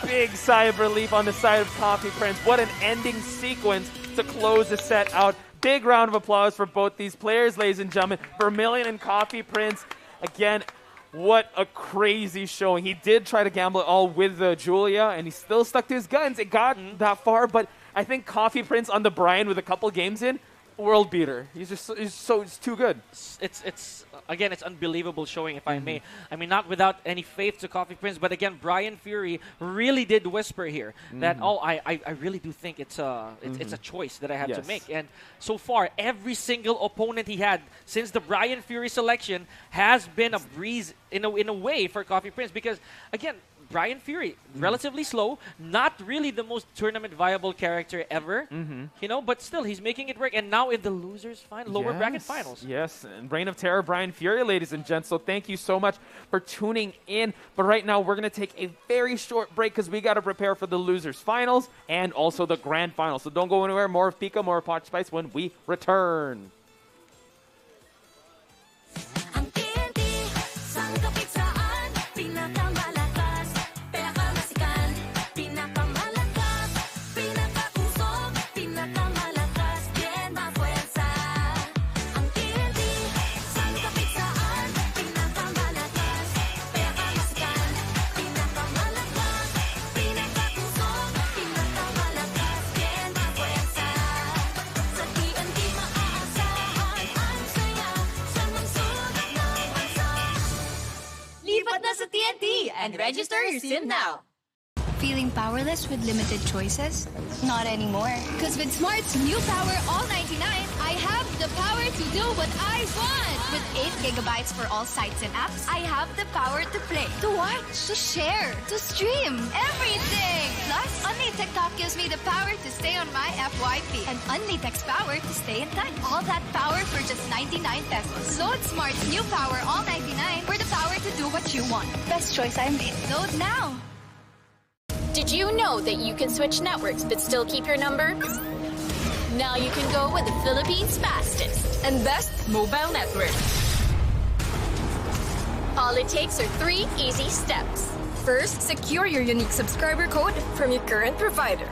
big sigh of relief on the side of Coffee Prince. What an ending sequence to close the set out. Big round of applause for both these players, ladies and gentlemen. Vermilion and Coffee Prince. Again, what a crazy showing. He did try to gamble it all with Julia, and he still stuck to his guns. It got that far, but I think Coffee Prince on the Brian with a couple games in world beater. He's too good. It's again, it's unbelievable showing, if I may. I mean, not without any faith to Coffee Prince, but again, Brian Fury really did whisper here that I really do think it's a choice that I have to make. And so far, every single opponent he had since the Brian Fury selection has been a breeze in a way for Coffee Prince, because again, Brian Fury, relatively slow, not really the most tournament viable character ever, you know, but still he's making it work. And now in the losers final, lower bracket finals. Yes, and Reign of Terror, Brian Fury, ladies and gents. So thank you so much for tuning in. But right now we're going to take a very short break because we got to prepare for the losers finals and also the grand final. So don't go anywhere. More of Pika, more of Hot Spice when we return. Ang TNT, sang kapit saan, pinakamalakas, pinakamasikan, pinakamalakas, pinakausok, pinakamalakas, bien mafuerza. Ang TNT, sang kapit saan, pinakamalakas, pinakamasikan, pinakamalakas, pinakausok, pinakamalakas, bien mafuerza. Sa TNT maaasahan ang saya, sa magsulat ng bansa. Lipat na sa TNT and register your sim now. Feeling powerless with limited choices? Not anymore. Because with Smart's new Power All 99, I have the power to do what I want. With 8 gigabytes for all sites and apps, I have the power to play, to watch, to share, to stream, everything. Plus, Only TikTok gives me the power to stay on my FYP. And Only Text power to stay in touch. All that power for just 99 pesos. Load Smart's new Power All 99 for the power to do what you want. Best choice I made. Load now. Did you know that you can switch networks but still keep your number? Now you can go with the Philippines' fastest and best mobile network. All it takes are 3 easy steps. First, secure your unique subscriber code from your current provider.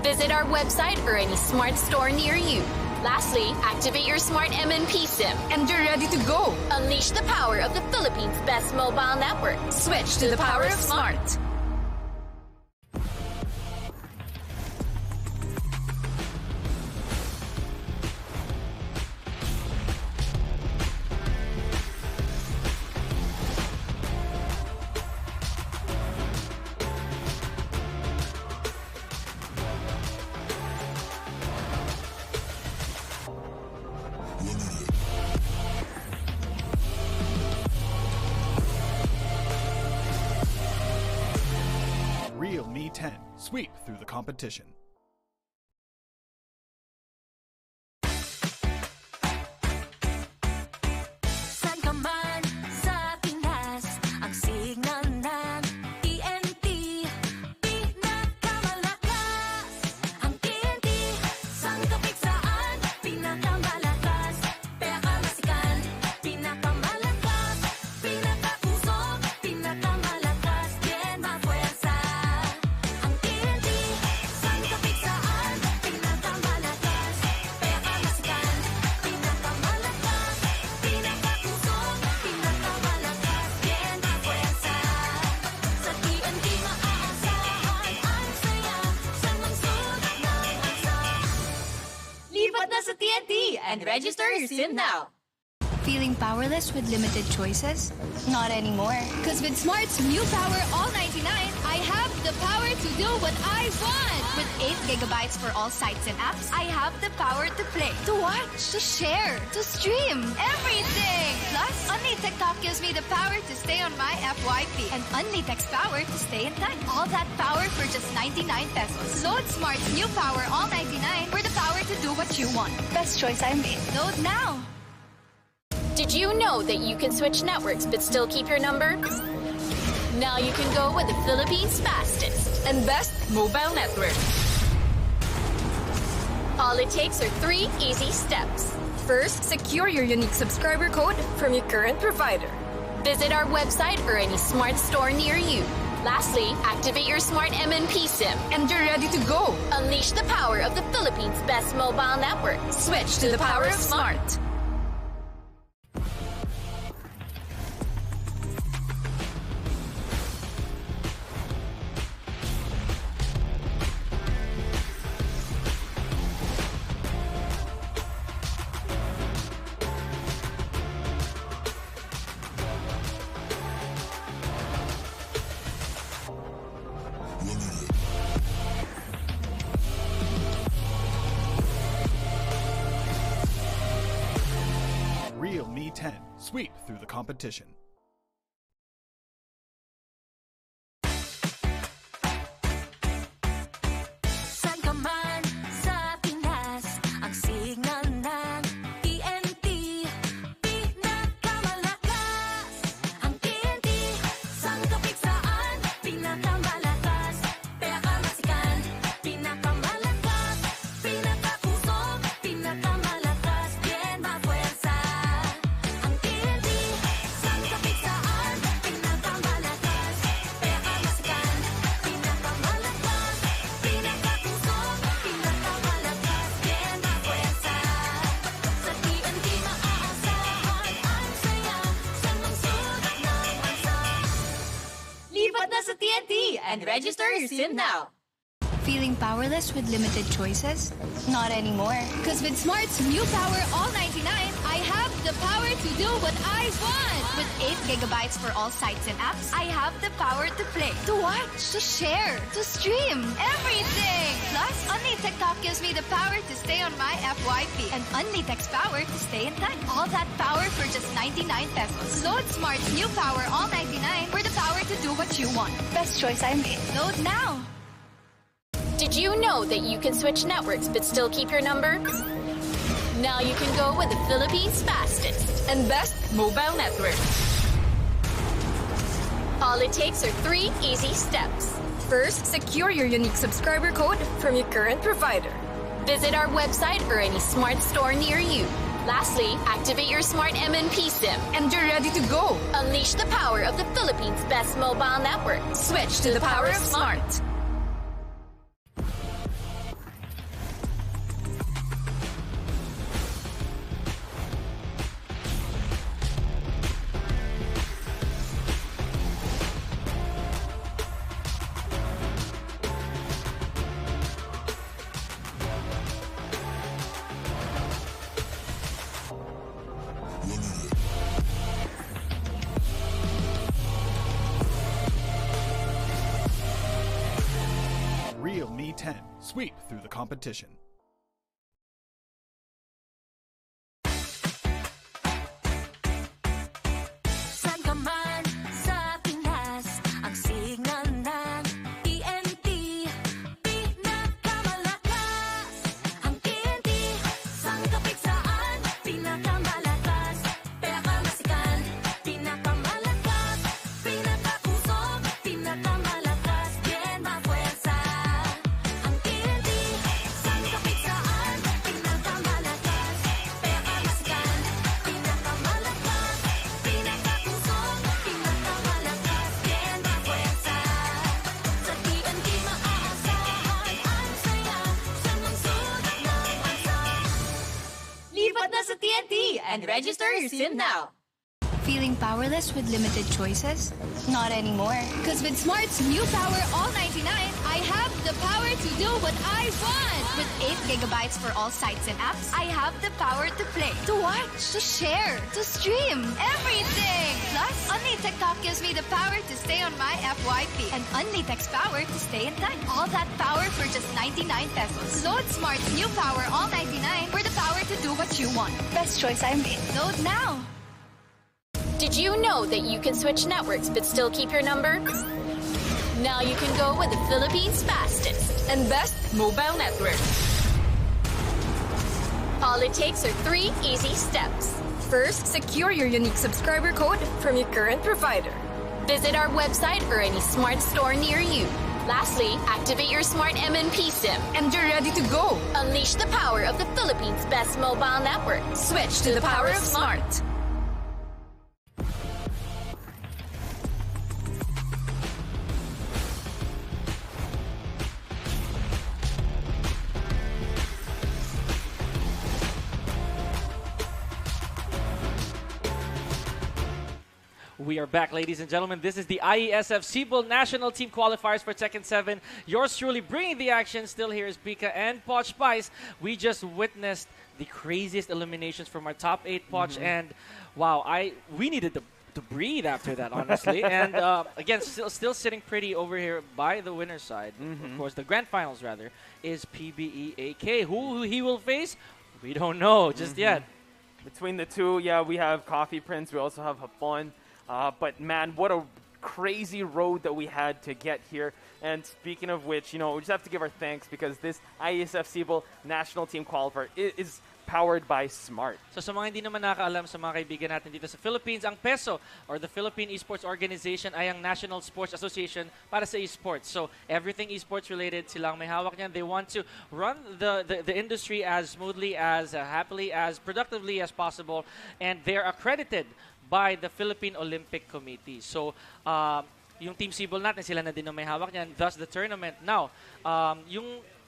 Visit our website or any smart store near you. Lastly, activate your smart MNP SIM and you're ready to go. Unleash the power of the Philippines' best mobile network. Switch to the power of smart. Real Me 10. Sweep through the competition. Saan ka man sa Pinas, ang signal ng TNT, pinakamalakas. Ang TNT, saan kapit saan, pinakamalakas, pinakamasikan, pinakamalakas, pinakausok, pinakamalakas, bien mafuerza. Ang TNT, saan kapit saan, pinakamalakas, pinakamasikan, pinakamalakas, pinakausok, pinakamalakas, bien mafuerza. Sa TNT maaasahan ang saya, sa magsulat ng bansa. Lipat na sa TNT and register your sim now. Feeling powerless with limited choices? Not anymore. Because with Smart's new Power All 99, I have the power to do what I want. With 8 gigabytes for all sites and apps, I have the power to play, to watch, to share, to stream, everything. Plus, Only TikTok gives me the power to stay on my FYP. And Only Text power to stay in touch. All that power for just 99 pesos. Load Smart's new Power All 99 for the power to do what you want. Best choice I made. Load now. Did you know that you can switch networks but still keep your number? Now you can go with the Philippines' fastest and best mobile network. All it takes are 3 easy steps. First, secure your unique subscriber code from your current provider. Visit our website or any smart store near you. Lastly, activate your smart MNP SIM and you're ready to go. Unleash the power of the Philippines' best mobile network. Switch to the power of smart. sweep through the competition. Saan ka man sa Pinas, ang signal ng TNT pinakamalakas. Ang TNT, saan kapit saan, pinakamalakas. Pinakamasikan, pinakamalakas. Pinakakusog, pinakamalakas. Bien mafuerza. Ang TNT, saan kapit saan, pinakamalakas. Pinakamasikan, pinakamalakas. Pinakakusog, pinakamalakas. Bien mafuerza. Sa TNT maaasahan ang saya sa lungsod ng bansa. Lipat na sa TNT and register your SIM now. Feeling powerless with limited choices? Not anymore. Because with Smart's new Power All 99, I have the power to do what I want. With 8 gigabytes for all sites and apps, I have the power to play, to watch, to share, to stream, everything. Plus, Unlitex Talk gives me the power to stay on my FYP and Unlitex Power to stay in touch. All that power for just 99 pesos. Load Smart's new Power All 99 for the power to do what you want. Best choice I made. Load now. Did you know that you can switch networks but still keep your number? Now you can go with the Philippines' fastest and best mobile network. All it takes are 3 easy steps. First, secure your unique subscriber code from your current provider. Visit our website or any smart store near you. Lastly, activate your smart MNP SIM and you're ready to go. Unleash the power of the Philippines' best mobile network. Switch to the power of smart. Real Me 10, sweep through the competition. Saan ka man sa Pinas, ang signal ng TNT pinakamalakas. Ang TNT, saan kapit saan, pinakamalakas. Pinakamasikan, pinakamalakas. Pinakakusog, pinakamalakas. Bien mafuerza. Ang TNT, saan kapit saan, pinakamalakas. Pinakamasikan, pinakamalakas. Pinakakusog, pinakamalakas. Bien mafuerza. Sa TNT maaasahan ang saya sa lungsod ng bansa. Lipat na sa TNT and register your SIM now. Feeling powerless with limited choices? Not anymore. Because with Smart's new Power All 99, I have the power to do what I want. With 8 gigabytes for all sites and apps, I have the power to play, to watch, to share, to stream, everything. Plus, Unlitex Talk gives me the power to stay on my FYP and Unlitex Power to stay in touch. All that power for just 99 pesos. Load Smart's new Power All 99 for the power to do what you want. Best choice I made. Load now. Did you know that you can switch networks but still keep your number? Now you can go with the Philippines' fastest and best mobile network. All it takes are 3 easy steps. First, secure your unique subscriber code from your current provider. Visit our website or any smart store near you. Lastly, activate your smart MNP SIM and you're ready to go. Unleash the power of the Philippines' best mobile network. Switch to the power of smart. We are back, ladies and gentlemen. This is the IESF Sibol National Team Qualifiers for Tekken 7. Yours truly bringing the action. Still here is Pika and Poch Spice. We just witnessed the craziest eliminations from our top 8 Poch, and wow, we needed to breathe after that, honestly. And again, still sitting pretty over here by the winner's side. Of course, the grand finals rather is PBEAK. Who he will face, we don't know just yet. Between the two, yeah, we have Coffee Prince. We also have Hapon. But man, what a crazy road that we had to get here. And speaking of which, we just have to give our thanks because this IESF Sibol national team qualifier is powered by Smart. So sa mga hindi naman nakakaalam sa mga kaibigan natin dito sa Philippines, ang PESO or the Philippine Esports Organization ay ang National Sports Association para sa esports. So everything esports related, silang may hawak niyan. They want to run the industry as smoothly, as happily, as productively as possible, and they're accredited by the Philippine Olympic Committee. So yung Team Sibol natin, sila na din ang may hawak niyan, thus the tournament. Now,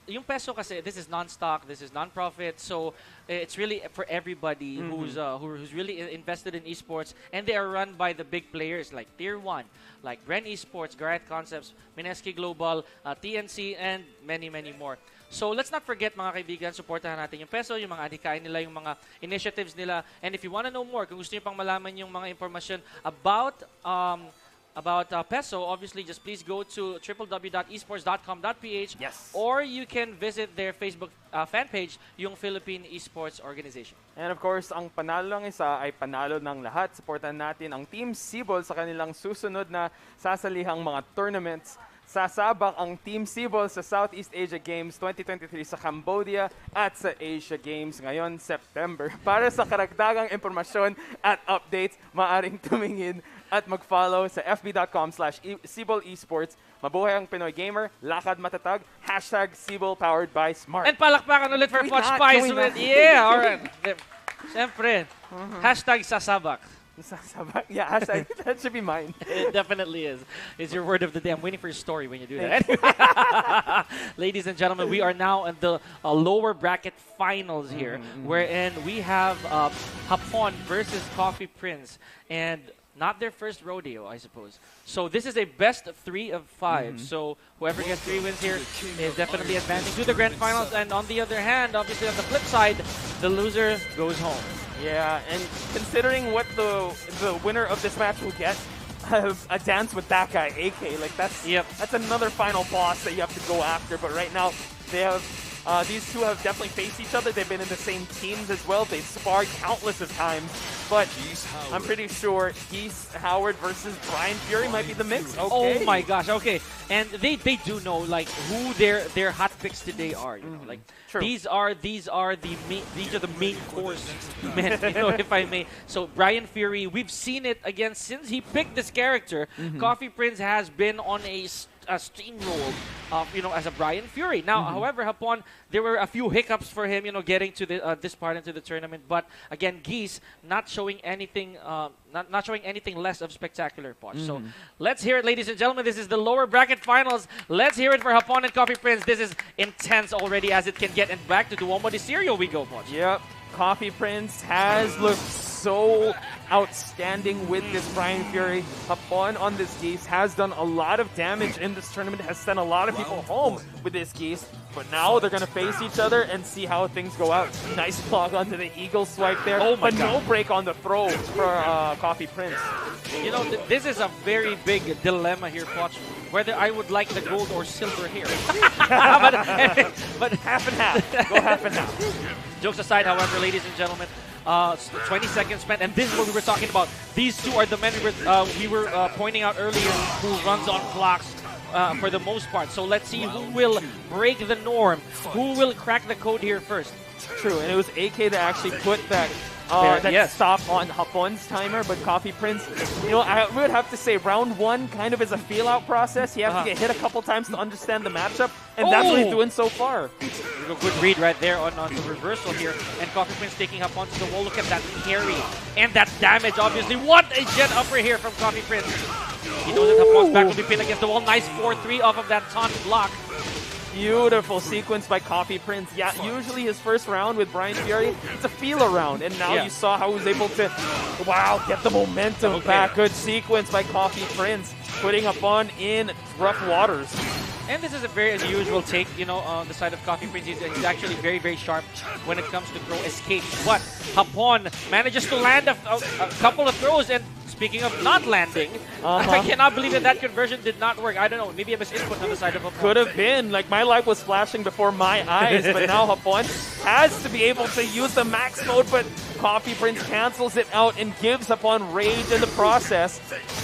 yung PESO kasi, this is non-stock, this is non-profit, so it's really for everybody who's really invested in esports, and they are run by the big players like Tier 1, like Bren Esports, Garrett Concepts, Mineski Global, TNC, and many, many more. So let's not forget mga kaibigan, supportahan natin yung PESO, yung mga adhikain nila, yung mga initiatives nila, and if you want to know more, kung gusto niyo pang malaman yung mga information about PESO, obviously, just please go to www.esports.com.ph. Yes. Or you can visit their Facebook fan page, yung Philippine Esports Organization. And of course, ang panalo lang isa ay panalo ng lahat. Supportan natin ang Team Sibol sa kanilang susunod na sasalihang mga tournaments. Sasabak ang Team Sibol sa Southeast Asia Games 2023 sa Cambodia at sa Asia Games ngayon, September. Para sa karagdagang impormasyon at updates, maaring tumingin at mag-follow sa fb.com/Sibol Esports. Mabuhay ang Pinoy Gamer, lakad matatag, #Sibol powered by Smart. And palakpakan ulit for Poch Spice with, yeah, alright. Siyempre, #sasabak. Yeah, that should be mine. It definitely is. It's your word of the day. I'm waiting for your story when you do that. Anyway, ladies and gentlemen, we are now in the lower bracket finals here, wherein we have Hapon versus Coffee Prince, and not their first rodeo, I suppose. So this is a best of 3 of 5. So whoever gets 3 wins here is definitely advancing to the grand finals. And on the other hand, obviously on the flip side, the loser goes home. Yeah, and considering what the winner of this match will get, a dance with that guy, AK, like that's another final boss that you have to go after. But right now, they have these two have definitely faced each other. They've been in the same teams as well. They've sparred countless of times. But I'm pretty sure Geese Howard versus Brian Fury might be the mix. Okay. Oh my gosh, okay. And they do know like who their hot picks today are. You know, like True. these are the main course men, you know, if I may. So Brian Fury, we've seen it again since he picked this character. Coffee Prince has been on a steamroll as a Brian Fury. Now, however, Hapon, there were a few hiccups for him, getting to this part into the tournament. But again, Geese not showing anything, not showing anything less of spectacular, Poch. So let's hear it, ladies and gentlemen. This is the lower bracket finals. Let's hear it for Hapon and Coffee Prince. This is intense already as it can get. And back to Duomo de Serio we go, Poch. Yep, Coffee Prince has looked so outstanding with this Brian Fury. Hapon on this Geese has done a lot of damage in this tournament, has sent a lot of people home with this Geese. But now they're going to face each other and see how things go out. Nice block onto the eagle swipe there, but no break on the throw for Coffee Prince. You know, this is a very big dilemma here, Poch, whether I would like the gold or silver here. but half and half. Go half and half. Jokes aside, however, ladies and gentlemen, 20 seconds spent, and this is what we were talking about. These two are the men we were pointing out earlier who runs on clocks for the most part. So let's see who will break the norm, who will crack the code here first. True, and it was AK that actually put that stop on Hapon's timer, but Coffee Prince, I would have to say round 1 kind of is a feel-out process. You have to get hit a couple times to understand the matchup, and that's what he's doing so far. A good read right there on the reversal here, and Coffee Prince taking Hapon to the wall. Look at that carry, and that damage, obviously. What a jet upper here from Coffee Prince. He knows that Hapon's back will be pinned against the wall. Nice 4-3 off of that taunt block. Beautiful sequence by Coffee Prince. Yeah, usually his first round with Brian Fury, it's a feeler round. And now you saw how he was able to, get the momentum back. Good sequence by Coffee Prince, putting Hapon in rough waters. And this is a very unusual take, on the side of Coffee Prince. He's actually very, very sharp when it comes to throw escape. But Hapon manages to land a couple of throws, and speaking of not landing, I cannot believe that conversion did not work. I don't know, maybe a misinput on the side of Hapon. Could have been. Like, my life was flashing before my eyes, but now Hapon has to be able to use the max mode, but Coffee Prince cancels it out and gives Hapon rage in the process.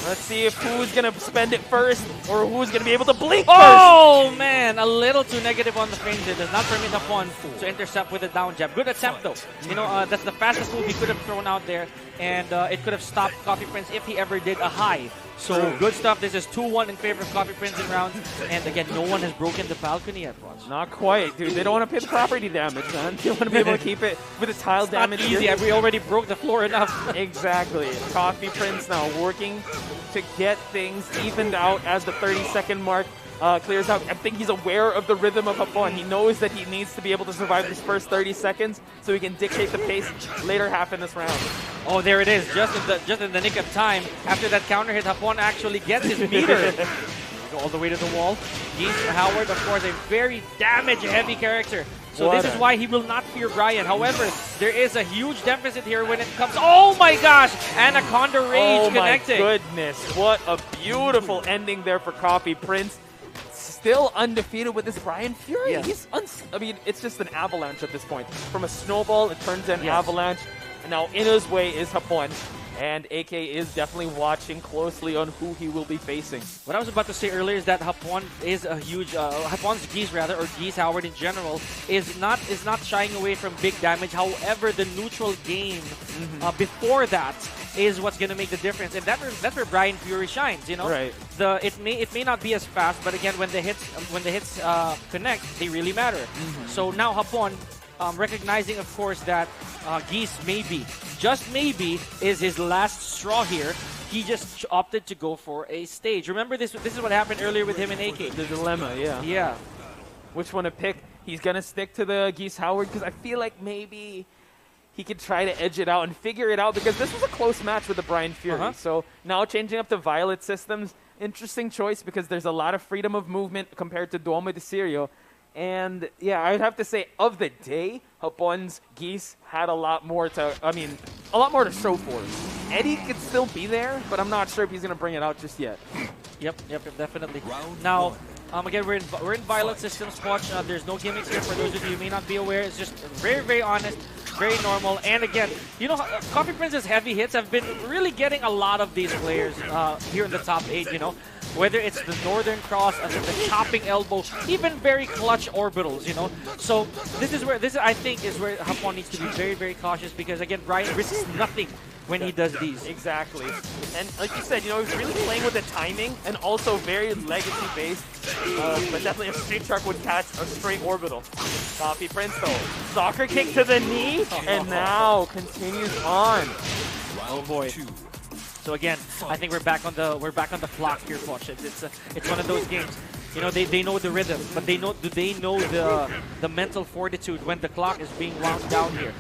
Let's see if who's going to spend it first or who's going to be able to blink first. Oh, man. A little too negative on the frames. It does not permit Hapon to intercept with a down jab. Good attempt, though. You know, that's the fastest move he could have thrown out there. And it could have stopped Coffee Prince if he ever did a high. So good stuff. This is 2-1 in favor of Coffee Prince in round. And again, no one has broken the balcony yet, Watch. Not quite, dude. They don't want to pay the property damage, man. They want to be able to keep it with the tile damage. Not easy. We already broke the floor enough. Exactly. Coffee Prince now working to get things evened out as the 30-second mark clears out. I think he's aware of the rhythm of Hapon. He knows that he needs to be able to survive this first 30 seconds so he can dictate the pace later half in this round. Oh, there it is. Just in the nick of time. After that counter hit, Hapon actually gets his meter. Go all the way to the wall. Geese Howard, of course, a very damage-heavy character. So this is why he will not fear Brian. However, there is a huge deficit here when it comes. Oh my gosh! Anaconda Rage connecting. Oh my goodness. What a beautiful ending there for Coffee Prince. Still undefeated with this Brian Fury. Yes. I mean, it's just an avalanche at this point. From a snowball, it turns into an avalanche. And now in his way is Hapon. And AK is definitely watching closely on who he will be facing. What I was about to say earlier is that Hapon is a huge, Hapon's Geese rather, or Geese Howard in general, is not shying away from big damage. However, the neutral game before that is what's going to make the difference, and that's where Brian Fury shines. You know, right? It may not be as fast, but again, when the hits connect, they really matter. So now Hapon, recognizing of course that Geese maybe, just maybe, is his last straw here. He just opted to go for a stage. Remember this is what happened earlier with him and AK. The dilemma, yeah. Yeah. Which one to pick? He's going to stick to the Geese Howard because I feel like maybe he could try to edge it out and figure it out because this was a close match with the Brian Fury. So now changing up the Violet systems, interesting choice because there's a lot of freedom of movement compared to Duomo de Sirio. And yeah, I'd have to say of the day, Hapon's Geese had a lot more to show for. Eddie could still be there, but I'm not sure if he's going to bring it out just yet. Yep, definitely. Now, again, we're in Violet systems. Watch, there's no gimmicks here for those of you who may not be aware. It's just very, very honest, very normal. And again, you know, Coffee Prince's heavy hits have been really getting a lot of these players here in the top 8, you know. Whether it's the Northern Cross, the chopping elbow, even very clutch orbitals, you know. So this I think is where Hapon needs to be very, very cautious because again, Brian risks nothing when he does these. Exactly. And like you said, you know, he's really playing with the timing and also very legacy-based. But definitely a Street Shark would catch a straight orbital. Coffee Prince though. Soccer kick to the knee and now continues on. Oh boy. So again, I think we're back on the clock here, Watch. It's one of those games. You know, they know the rhythm, but they know the mental fortitude when the clock is being wound down here.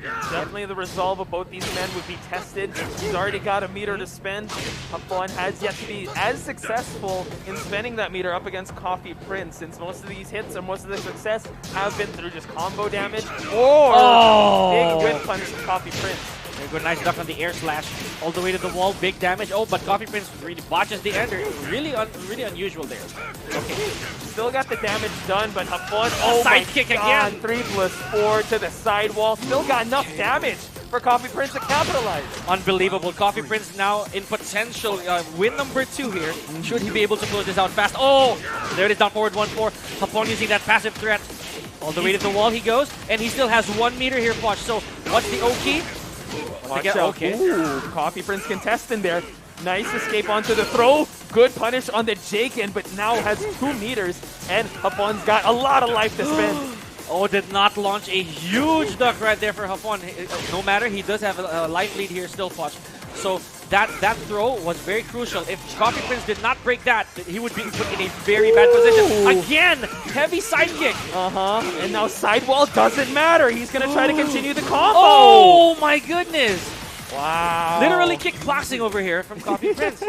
Definitely the resolve of both these men would be tested. He's already got a meter to spend. Hapon has yet to be as successful in spending that meter up against Coffee Prince, since most of these hits and most of the success have been through just combo damage or big good punch from Coffee Prince. Very good, nice duck on the air slash, all the way to the wall, big damage. Oh, but Coffee Prince really botches the ender. Really unusual there. Okay. Still got the damage done, but Hapon, side kick again. 3+4 to the sidewall. Still got enough damage for Coffee Prince to capitalize. Unbelievable. Coffee Prince now in potential win number 2 here. Should he be able to close this out fast? Oh, there it is, down forward 1-4. Hapon using that passive threat. All the way to the wall he goes, and he still has 1 meter here, Watch. So what's the O-key? Watch out. Okay. Ooh, Coffee Prince contestant there. Nice escape onto the throw. Good punish on the Jaken, but now has 2 meters, and Hapon's got a lot of life to spend. Oh, did not launch a huge duck right there for Hapon. No matter, he does have a life lead here still, Watch. So that throw was very crucial. If Coffee Prince did not break that, he would be put in a very bad position. Again, heavy side kick. And now sidewall doesn't matter. He's going to try to continue the combo. Oh my goodness. Wow. Literally kickboxing over here from Coffee Prince.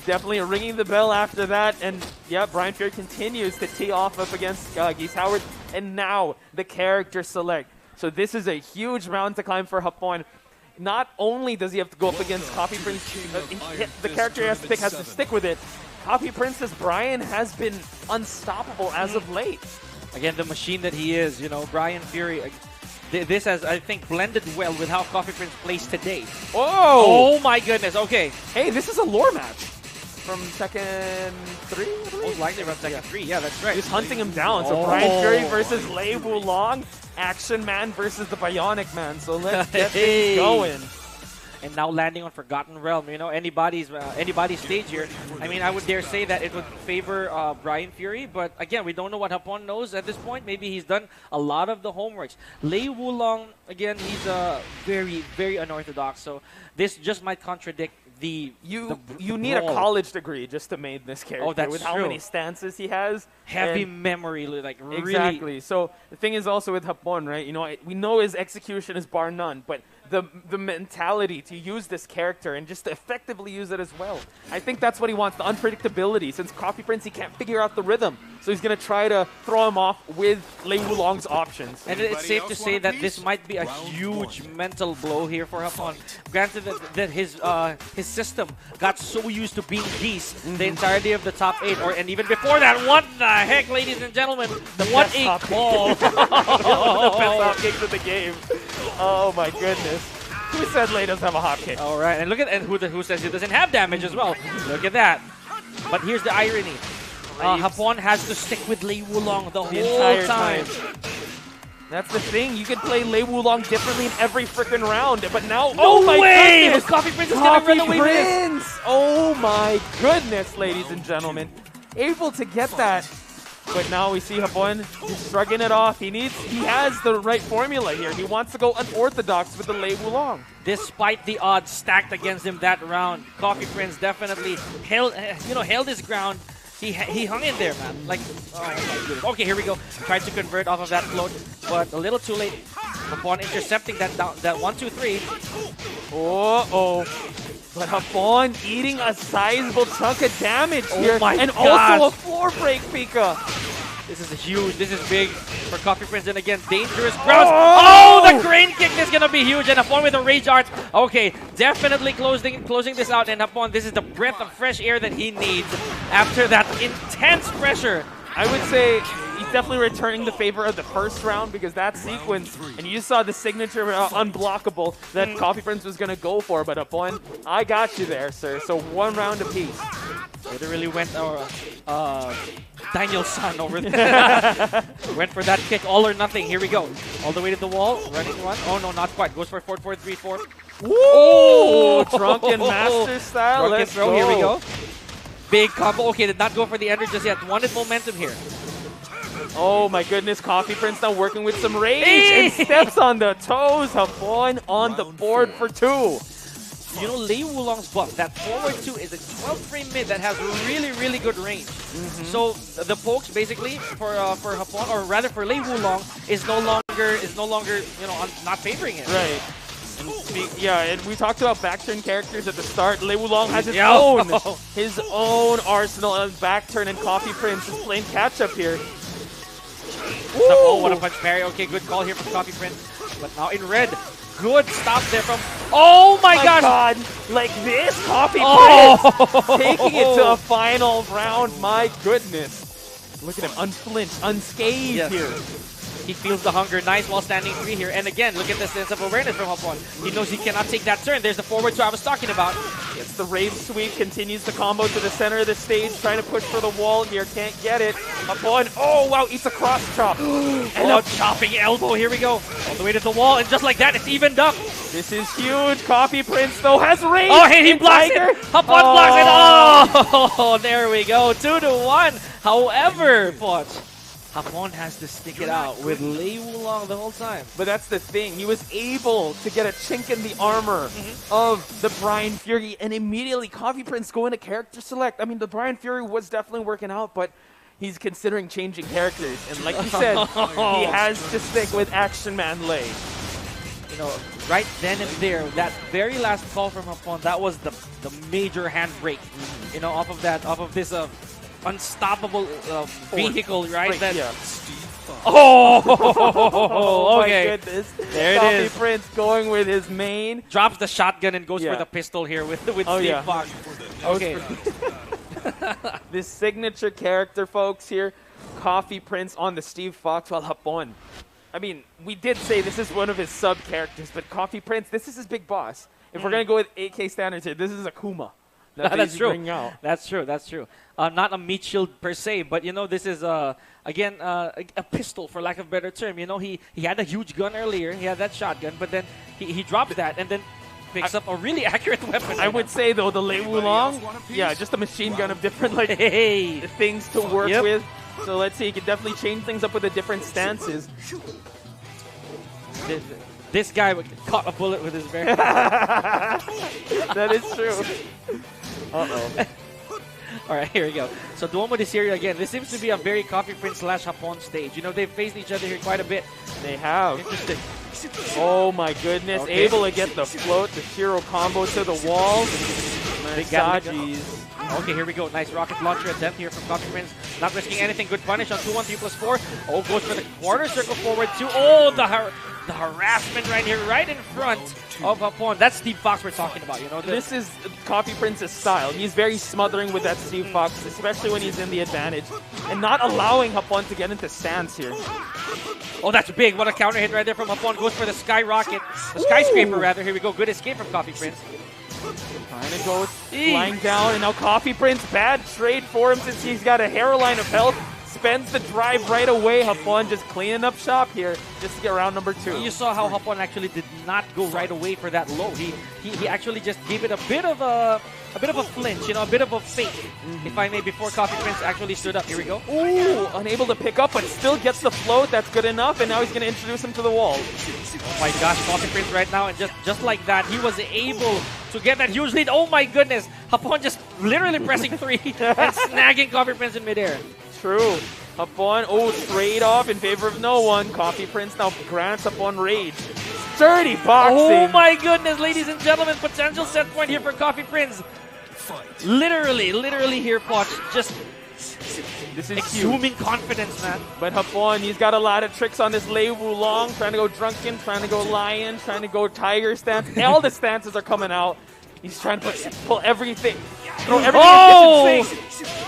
Definitely ringing the bell after that. And yeah, Brian Fury continues to tee off up against Geese Howard. And now the character select. So this is a huge mountain to climb for Hapon. Not only does he have to go up against Coffee Prince, the character he has to pick has to stick with it. Coffee Prince's Brian has been unstoppable as of late. Again, the machine that he is, you know, Brian Fury. This has, I think, blended well with how Coffee Prince plays today. Oh! Oh my goodness, okay. Hey, this is a lore match from Tekken 3, I believe? Most likely around Tekken 3, yeah, that's right. He's hunting him down. So Brian Fury versus Lei Wulong, Action Man versus the Bionic Man. So let's get things going. And now landing on Forgotten Realm, you know, anybody's stage here. I mean, I would dare say that it would favor Brian Fury, but again, we don't know what Hapon knows at this point. Maybe he's done a lot of the homeworks. Lei Wulong, again, he's very, very unorthodox, so this just might contradict the You need a college degree just to make this character. Oh, that's with true. how many stances he has. Heavy And memory, like really. exactly. So the thing is also with Hapon, right? You know, we know his execution is bar none, but the mentality to use this character and just to effectively use it as well. I think that's what he wants, the unpredictability. Since Coffee Prince, he can't figure out the rhythm. So he's going to try to throw him off with Lei Wulong's options. And it's safe to say that this might be a huge mental blow here for Hapon. Granted that his system got so used to being beast the entirety of the top 8, and even before that, what the heck, ladies and gentlemen, the 1-8 call. The best hop kicks of the game. Oh my goodness. Who said Lei doesn't have a hop kick? All right, and look at who says he doesn't have damage as well. Look at that. But here's the irony. Hapon has to stick with Lei Wulong the whole entire time. That's the thing. You can play Lei Wulong differently in every freaking round, but now, No oh my way! goodness! Coffee Prince is gonna run away with this. Prince! Oh my goodness, ladies and gentlemen. Able to get that. But now we see Hapon just shrugging it off. He has the right formula here. He wants to go unorthodox with the Lei Wulong. Despite the odds stacked against him that round, Coffee Prince definitely held his ground. He hung in there, man. Like, oh my goodness. Okay, here we go. Tried to convert off of that float, but a little too late. Upon intercepting that 1-2-3. Oh. But Hapon eating a sizable chunk of damage here. My and gosh. also a floor break, Pika. This is huge. This is big for Coffee Prince. And again, dangerous grounds. Oh, the crane kick is going to be huge. And Hapon with a rage art. Okay, definitely closing this out. And Hapon, this is the breath of fresh air that he needs after that intense pressure. I would say he's definitely returning the favor of the first round because that sequence, and you saw the signature unblockable that Coffee Prince was going to go for, but Hapon, I got you there, sir. So 1 round apiece. Literally went Daniel's son over there. Went for that kick, all or nothing. Here we go. All the way to the wall, running one. Oh no, not quite. Goes for 4-4-3-4. Woo! Drunken Master style. Drunken Let's throw, go. here we go. Big combo. Okay, did not go for the ender just yet. Wanted momentum here. Oh my goodness, Coffee Prince now working with some rage and steps on the toes. Hapon on the board for 2. You know, Lei Wulong's buff, that forward 2 is a 12-frame mid that has really, really good range. So the pokes basically for Hapon, or rather for Lei Wulong, is no longer not favoring it. Right. Yeah, and we talked about back turn characters at the start. Lei Wulong has his own arsenal of back turn, and Coffee Prince is playing catch up here. Oh, what a punch parry. Okay, good call here from Coffee Prince. But now in red. Good stop there from... Oh my gosh! God. Like this, Coffee Prince taking it to a final round. My goodness. Look at him, unflinched, unscathed here. He feels the hunger. Nice while standing 3 here. And again, look at the sense of awareness from Hapon. He knows he cannot take that turn. There's the forward 2 I was talking about. Gets the rave sweep, continues the combo to the center of the stage, trying to push for the wall here. Can't get it. Hapon, oh wow, eats a cross chop. And a chopping elbow. Here we go. All the way to the wall. And just like that, it's evened up. This is huge. Coffee Prince, though, has rage. Oh, hey, he blocks it. Hapon blocks it. Oh, there we go. 2-1. However, Hapon has to stick it out with Lei Wulong the whole time. But that's the thing. He was able to get a chink in the armor of the Brian Fury, and immediately Coffee Prince going to character select. I mean, the Brian Fury was definitely working out, but he's considering changing characters. And like you said, he has to stick with Action Man Lei. You know, right then and there, that very last call from Hapon, that was the major handbrake. You know, off of this unstoppable vehicle, right? Right, yeah. Oh, okay. My goodness. There it Coffee is. Prince going with his main. Drops the shotgun and goes for the pistol here with Steve Fox. Okay. This signature character, folks, here. Coffee Prince on the Steve Fox while Hapon I mean, we did say this is one of his sub characters, but Coffee Prince, this is his big boss. If we're gonna go with 8K standards here, this is a Kuma. That's true. Out. That's true. That's true. Not a meat shield per se, but you know, this is again a pistol, for lack of a better term. You know, he had a huge gun earlier. He had that shotgun, but then he drops that and then picks up a really accurate weapon. I would say though the Lei Wulong, yeah, just a machine gun of different like things to work with. So let's see, he can definitely change things up with the different stances. This guy caught a bullet with his bare. That is true. Uh-oh. All right, here we go. So Duomo de Syria again. This seems to be a very Coffee Prince / Hapon stage. You know, they've faced each other here quite a bit. They have. Interesting. Oh my goodness. Okay. Able to get the float, the Shiro combo to the wall. Masaji's. Okay, here we go. Nice rocket launcher attempt here from Coffee Prince. Not risking anything. Good punish on 2-1, 3+4. Oh, goes for the quarter circle forward too. Oh, the harassment right here, right in front of Hapon. That's Steve Fox we're talking about, you know. This is Coffee Prince's style. He's very smothering with that Steve Fox, especially when he's in the advantage. And not allowing Hapon to get into stands here. Oh, that's big. What a counter hit right there from Hapon. Goes for the skyrocket. The skyscraper, rather. Here we go. Good escape from Coffee Prince. Trying to go flying down, and now Coffee Prince, bad trade for him since he's got a hairline of health. Spends the drive right away. Hapon just cleaning up shop here just to get round number 2. You saw how Hapon actually did not go right away for that low. He actually just gave it a bit of a flinch, you know, a bit of a fake, if I may, before Coffee Prince actually stood up. Here we go. Ooh, unable to pick up, but still gets the float. That's good enough, and now he's going to introduce him to the wall. Oh my gosh, Coffee Prince right now, and just like that, he was able to get that huge lead. Oh my goodness, Hapon just literally pressing 3 and snagging Coffee Prince in midair. True. Hapon, trade off in favor of no one. Coffee Prince now grants Hapon rage. Sturdy boxing. Oh my goodness, ladies and gentlemen, potential set point here for Coffee Prince. Literally here, Poch. Just this is exhuming confidence, man. But Hapon, he's got a lot of tricks on this Lei Wulong. Trying to go drunken, trying to go lion, trying to go tiger stance. All the stances are coming out. He's trying to pull everything. Throw everything in the kitchen sink.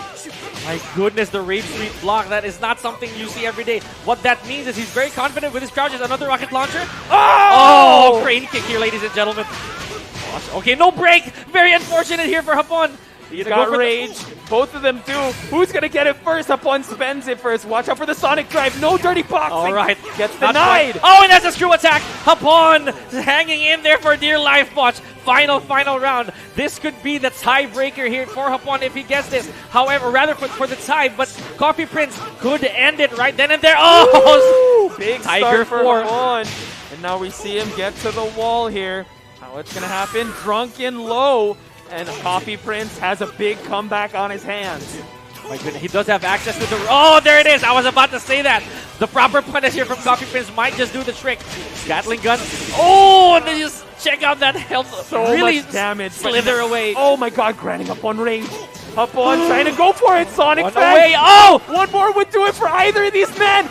My goodness, the Rave Street block. That is not something you see every day. What that means is he's very confident with his crouches. Another rocket launcher. Oh, crane kick here, ladies and gentlemen. Gosh, okay, no break. Very unfortunate here for Hapon. He's got rage. Both of them do. Who's going to get it first? Hapon spends it first. Watch out for the Sonic Drive. No dirty boxing. All right. Gets denied. Oh, and that's a screw attack. Hapon hanging in there for dear life, Watch. Final round. This could be the tiebreaker here for Hapon if he gets this. However, rather for the tie, but Coffee Prince could end it right then and there. Oh, big Tiger start for Hapon. And now we see him get to the wall here. What's going to happen? Drunken low. And Coffee Prince has a big comeback on his hands. My goodness, he does have access to the... Oh, there it is! I was about to say that. The proper punish here from Coffee Prince might just do the trick. Gatling gun. Oh, and then just check out that health. So really much damage. Slither away. Oh my god, granting up on range. Hapon trying to go for it. Sonic away. Oh! One more would do it for either of these men.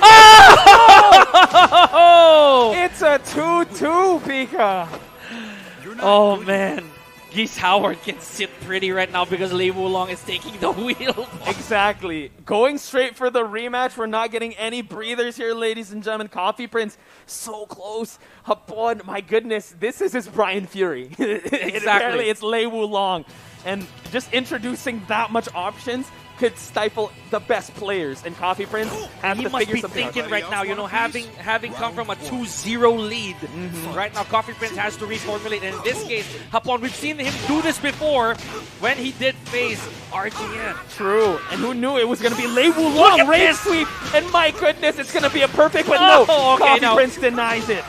Oh! It's a 2-2, Pika. Oh, man. Geese Howard can sit pretty right now because Lei Wulong is taking the wheel. Exactly. Going straight for the rematch. We're not getting any breathers here, ladies and gentlemen. Coffee Prince, so close. Hapon, my goodness, this is his Brian Fury. Exactly. Apparently, it's Lei Wulong. And just introducing that much options could stifle the best players. And Coffee Prince has to must figure be something out. thinking right now, you know, having come from a 2-0 lead, right now Coffee Prince has to reformulate. And in this case, Hapon, we've seen him do this before when he did face RGN. True. And who knew it was going to be Lei Wulong rage sweep? And my goodness, it's going to be a perfect, but no. Okay, Coffee Prince denies it.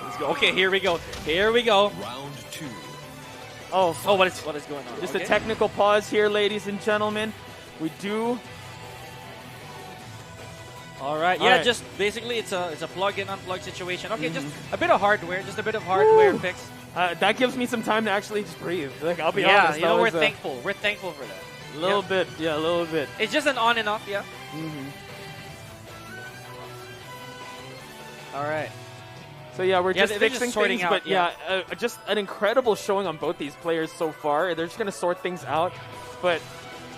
Let's go. Okay, here we go. Here we go. Round 2. Oh, what is going on? Just a technical pause here, ladies and gentlemen. We do. All right. All Yeah, right. just basically it's a plug in unplug situation. Okay, just a bit of hardware, fix. That gives me some time to actually just breathe. Like, I'll be Yeah, honest. you know, we're thankful. We're thankful for that. A little bit. Yeah, a little bit. It's just an on and off, yeah. All right. So yeah, we're just they're fixing just sorting things, out, but just an incredible showing on both these players so far. They're just gonna sort things out, but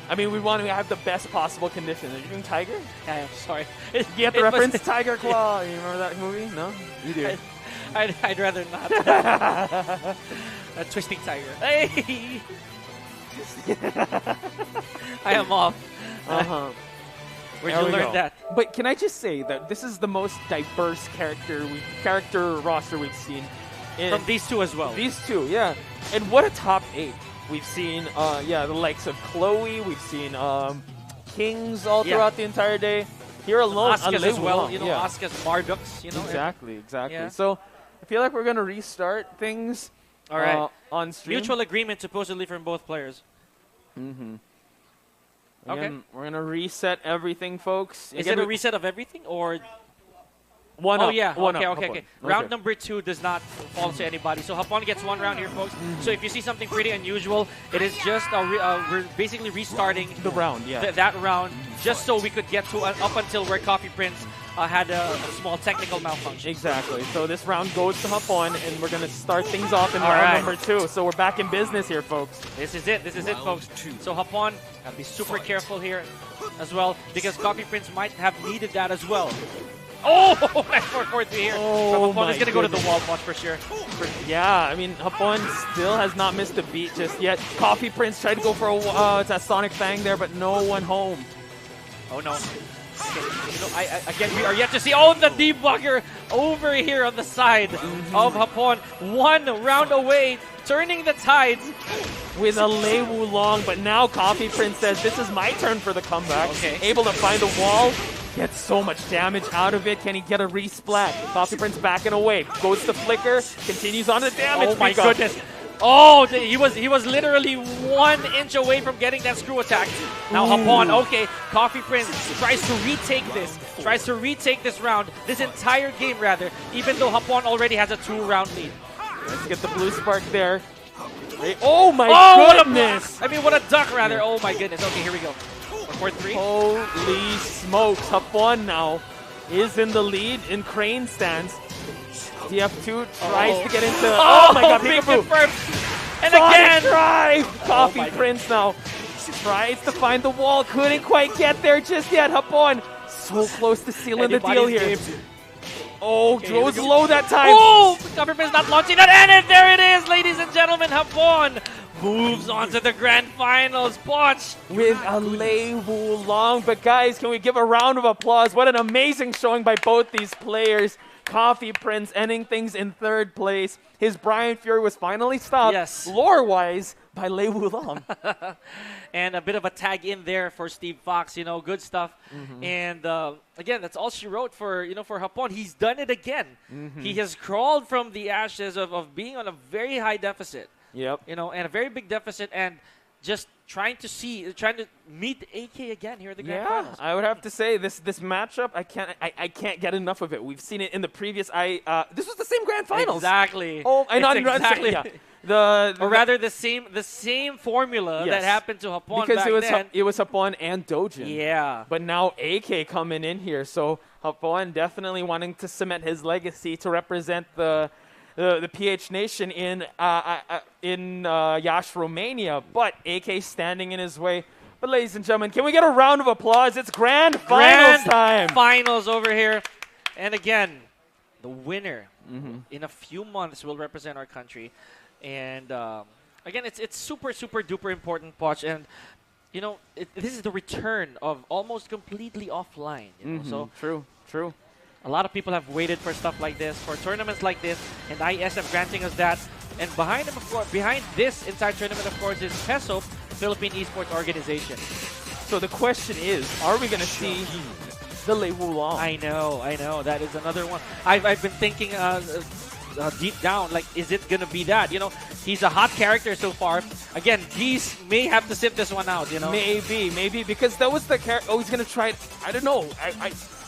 I mean, we want to have the best possible conditions. Are you doing Tiger? I am sorry. You get the reference? Tiger Claw. You remember that movie? No? You do. I'd rather not. A twisting tiger. Hey! I am off. Where'd you learn that? But can I just say that this is the most diverse character roster we've seen. From these two as well. These two, yeah. And what a top 8. We've seen, the likes of Chloe. We've seen Kings all throughout the entire day. Here alone, Asuka's as well. Asuka's Marduk's. Exactly. Yeah. So I feel like we're gonna restart things. All right. On stream. Mutual agreement supposedly from both players. Okay. We're gonna reset everything, folks. Is it a reset of everything or? One up. Okay. Round number 2 does not fall to anybody. So Hapon gets 1 round here, folks. So if you see something pretty unusual, it is just we're basically restarting the round, that round, just so we could get to up until where Coffee Prince had a small technical malfunction. Exactly. So this round goes to Hapon, and we're gonna start things off in round number 2. So we're back in business here, folks. This is it, folks. So Hapon, gotta be super careful here as well, because Coffee Prince might have needed that as well. Oh, nice 4-4-3 here. Oh, Hapon is going to go to the wall watch for sure. Yeah, I mean, Hapon still has not missed a beat just yet. Coffee Prince tried to go for a Sonic Fang there, but no one home. Oh, no. Okay. Again, we are yet to see. Oh, the debugger over here on the side of Hapon. 1 round away, turning the tides. With a Lei Wulong, but now Coffee Prince says, this is my turn for the comeback. Okay. Able to find a wall. Gets so much damage out of it. Can he get a resplat? Coffee Prince backing away. Goes to Flicker. Continues on the damage. Oh my goodness. Oh, he was literally 1 inch away from getting that screw attack. Now Hapon, okay. Coffee Prince tries to retake this round. This entire game, rather. Even though Hapon already has a 2-round lead. Let's get the blue spark there. Oh my goodness. What a duck, rather. Oh my goodness. Okay, here we go. 4-3. Holy smokes. Hapon now is in the lead in crane stance. DF2 tries to get into... Oh my god, big Peekaboo. confirm. And Sonic again. drive. Coffee Prince now tries to find the wall. Couldn't quite get there just yet. Hapon so close to sealing the deal here. Oh, goes low that time. Oh, Coffee Prince not launching that. And there it is, ladies and gentlemen. Hapon moves on to the grand finals. Watch. With a Lei Wulong. But guys, can we give a round of applause? What an amazing showing by both these players. Coffee Prince ending things in 3rd place. His Brian Fury was finally stopped, lore-wise, by Lei Wulong. And a bit of a tag in there for Steve Fox, good stuff. And again, that's all she wrote for Hapon. He's done it again. He has crawled from the ashes of being on a very high deficit. Yep. And a very big deficit, and just trying to meet AK again here at the Grand Finals. I would have to say this matchup, I can't get enough of it. We've seen it in the previous this was the same Grand Finals. Exactly. Oh, I know exactly. Or rather the same formula that happened to Hapon because back it was Hapon and Dojin. Yeah. But now AK coming in here, so Hapon definitely wanting to cement his legacy to represent the PH Nation in Yash, Romania, but AK standing in his way. But ladies and gentlemen, can we get a round of applause? It's Grand Finals time. Finals over here. And again, the winner in a few months will represent our country. And again, it's super, super duper important, Poch. And, this is the return of almost completely offline. So True. a lot of people have waited for stuff like this, for tournaments like this, and IESF granting us that. And behind this entire tournament, of course, is PESO, Philippine Esports Organization. So the question is, are we going to see the Lei Wulong? I know. That is another one. I've been thinking deep down, like, is it going to be that? He's a hot character so far. Again, Geese may have to sit this one out, Maybe, because that was the character. Oh, he's going to try it. I don't know.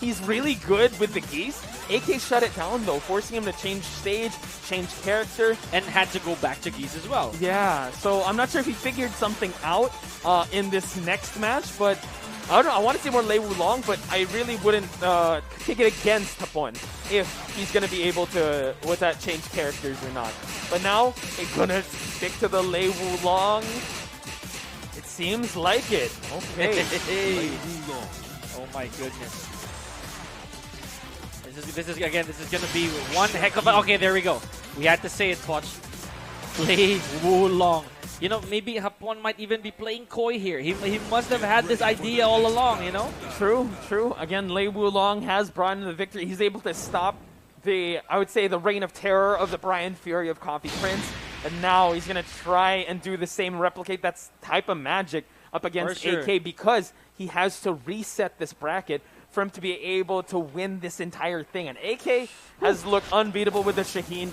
He's really good with the Geese. AK shut it down, though, forcing him to change stage, change character. And had to go back to Geese as well. Yeah, so I'm not sure if he figured something out in this next match, but I don't know. I want to see more Lei Wulong, but I really wouldn't kick it against Hapon if he's going to be able to, change characters or not. But now, it's going to stick to the Lei Wulong. It's seems like it. Okay. Oh my goodness. This is again, this is gonna be one heck of a... Okay, there we go. We had to say it, Poch. Play Wulong. You know, maybe Hapon might even be playing coy here. He must have had this idea all along, you know? True, true. Again, Lei Wulong has brought in the victory. He's able to stop the, I would say, the reign of terror of the Brian Fury of Coffee Prince. And now he's going to try and do the same, replicate that type of magic up against AK because he has to reset this bracket for him to be able to win this entire thing. And AK has looked unbeatable with the Shaheen,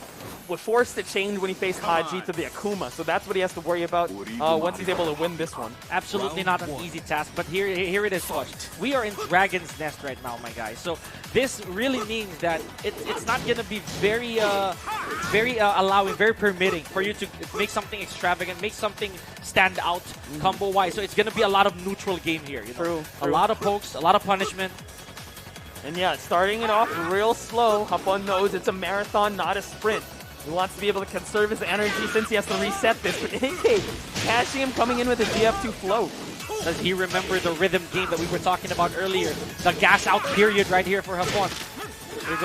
was forced to change when he faced Haji to the Akuma, so that's what he has to worry about once he's able to win this one. Absolutely not an easy task, but here it is, Poch. We are in Dragon's Nest right now, my guys. So this really means that it's not going to be very allowing, very permitting for you to make something extravagant, make something stand out combo-wise. So it's going to be a lot of neutral game here. You know? True. A lot of pokes, a lot of punishment. And yeah, starting it off real slow. Hapon knows it's a marathon, not a sprint. He wants to be able to conserve his energy since he has to reset this. But AK, catching him coming in with a DF2 float. Does he remember the rhythm game that we were talking about earlier? The gas out period right here for Hapon.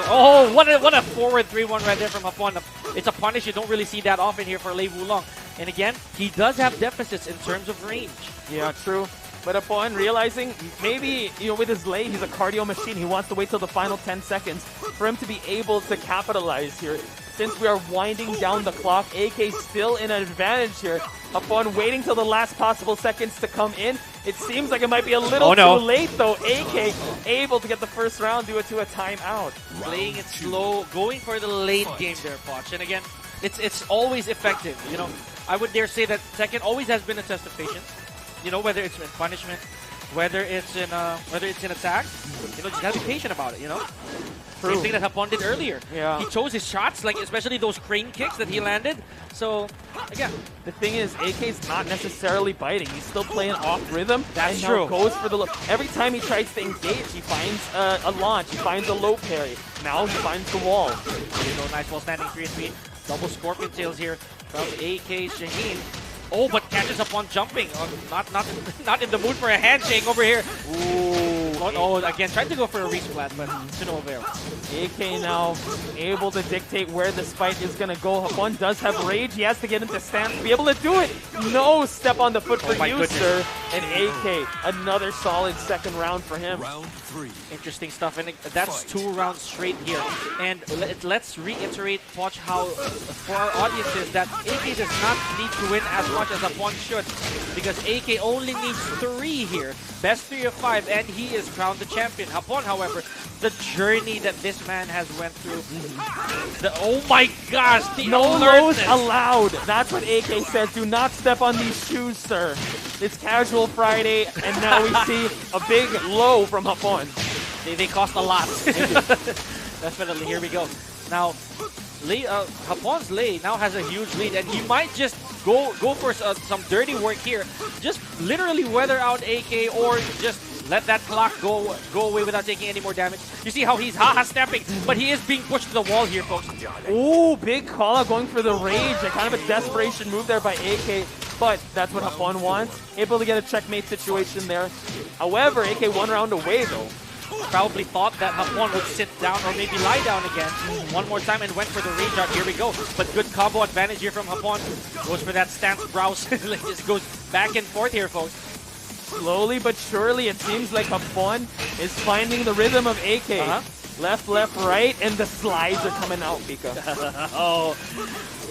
Oh, what a forward 3-1 right there from Hapon. It's a punish. You don't really see that often here for Lei Wulong. And again, he does have deficits in terms of range. Yeah, true. But upon realizing maybe, you know, with his Lei, he's a cardio machine. He wants to wait till the final 10 seconds for him to be able to capitalize here. Since we are winding down the clock, AK still in an advantage here. Upon waiting till the last possible seconds to come in, it seems like it might be a little too late though. AK able to get the first round due to a timeout. Playing it slow, going for the late game there, Poch. And again, it's always effective. You know, I would dare say that Tekken always has been a test of patience. You know, whether it's in punishment, whether it's in attack, you know, just gotta be patient about it. You know, same thing that Hapon did earlier. Yeah, he chose his shots, like especially those crane kicks that he landed. So again, the thing is, AK's not necessarily biting. He's still playing off rhythm. That's and true. Goes for the every time he tries to engage, he finds a launch. He finds a low parry. Now he finds the wall. There you go, nice wall standing 3-3. Double scorpion tails here from AK Shaheen. Oh, but catches upon jumping. Not in the mood for a handshake over here. Ooh. Oh, again, tried to go for a resplat, but to no avail. AK now able to dictate where this fight is going to go. Hapon does have rage. He has to get into stance to be able to do it. No step on the foot for you, sir. And AK, another solid second round for him. Round 3. Interesting stuff, and that's 2 rounds straight here. And let's reiterate, Poch, how for our audiences that AK does not need to win as much as Hapon should, because AK only needs 3 here. Best 3 of 5, and he is crowned the champion. Hapon, however, the journey that this man has went through. Oh my gosh, the no lows allowed. That's what AK said. Do not step on these shoes, sir. It's Casual Friday, and now we see a big low from Hapon. They cost a lot. Definitely, here we go. Now, Hapon's Lei now has a huge lead, and he might just go for some dirty work here. Just literally weather out AK, or just let that clock go away without taking any more damage. You see how he's stepping, but he is being pushed to the wall here, folks. Ooh, big call out going for the rage. A kind of a desperation move there by AK, but that's what Hapon wants. Able to get a checkmate situation there. However, AK 1 round away though. Probably thought that Hapon would sit down or maybe lie down again one more time and went for the rage out. Here we go. But good combo advantage here from Hapon. Goes for that stance browse. Just goes back and forth here, folks. Slowly but surely, it seems like Hapon is finding the rhythm of AK. Left, left, right, and the slides are coming out, Pika. Oh,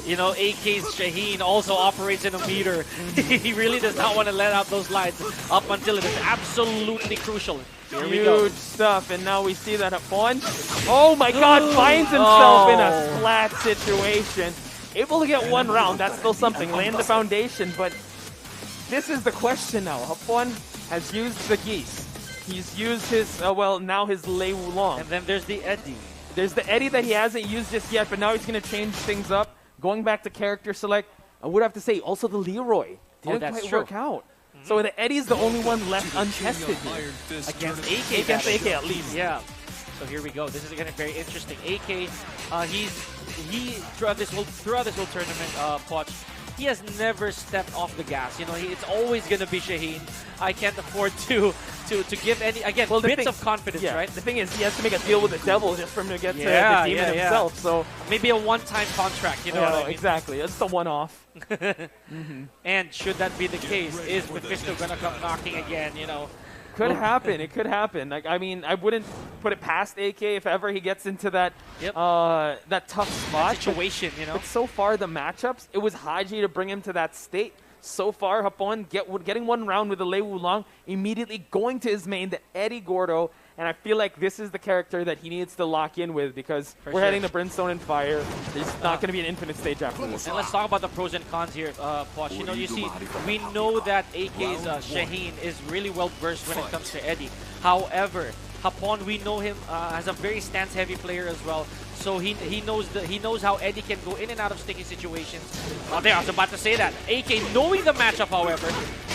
you know, AK's Shaheen also operates in a meter. He really does not want to let out those slides up until it is absolutely crucial. Here we go. Huge stuff, and now we see that Hapon, oh my god, finds himself in a flat situation. Able to get 1 round, that's still something. Laying the foundation, but this is the question now. Hapon has used the geese. He's used his, well, now his Lei Wulong. And then there's the Eddie. There's the Eddie that he hasn't used just yet, but now he's going to change things up. Going back to character select, I would have to say also the Leroy. Didn't quite work out. So the Eddie's the only one left untested here. Against AK. Against AK at least. Yeah. So here we go. This is getting very interesting. AK, he throughout this whole tournament, Poch, he has never stepped off the gas. You know, it's always going to be Shaheen. I can't afford to give any, again, bits of confidence, right? The thing is, he has to make a deal with the devil just for him to get to the demon himself. So maybe a one-time contract, you know what I mean? Exactly. It's a one-off. And should that be the case, is Mephisto going to come knocking again, you know? Could happen. It could happen. Like, I mean, I wouldn't put it past AK if ever he gets into that that tough spot. That situation, you know? But so far, the matchups, it was Haji to bring him to that state. So far, Hapon getting one round with the Lei Wulong, immediately going to his main, the Eddie Gordo. And I feel like this is the character that he needs to lock in with, because we're heading to Brimstone and Fire. There's not going to be an infinite stage after this. And let's talk about the pros and cons here, Posh. You know, you see, we know that AK's Shaheen is really well versed when it comes to Eddie. However, Hapon, we know him as a very stance-heavy player as well. So he knows how Eddie can go in and out of sticky situations. Oh, there, I was about to say that. AK, knowing the matchup, however,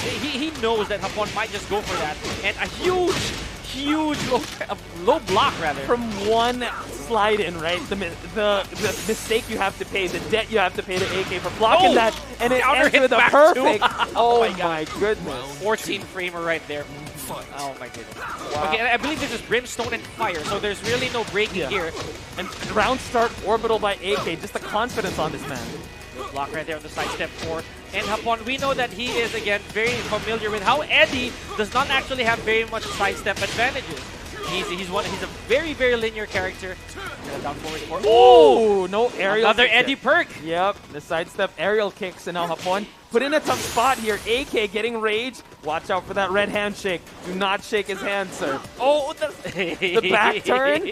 he knows that Hapon might just go for that. And a huge low block, rather. From one slide in, right? The mistake you have to pay, the debt you have to pay to AK for blocking that, and it ends with a perfect. Oh my goodness. 14 framer right there. Oh my goodness. Wow. Okay, and I believe this is Brimstone and Fire, so there's really no breaking here. And round start orbital by AK, just the confidence on this man. Block right there on the side step 4. And Hapon, we know that he is, again, very familiar with how Eddie does not actually have very much sidestep advantages. He's a very, very linear character. Down forward 4. Oh, no aerial. Another Eddie perk. Yep, the sidestep aerial kicks, and now Hapon put in a tough spot here. AK getting rage. Watch out for that red handshake. Do not shake his hand, sir. Oh, the back turn.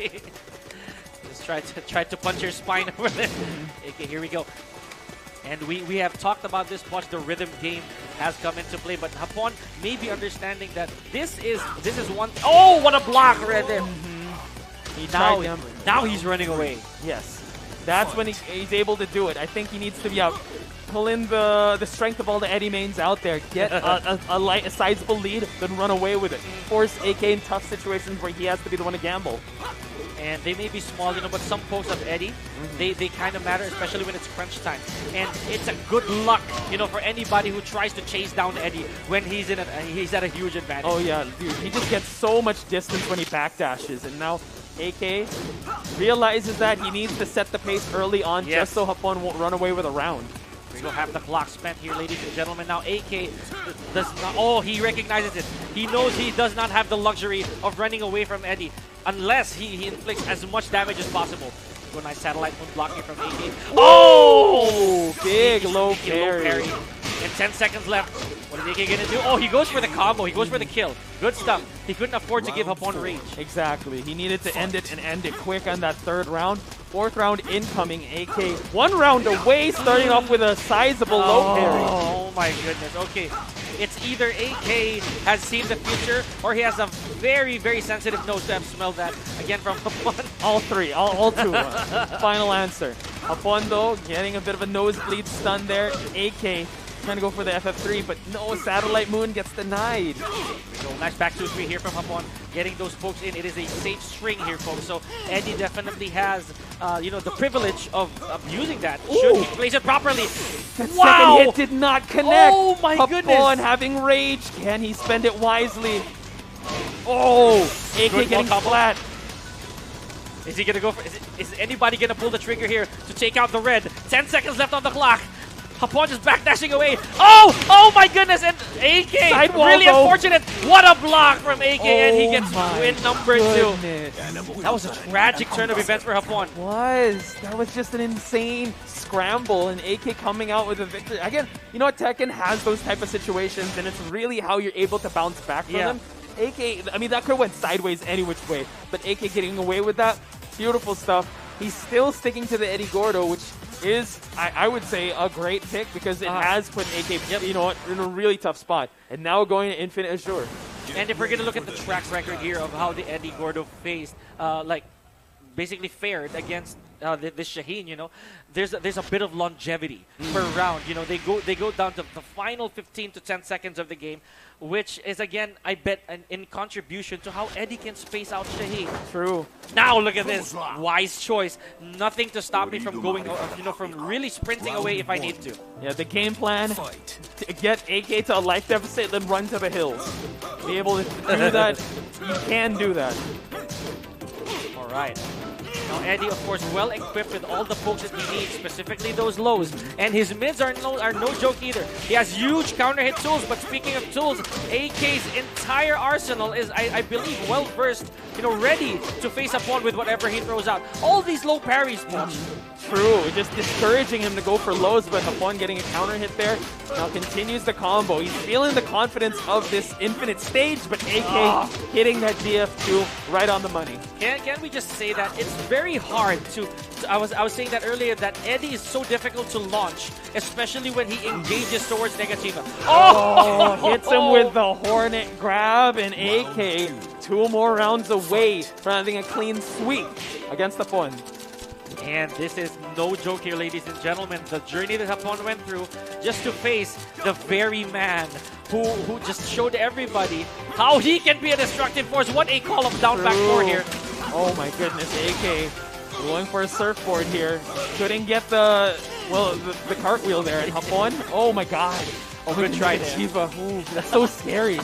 Just try to punch your spine over there. AK, here we go. And we have talked about this much. The rhythm game has come into play, but Hapon may be understanding that this is one. Oh, what a block right there! Now he's running away. Yes, that's when he's able to do it. I think he needs to be out, pull in the strength of all the Eddie mains out there, get a sizable lead, then run away with it. Force AK in tough situations where he has to be the one to gamble. And they may be small, you know, but some pokes of Eddie, they kind of matter, especially when it's crunch time. And it's a good luck, you know, for anybody who tries to chase down Eddie when he's at a huge advantage. Oh yeah, dude, he just gets so much distance when he backdashes, and now AK realizes that he needs to set the pace early on just so Hapon won't run away with a round. We don't have the clock spent here, ladies and gentlemen. Now AK does not. Oh, he recognizes it. He knows he does not have the luxury of running away from Eddie unless he inflicts as much damage as possible. Go nice satellite moon blocking from AK. Oh, big low parry. And 10 seconds left. What is AK gonna do? Oh, he goes for the combo. He goes for the kill. Good stuff. He couldn't afford to give Hapon rage. Exactly. He needed to end it and end it quick on that third round. Fourth round incoming. AK 1 round away, starting off with a sizable low parry. Oh my goodness. Okay. It's either AK has seen the future or he has a very, very sensitive nose to have smelled that. Again from Hapon. All three. All two. Final answer. Hapon, though, getting a bit of a nosebleed stun there. AK trying to go for the FF3, but no, Satellite Moon gets denied. So nice back 2-3 here from Hapon, getting those pokes in. It is a safe string here, folks. So Eddie definitely has, you know, the privilege of using that. Should he place it properly? That second hit did not connect. Oh my goodness! Hapon having rage. Can he spend it wisely? Oh, AK getting flat. Is he gonna go for? Is anybody gonna pull the trigger here to take out the red? 10 seconds left on the clock. Hapon just backdashing away. Oh my goodness! And AK, Sidewall, really unfortunate. What a block from AK, and he gets win number 2. That was a tragic turn of events for Hapon. That was just an insane scramble, and AK coming out with a victory. Again, you know what? Tekken has those type of situations, and it's really how you're able to bounce back from them. AK, I mean, that could have went sideways any which way, but AK getting away with that, beautiful stuff. He's still sticking to the Eddie Gordo, which is, I would say, a great pick because it has put AK, you know, in a really tough spot. And now going to Infinite Azure. And if we're going to look at the track record here of how the Eddie Gordo faced, like, basically fared against this Shaheen, you know, there's a bit of longevity per round. You know, they go down to the final 15 to 10 seconds of the game, which is again, I bet, in contribution to how Eddie can space out Shaheen. True. Now look at this, wise choice. Nothing to stop me from going, you know, from really sprinting away if I need to. Yeah, the game plan to get AK to a life deficit, then run to the hills. Be able to do that. You can do that. All right. Now Eddie, of course, well equipped with all the pokes that he needs, specifically those lows. And his mids are no joke either. He has huge counter hit tools, but speaking of tools, AK's entire arsenal is, I believe, well versed, you know, ready to face Hapon with whatever he throws out. All these low parries, Poch. True, just discouraging him to go for lows, but Hapon getting a counter hit there. Now continues the combo. He's feeling the confidence of this infinite stage, but AK hitting that DF2 right on the money. Can we just say that it's very hard to I was saying that earlier, that Eddie is so difficult to launch, especially when he engages towards Negativa. Oh, hits him with the Hornet grab, and AK 2 more rounds away from having a clean sweep against Hapon. And this is no joke here, ladies and gentlemen. The journey that Hapon went through just to face the very man who just showed everybody how he can be a destructive force. What a call of down back 4 here. Oh my goodness, AK going for a surfboard here. Couldn't get the cartwheel there. And Hapon, oh my god. Oh, good try there. Shiva. Ooh, that's so scary.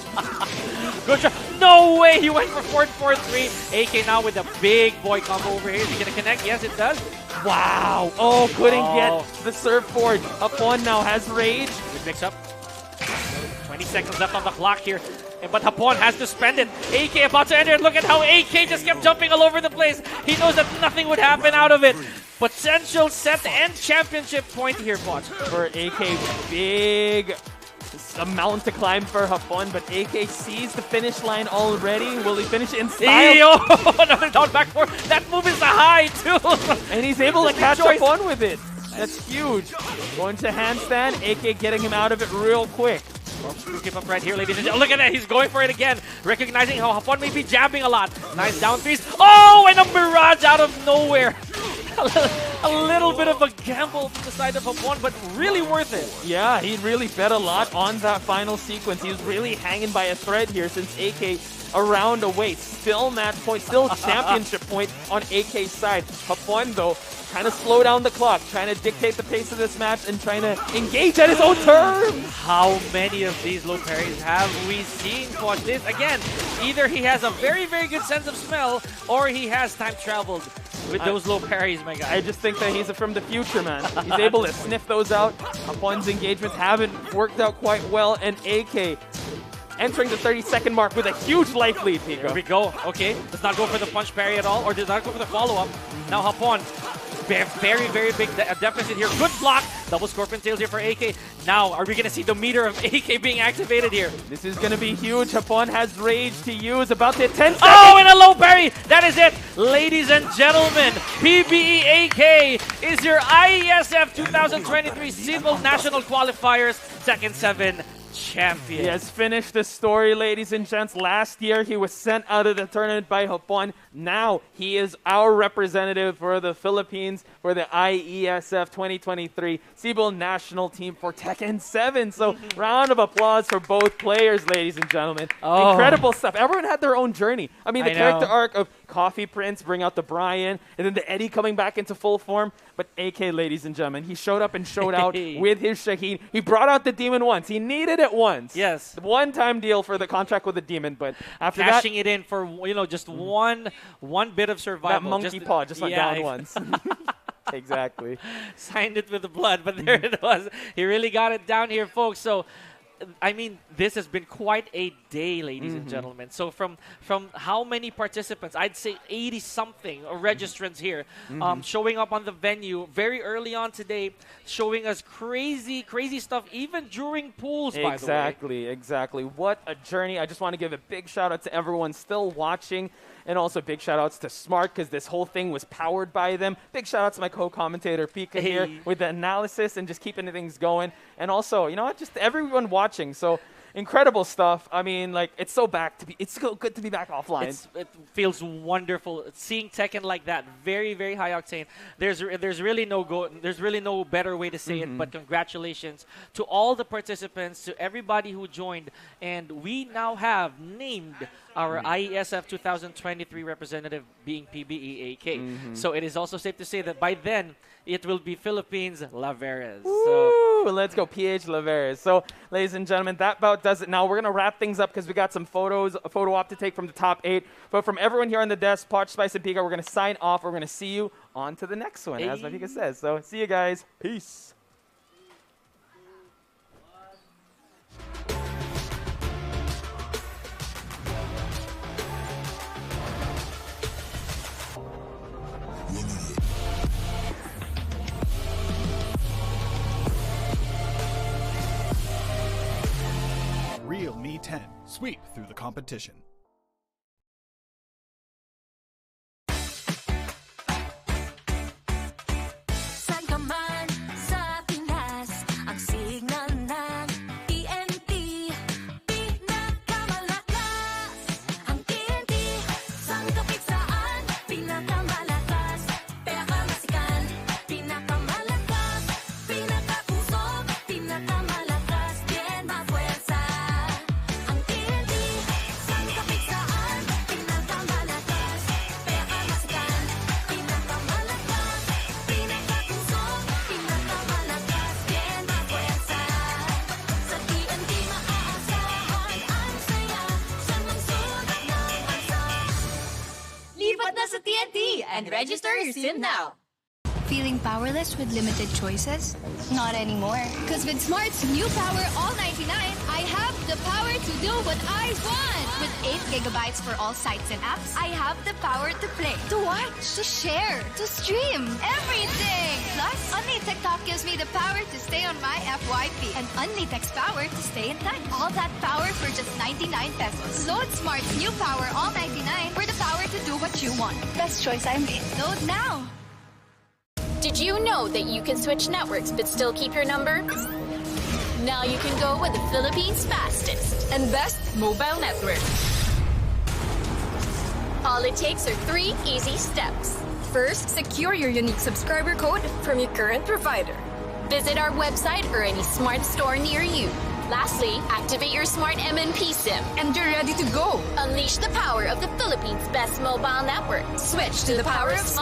Good try. No way! He went for 4-4-3. AK now with a big boy combo over here. Is he going to connect? Yes, it does. Wow. Oh, couldn't get the surfboard. Hapon now has rage. Good mix up. 20 seconds left on the clock here. But Hapon has to spend it. AK about to enter. Look at how AK just kept jumping all over the place. He knows that nothing would happen out of it. Potential set and championship point here, Poch. For AK, big amount to climb for Hapon, but AK sees the finish line already. Will he finish in style? Another down back 4. That move is a high, too. And he's able to catch Hapon with it. That's huge. Going to handstand. AK getting him out of it real quick. Keep up right here, ladies and gentlemen. Look at that. He's going for it again. Recognizing how Hapon may be jabbing a lot. Nice down threes. Oh, and a mirage out of nowhere. A little bit of a gamble from the side of Hapon, but really worth it. Yeah, he really bet a lot on that final sequence. He was really hanging by a thread here since AK a round away. Still match point, still championship point on AK's side. Hapon, though, trying to slow down the clock, trying to dictate the pace of this match, and trying to engage at his own terms. How many of these low parries have we seen for this? Again, either he has a very, very good sense of smell, or he has time traveled with those low parries, my guy. I just think that he's from the future, man. He's able to sniff those out. Hapon's engagements haven't worked out quite well, and AK entering the 30-second mark with a huge life lead, Pico. Here we go. Okay, does not go for the punch parry at all, or does not go for the follow-up. Now Hapon, very, very big deficit here. Good block. Double Scorpion Tails here for AK. Now, are we going to see the meter of AK being activated here? This is going to be huge. Hapon has rage to use. About to 10 seconds. Oh, and a low parry. That is it. Ladies and gentlemen, PBE AK is your IESF 2023 Sibol National Qualifiers Tekken 7 champion. He has finished the story, ladies and gents. Last year, he was sent out of the tournament by Hapon. Now, he is our representative for the Philippines for the IESF 2023 Sibol national team for Tekken 7. So, round of applause for both players, ladies and gentlemen. Incredible stuff. Everyone had their own journey. I mean, the character arc of Coffee Prince, bring out the Brian, and then the Eddie coming back into full form. But AK, ladies and gentlemen, he showed up and showed out with his Shaheen. He brought out the Demon once. He needed it once. Yes. One-time deal for the contract with the Demon, but after cashing it in for, you know, just one bit of survival. That monkey paw just went down once. Exactly. Signed it with the blood, but there it was. He really got it down here, folks. So, I mean, this has been quite a day, ladies and gentlemen. So from how many participants? I'd say 80-something registrants here showing up on the venue very early on today, showing us crazy, crazy stuff, even during pools, by the way. Exactly. What a journey. I just want to give a big shout-out to everyone still watching. And also big shout-outs to Smart, because this whole thing was powered by them. Big shout-out to my co-commentator, Pika, here with the analysis and just keeping things going. And also, you know what, just everyone watching. So incredible stuff. I mean, like, it's so good to be back offline. It feels wonderful seeing Tekken like that. Very, very high octane. There's really no better way to say it. But congratulations to all the participants, to everybody who joined, and we now have named our IESF 2023 representative being PBEAK. So it is also safe to say that by then it will be Philippines Laveres. So let's go, PH Laveres. So, ladies and gentlemen, that about does it. Now we're gonna wrap things up because we got some a photo op to take from the top 8. But from everyone here on the desk, Poch, Spice, and Pika, we're gonna sign off. We're gonna see you on to the next one, as my Pika says. So, see you guys. Peace. Real Me 10. Sweep through the competition. Saan ka man sa Pinas, ang signal ng TNT pinakamalakas. Ang TNT, saan kapit saan, pinakamalakas. Pinakamasikan, pinakamalakas. Pinakakusog, pinakamalakas. Bien mafuerza. Ang TNT, saan kapit saan, pinakamalakas. Pinakamasikan, pinakamalakas. Pinakakusog, pinakamalakas. Bien mafuerza. Sa TNT maaasahan ang saya sa lungsod ng bansa. Lipat na sa TNT and register your sim now. Feeling powerless with limited choices? Not anymore. Because with Smart's new Power All 99, I have the power to do what I want. With 8 gigabytes for all sites and apps, I have the power to play, to watch, to share, to stream, everything. Plus, Only TikTok gives me the power to stay on my FYP. And Only Text power to stay in touch. All that power for just 99 pesos. Load Smart's new Power All 99 for the power to do what you want. Best choice I made. Load now. Did you know that you can switch networks but still keep your number? Now you can go with the Philippines' fastest and best mobile network. All it takes are 3 easy steps. First, secure your unique subscriber code from your current provider. Visit our website or any smart store near you. Lastly, activate your smart MNP SIM and you're ready to go. Unleash the power of the Philippines' best mobile network. Switch to the power of